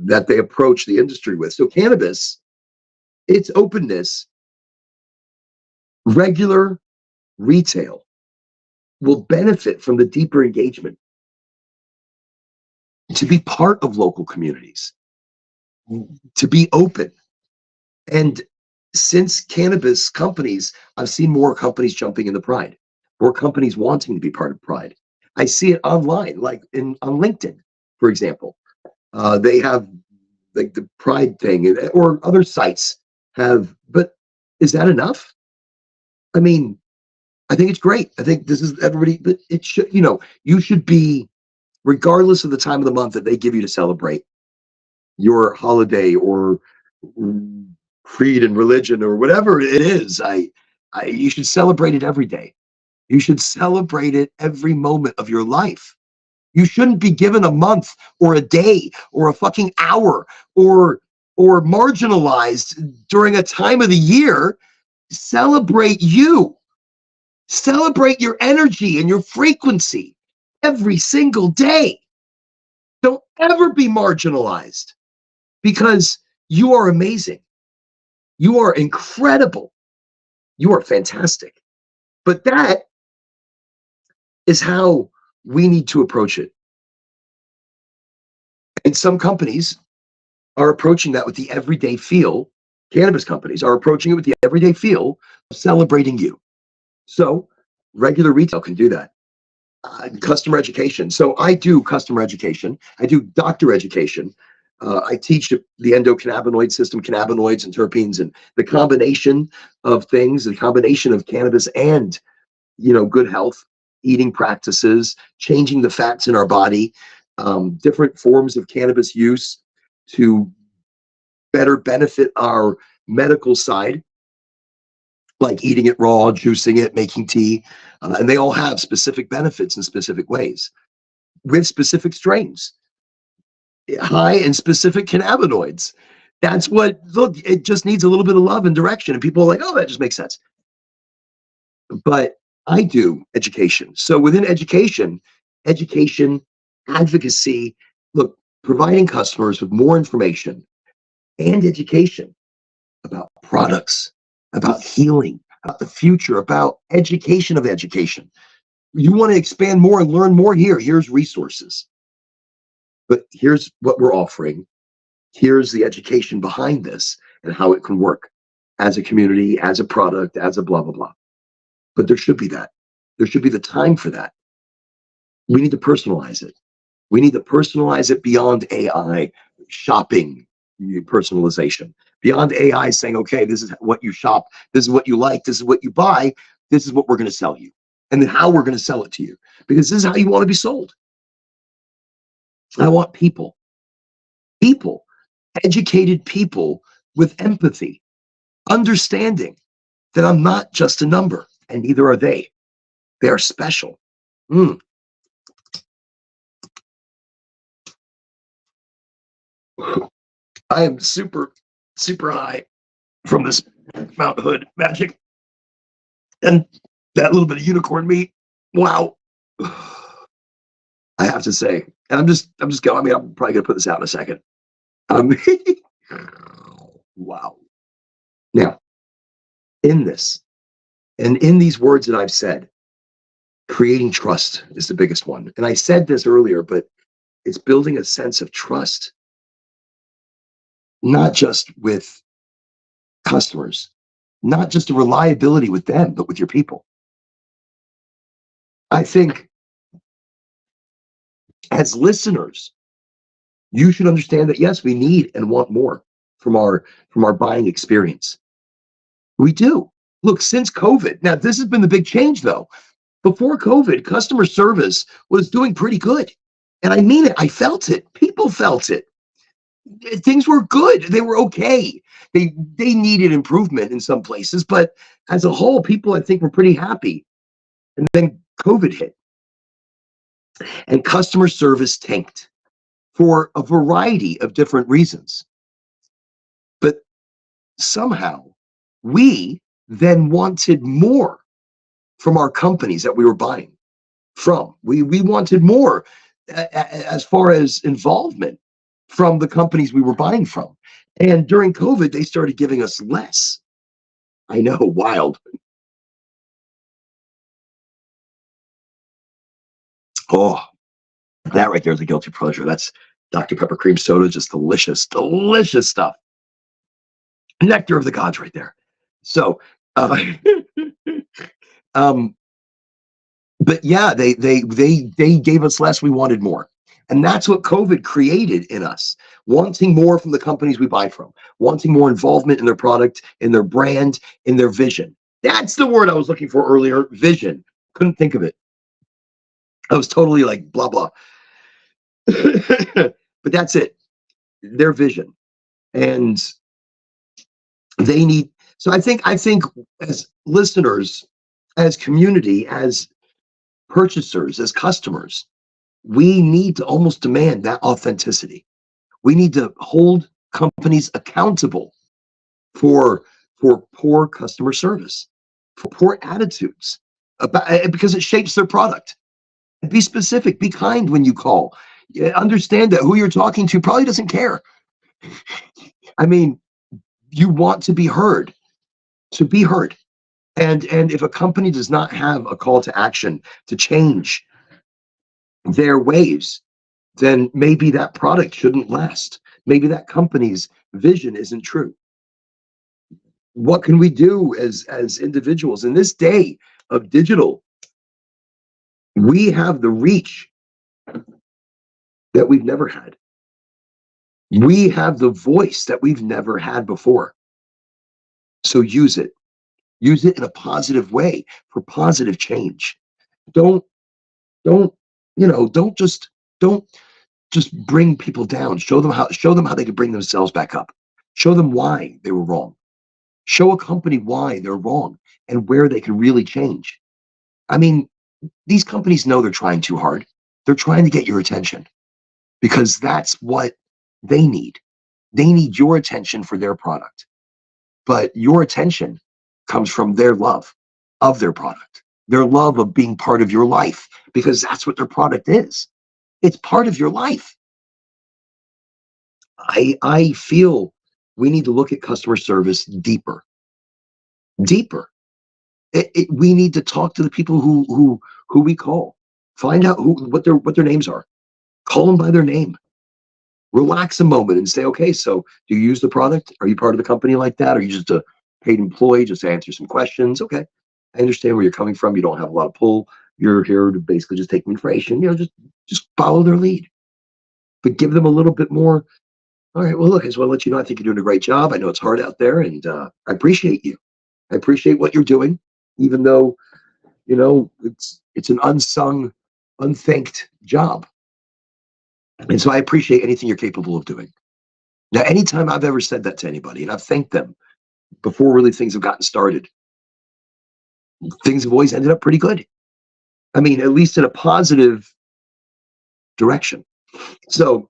that they approach the industry with. So cannabis, its openness, regular retail will benefit from the deeper engagement to be part of local communities, to be open. And since cannabis companies, I've seen more companies jumping into Pride, more companies wanting to be part of Pride. I see it online, like on LinkedIn, for example. They have like the Pride thing, or other sites have, but is that enough? I mean, I think it's great. I think this is everybody, but it should, you should be, regardless of the time of the month that they give you to celebrate your holiday or creed and religion or whatever it is. You should celebrate it every day. You should celebrate it every moment of your life. You shouldn't be given a month or a day or a fucking hour or marginalized during a time of the year. Celebrate you. Celebrate your energy and your frequency every single day. Don't ever be marginalized because you are amazing. You are incredible. You are fantastic. But that is how we need to approach it. And some companies are approaching that with the everyday feel. Cannabis companies are approaching it with the everyday feel of celebrating you. So regular retail can do that. Customer education. So I do customer education. I do doctor education. I teach the endocannabinoid system, cannabinoids and terpenes, and the combination of things, the combination of cannabis and, good health, eating practices, changing the fats in our body, different forms of cannabis use to better benefit our medical side, like eating it raw, juicing it, making tea. And they all have specific benefits in specific ways with specific strains, high and specific cannabinoids. That's what, look, it just needs a little bit of love and direction. And people are like, oh, that just makes sense. But I do education. So within education, advocacy, look, providing customers with more information and education about products, about healing, about the future, about education of education. You want to expand more and learn more here. Here's resources. But here's what we're offering. Here's the education behind this and how it can work as a community, as a product, as a blah, blah, blah. But there should be that. There should be the time for that. We need to personalize it. We need to personalize it beyond AI shopping personalization, beyond AI saying, okay, this is what you shop, this is what you like, this is what you buy, this is what we're going to sell you, and then how we're going to sell it to you, because this is how you want to be sold. I want people, educated people with empathy, understanding that I'm not just a number, and neither are they. They are special. I am super, super high from this Mount Hood magic. And that little bit of unicorn meat. Wow. I have to say, and I'm just going, I mean, I'm probably gonna put this out in a second. Wow. Now, in this, and in these words that I've said, creating trust is the biggest one. And I said this earlier, but it's building a sense of trust, not just with customers, not just a reliability with them, but with your people. I think as listeners, you should understand that yes, we need and want more from our buying experience. We do. Look, since COVID, now this has been the big change though. Before COVID, customer service was doing pretty good. And I mean it, I felt it. People felt it. Things were good. They were okay. They needed improvement in some places, but as a whole, people I think were pretty happy. And then COVID hit. And customer service tanked for a variety of different reasons. somehow we then wanted more from our companies that we were buying from. We wanted more as far as involvement from the companies we were buying from. And during COVID, they started giving us less. I know, wild. Oh, that right there is a guilty pleasure. That's Dr. Pepper cream soda, just delicious, delicious stuff. Nectar of the gods right there. So, um, but yeah, they gave us less. We wanted more, and that's what COVID created in us, wanting more from the companies we buy from, wanting more involvement in their product, in their brand, in their vision. That's the word I was looking for earlier. Vision. Couldn't think of it. I was totally like blah blah. But that's it. Their vision, and they need. So I think as listeners, as community, as purchasers, as customers, we need to almost demand that authenticity. We need to hold companies accountable for poor customer service, for poor attitudes, because it shapes their product. Be specific, be kind when you call. Understand that who you're talking to probably doesn't care. I mean, you want to be heard. So be heard. And if a company does not have a call to action to change their ways, then maybe that product shouldn't last. Maybe that company's vision isn't true. What can we do as individuals in this day of digital? We have the reach that we've never had. We have the voice that we've never had before. So use it. Use it in a positive way for positive change. Don't don't don't just bring people down. Show them how they can bring themselves back up. Show them why they were wrong. Show a company why they're wrong and where they can really change. I mean, these companies know they're trying too hard. They're trying to get your attention because that's what they need. They need your attention for their product. But your attention comes from their love of their product, their love of being part of your life, because that's what their product is. It's part of your life. I feel we need to look at customer service deeper. Deeper. We need to talk to the people who we call. Find out what their names are. Call them by their name. Relax a moment and say, okay, so do you use the product? Are you part of the company like that? Are you just a paid employee? Just answer some questions. Okay. I understand where you're coming from. You don't have a lot of pull. You're here to basically just take information. Just follow their lead. But give them a little bit more. All right, well, look, I just want to let you know I think you're doing a great job. I know it's hard out there, and I appreciate you. I appreciate what you're doing, even though it's an unsung, unthanked job. And so I appreciate anything you're capable of doing. Now, anytime I've ever said that to anybody, and I've thanked them before really things have gotten started, things have always ended up pretty good. I mean, at least in a positive direction. So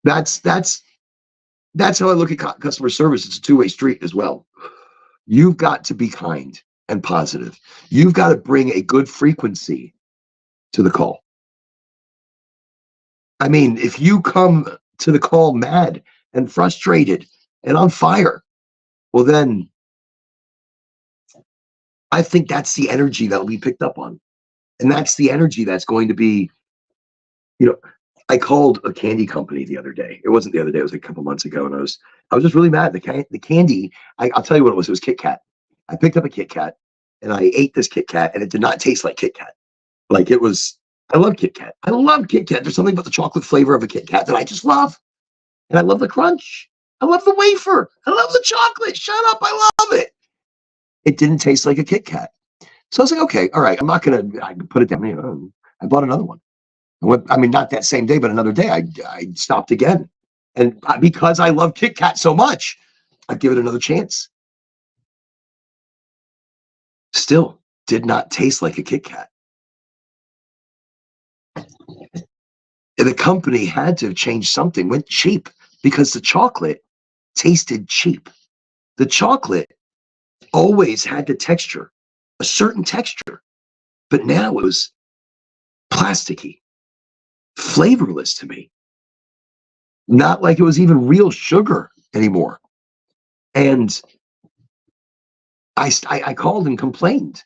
that's how I look at customer service. It's a two-way street as well. You've got to be kind and positive. You've got to bring a good frequency to the call. I mean, if you come to the call mad and frustrated and on fire, well, then I think that's the energy that we picked up on. And that's the energy that's going to be, I called a candy company the other day. It wasn't the other day, it was a couple months ago. And I was just really mad. The candy, I'll tell you what it was. It was Kit Kat. I picked up a Kit Kat and I ate this Kit Kat and it did not taste like Kit Kat. Like I love Kit Kat. I love Kit Kat. There's something about the chocolate flavor of a Kit Kat that I just love. And I love the crunch. I love the wafer. I love the chocolate. Shut up. I love it. It didn't taste like a Kit Kat. So I was like, okay, all right. I can put it down. I bought another one. Not that same day, but another day, I stopped again. And because I love Kit Kat so much, I give it another chance. Still did not taste like a Kit Kat. And the company had to have changed something, went cheap, because the chocolate tasted cheap. The chocolate always had the texture, a certain texture, but now it was plasticky, flavorless to me. Not like it was even real sugar anymore. And I called and complained.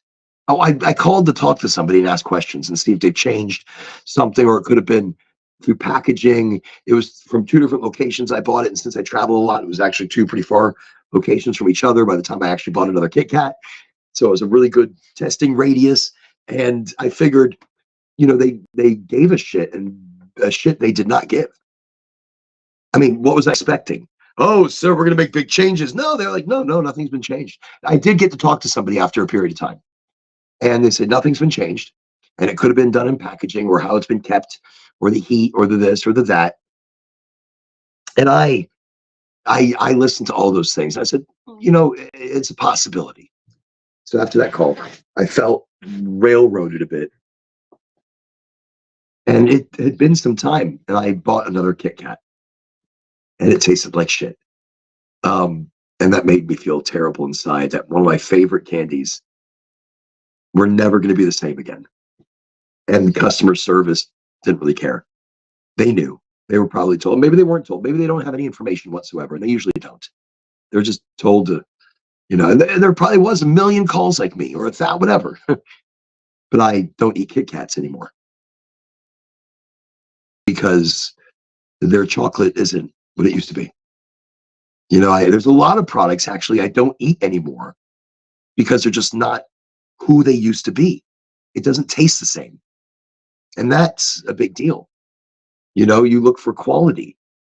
Oh, I called to talk to somebody and ask questions and see if they changed something, or it could have been through packaging. It was from two different locations I bought it, and since I travel a lot, it was actually two pretty far locations from each other by the time I actually bought another Kit Kat. So it was a really good testing radius. And I figured, they gave a shit, and a shit they did not give. I mean, what was I expecting? Oh, sir, we're going to make big changes. No, they're like, no, nothing's been changed. I did get to talk to somebody after a period of time, and they said nothing's been changed, and it could have been done in packaging or how it's been kept or the heat or the this or the that. And I listened to all those things. I said, it's a possibility. So after that call, I felt railroaded a bit, and it had been some time, and I bought another Kit Kat, and it tasted like shit. And that made me feel terrible inside, that one of my favorite candies were never going to be the same again. And customer service didn't really care. They knew. They were probably told. Maybe they weren't told. Maybe they don't have any information whatsoever, and they usually don't. They're just told to, and there probably was a million calls like me, or whatever. But I don't eat Kit Kats anymore because their chocolate isn't what it used to be. There's a lot of products actually I don't eat anymore because they're just not who they used to be. It doesn't taste the same. And that's a big deal. You look for quality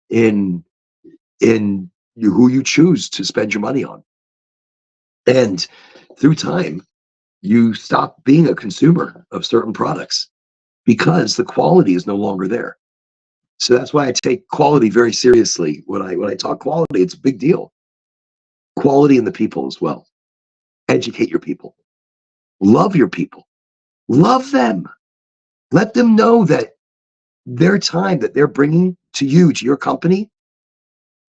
in who you choose to spend your money on. And through time, you stop being a consumer of certain products because the quality is no longer there. So that's why I take quality very seriously. When I talk quality, it's a big deal. Quality in the people as well. Educate your people. Love your people. Love them. Let them know that their time that they're bringing to you, to your company,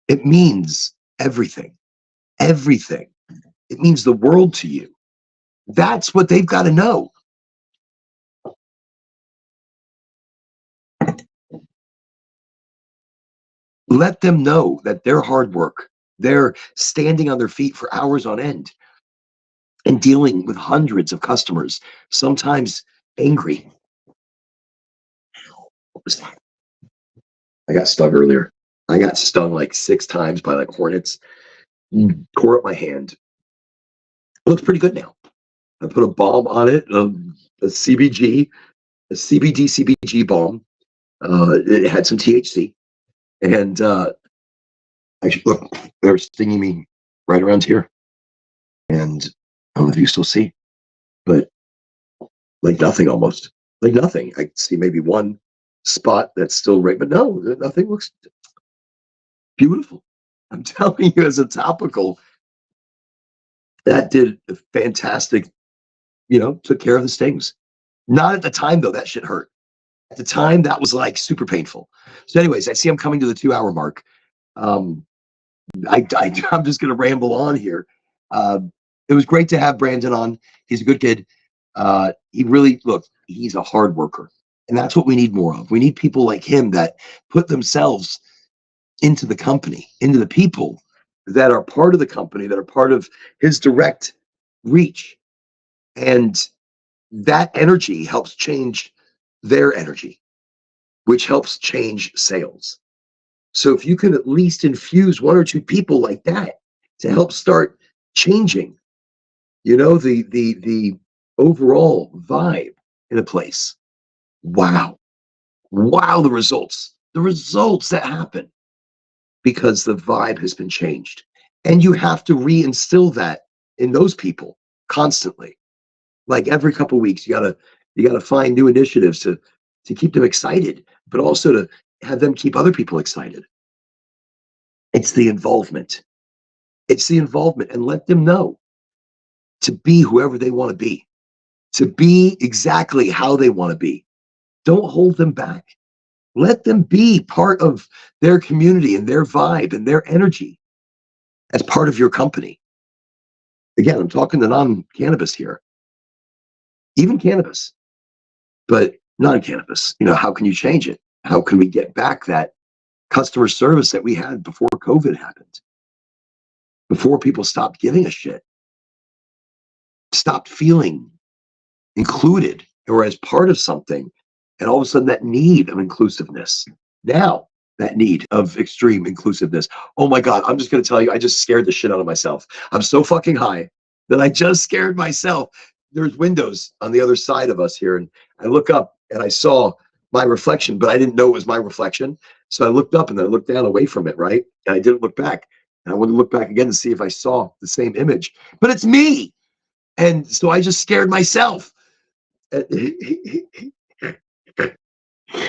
it means everything. Everything. It means the world to you. That's what they've got to know. Let them know that their hard work, they're standing on their feet for hours on end and dealing with hundreds of customers, sometimes angry. What was that? I got stung earlier. I got stung like 6 times by like hornets. Tore up my hand. It looks pretty good now. I put a balm on it, a CBD CBG balm. It had some THC, and look, they were stinging me right around here, and I don't know if you still see, but like nothing, almost like nothing. I see maybe one spot that's still right, but no, nothing. Looks beautiful. I'm telling you, as a topical, that did a fantastic. Took care of the stings. Not at the time though. That shit hurt. At the time, that was like super painful. So, anyways, I see I'm coming to the 2-hour mark. I'm just going to ramble on here. It was great to have Brandon on. He's a good kid. He really, look, he's a hard worker. And that's what we need more of. We need people like him that put themselves into the company, into the people that are part of the company, that are part of his direct reach. And that energy helps change their energy, which helps change sales. So if you can at least infuse 1 or 2 people like that to help start changing, the overall vibe in a place. Wow, the results that happen because the vibe has been changed, and you have to reinstill that in those people constantly. Like every couple of weeks, you gotta find new initiatives to keep them excited, but also to have them keep other people excited. It's the involvement. And let them know to be whoever they want to be, to be exactly how they want to be. Don't hold them back. Let them be part of their community and their vibe and their energy as part of your company. Again, I'm talking to non-cannabis here, even cannabis, but non-cannabis. How can you change it? How can we get back that customer service that we had before COVID happened? Before people stopped giving a shit, stopped feeling included or as part of something, and all of a sudden that need of inclusiveness. Now, that need of extreme inclusiveness. Oh my God, I'm just going to tell you, I just scared the shit out of myself. I'm so fucking high that I just scared myself. There's windows on the other side of us here, and I look up and I saw my reflection, but I didn't know it was my reflection. So I looked up and then I looked down away from it, right? And I didn't look back. And I wanted to look back again to see if I saw the same image, but it's me. And so I just scared myself.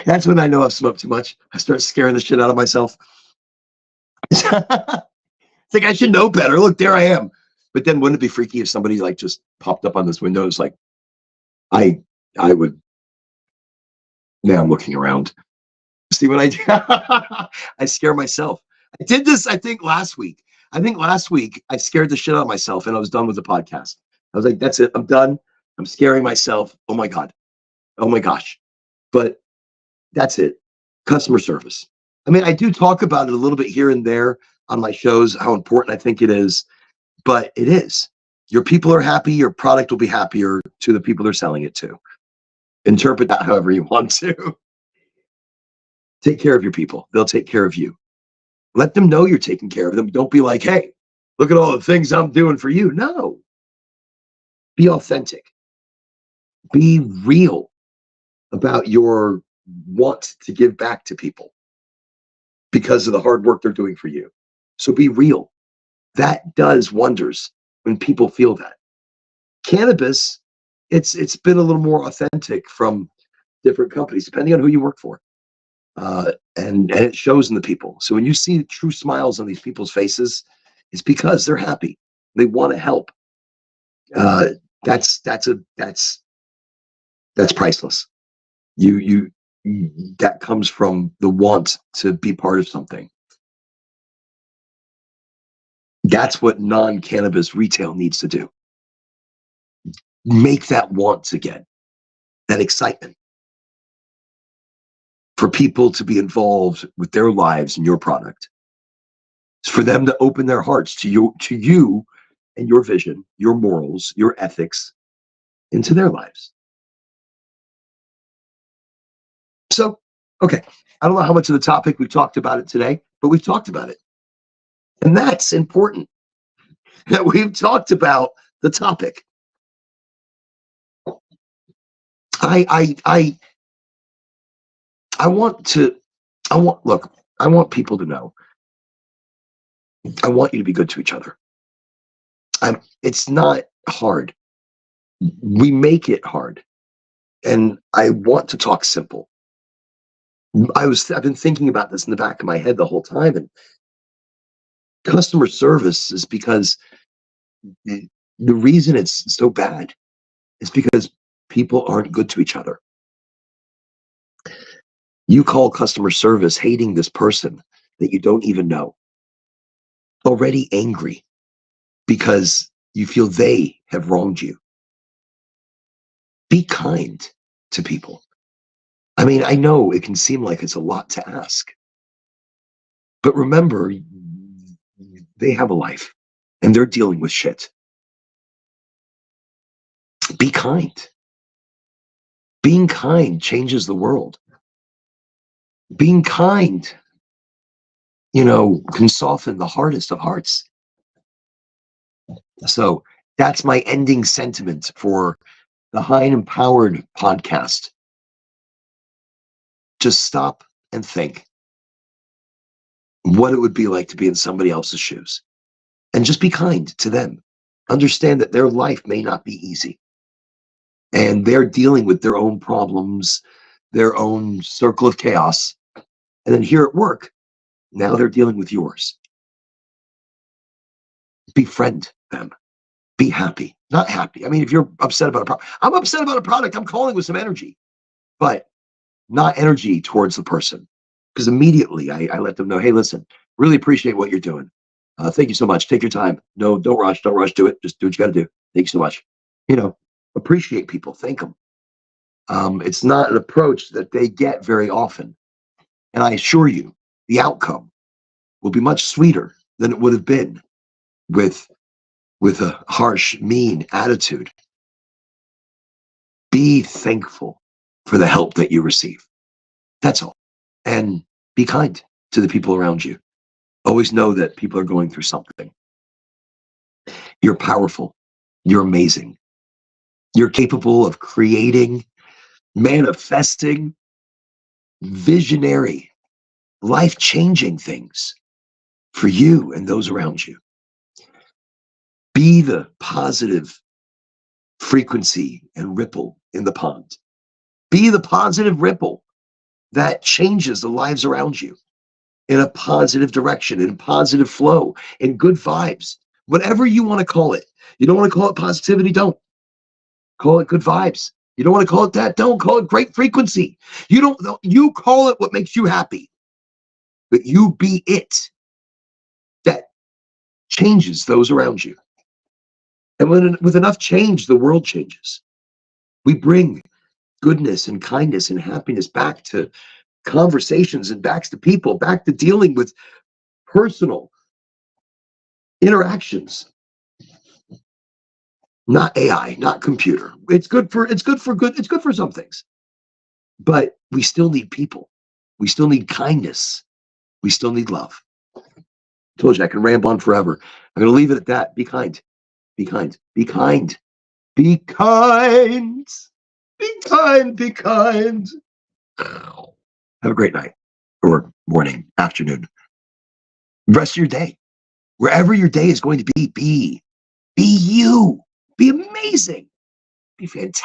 That's when I know I've smoked too much. I start scaring the shit out of myself. It's like I should know better. Look, there I am. But then wouldn't it be freaky if somebody like just popped up on this window? It's like I would. Now I'm looking around. See what I do? I scare myself. I did this, I think, last week. I scared the shit out of myself and I was done with the podcast. I was like, that's it. I'm done. I'm scaring myself. Oh my God. Oh my gosh. But that's it. Customer service. I mean, I do talk about it a little bit here and there on my shows, how important I think it is, but it is. Your people are happy, your product will be happier to the people they're selling it to. Interpret that however you want to. Take care of your people. They'll take care of you. Let them know you're taking care of them. Don't be like, hey, look at all the things I'm doing for you. No. Be authentic. Be real about your want to give back to people because of the hard work they're doing for you. So be real. That does wonders when people feel that. Cannabis, it's been a little more authentic from different companies, depending on who you work for. And it shows in the people. So when you see true smiles on these people's faces, it's because they're happy. They want to help. That's priceless. You that comes from the want to be part of something. That's what non-cannabis retail needs to do. Make that want again, that excitement for people to be involved with their lives and your product. It's for them to open their hearts to you and your vision, your morals, your ethics into their lives. So, okay, I don't know how much of the topic we've talked about it today, but we've talked about it. And that's important that we've talked about the topic. I want people to know. I want you to be good to each other. It's not hard. We make it hard. And I want to talk simple. I've been thinking about this in the back of my head the whole time. And customer service is because the reason it's so bad is because people aren't good to each other. You call customer service hating this person that you don't even know, already angry because you feel they have wronged you. Be kind to people. I mean, I know it can seem like it's a lot to ask, but remember, they have a life and they're dealing with shit. Be kind. Being kind changes the world. Being kind, can soften the hardest of hearts. So that's my ending sentiment for the High and Empowered podcast. Just stop and think what it would be like to be in somebody else's shoes. And just be kind to them. Understand that their life may not be easy. And they're dealing with their own problems, their own circle of chaos. And then here at work, now they're dealing with yours. Befriend them. Be happy. Not happy. I mean, if you're upset about a product, I'm upset about a product. I'm calling with some energy. But not energy towards the person. Because immediately I let them know, hey, listen, really appreciate what you're doing. Thank you so much. Take your time. No, don't rush. Don't rush. Do it. Just do what you got to do. Thank you so much. You know, appreciate people. Thank them. It's not an approach that they get very often. And I assure you, the outcome will be much sweeter than it would have been with a harsh, mean attitude. Be thankful for the help that you receive. That's all. And be kind to the people around you. Always know that people are going through something. You're powerful. You're amazing. You're capable of creating, manifesting, visionary, life-changing things for you and those around you. Be the positive frequency and ripple in the pond. Be the positive ripple that changes the lives around you in a positive direction, in positive flow, in good vibes, whatever you want to call it. You don't want to call it positivity, don't. Call it good vibes. You don't want to call it that, don't. Call it great frequency. You call it what makes you happy, but you be it that changes those around you. And with enough change, the world changes. We bring goodness and kindness and happiness back to conversations and back to people, back to dealing with personal interactions. Not AI, not computer. It's good for some things. But we still need people. We still need kindness. We still need love. I told you I can ramble on forever. I'm going to leave it at that. Be kind. Be kind. Be kind. Be kind. Be kind. Be kind. Have a great night or morning, afternoon, rest of your day. Wherever your day is going to be you. Be amazing. Be fantastic.